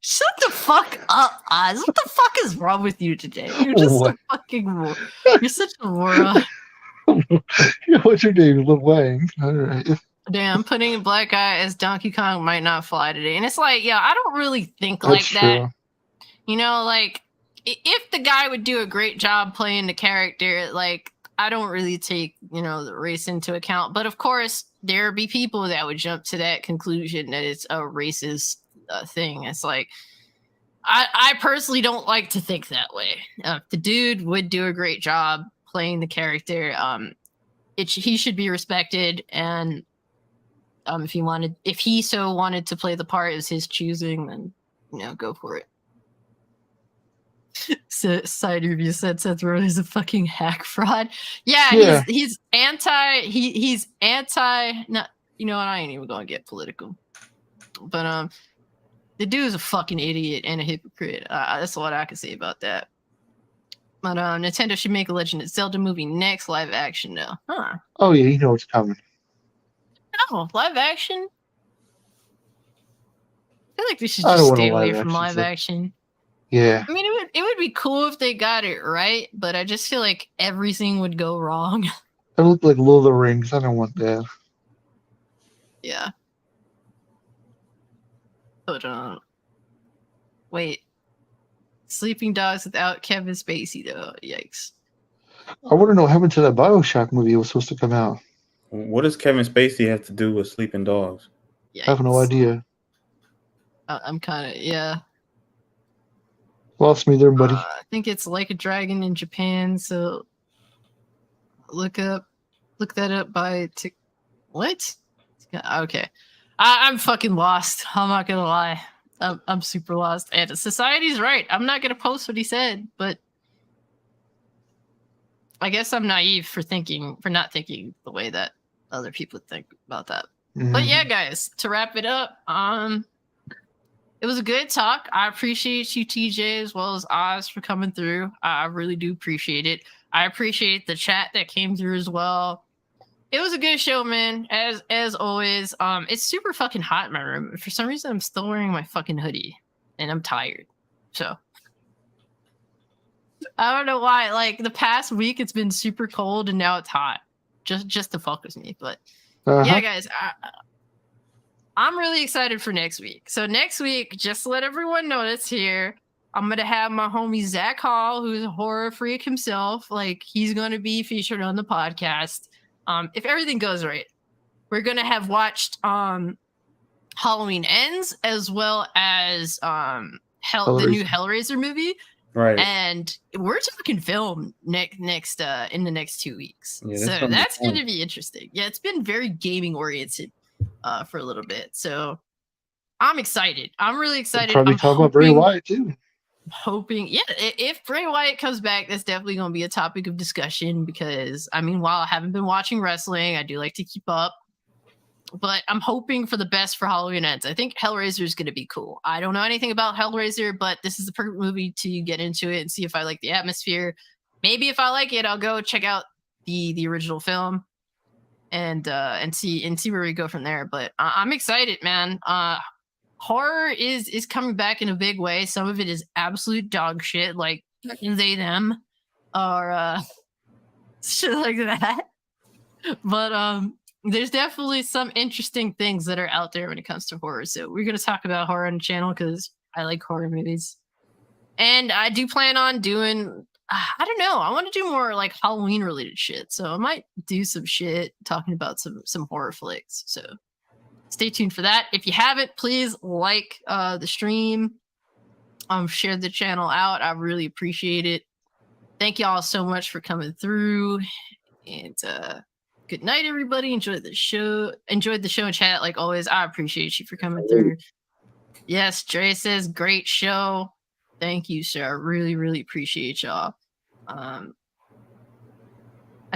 Shut the fuck up, Oz. What the fuck is wrong with you today? You're just so fucking. You're such a moron. What's your name? Little Wang. All right. Damn, putting a black guy as Donkey Kong might not fly today. And it's like, yeah, I don't really think like that. True. You know, like, if the guy would do a great job playing the character, like, I don't really take, the race into account. But of course, there be people that would jump to that conclusion that it's a racist thing. It's like, I personally don't like to think that way. The dude would do a great job playing the character. He should be respected, and if he so wanted to play the part as his choosing, then go for it. So, side review said Seth Rogen is a fucking hack fraud. Yeah. He's anti. He's anti. Not, you know what? I ain't even gonna get political. But the dude's a fucking idiot and a hypocrite. That's what I can say about that. But Nintendo should make a Legend of Zelda movie next live action though. Huh? Oh yeah, you know what's coming. Oh, live action. I feel like they should just stay away from live action. Yeah. I mean, it would be cool if they got it right, but I just feel like everything would go wrong. It looked like Lord of the Rings. I don't want that. Yeah. But wait. Sleeping Dogs without Kevin Spacey though. Yikes. I want to know what happened to that Bioshock movie that was supposed to come out. What does Kevin Spacey have to do with Sleeping Dogs? Yikes. I have no idea. I'm kind of Lost me there, buddy. I think it's Like a Dragon in Japan. So look that up by what? Okay, I'm fucking lost. I'm not gonna lie. I'm super lost. And Society's right. I'm not gonna post what he said, but I guess I'm naive for not thinking the way that other people think about that. Mm-hmm. But yeah, guys, to wrap it up, it was a good talk. I appreciate you, TJ, as well as Oz, for coming through. I really do appreciate it. I appreciate the chat that came through as well. It was a good show, man. As always, it's super fucking hot in my room. For some reason, I'm still wearing my fucking hoodie, and I'm tired. So I don't know why. Like the past week, it's been super cold, and now it's hot. Just to fuck with me, but Yeah, guys, I'm really excited for next week. So next week, just to let everyone know that's here, I'm gonna have my homie Zach Hall, who's a horror freak himself. Like, he's gonna be featured on the podcast. If everything goes right, we're gonna have watched Halloween Ends as well as the new Hellraiser movie. Right. And we're talking film next in the next 2 weeks. Yeah, so that's going to be interesting. Yeah, it's been very gaming oriented for a little bit. So I'm excited. I'm really excited. Probably talk about Bray Wyatt too. Hoping, yeah, if Bray Wyatt comes back, that's definitely going to be a topic of discussion because, I mean, while I haven't been watching wrestling, I do like to keep up. But I'm hoping for the best for Halloween Ends. I think Hellraiser is going to be cool. I don't know anything about Hellraiser, but this is the perfect movie to get into it and see if I like the atmosphere. Maybe if I like it, I'll go check out the original film and see where we go from there. But I'm excited, man. Horror is coming back in a big way. Some of it is absolute dog shit, like they them or shit like that. But there's definitely some interesting things that are out there when it comes to horror. So we're going to talk about horror on the channel because I like horror movies. And I do plan on doing, I don't know, I want to do more like Halloween related shit. So I might do some shit talking about some horror flicks. So stay tuned for that. If you haven't, please like the stream. Share the channel out. I really appreciate it. Thank y'all so much for coming through. And good night, everybody. Enjoyed the show in chat like always. I appreciate you for coming through. Yes, Dre says great show. Thank you, sir. I really, really appreciate y'all. I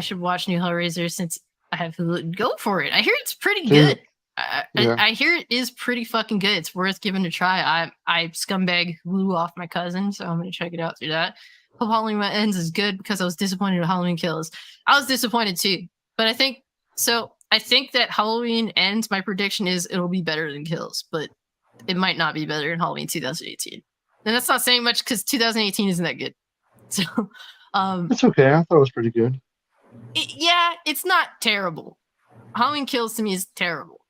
should watch new Hellraiser since I have to go for it. I hear it's pretty good. I hear it is pretty fucking good. It's worth giving a try. I scumbag blew off my cousin, so I'm gonna check it out through that. Hope Halloween Ends is good because I was disappointed with Halloween Kills. I was disappointed too. But I think that Halloween Ends, my prediction is it'll be better than Kills, but it might not be better than Halloween 2018. And that's not saying much because 2018 isn't that good. So it's okay. I thought it was pretty good. It's not terrible. Halloween Kills to me is terrible.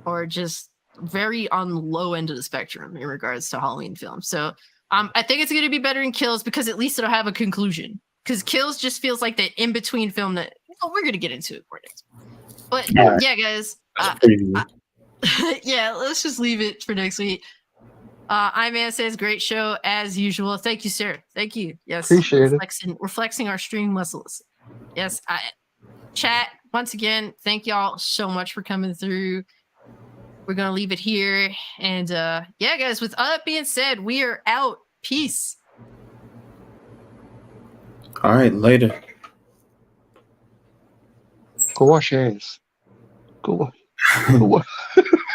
Or just very on the low end of the spectrum in regards to Halloween films. So I think it's going to be better than Kills because at least it'll have a conclusion. Because Kills just feels like the in-between film that we're going to get into it for next. But yeah, guys. Yeah, let's just leave it for next week. Iman says, great show as usual. Thank you, sir. Thank you. Yes. Appreciate it. We're flexing our stream muscles. Yes. Chat, once again, thank y'all so much for coming through. We're going to leave it here. And yeah, guys, with all that being said, we are out. Peace. All right, later. Go wash your hands. Go wash.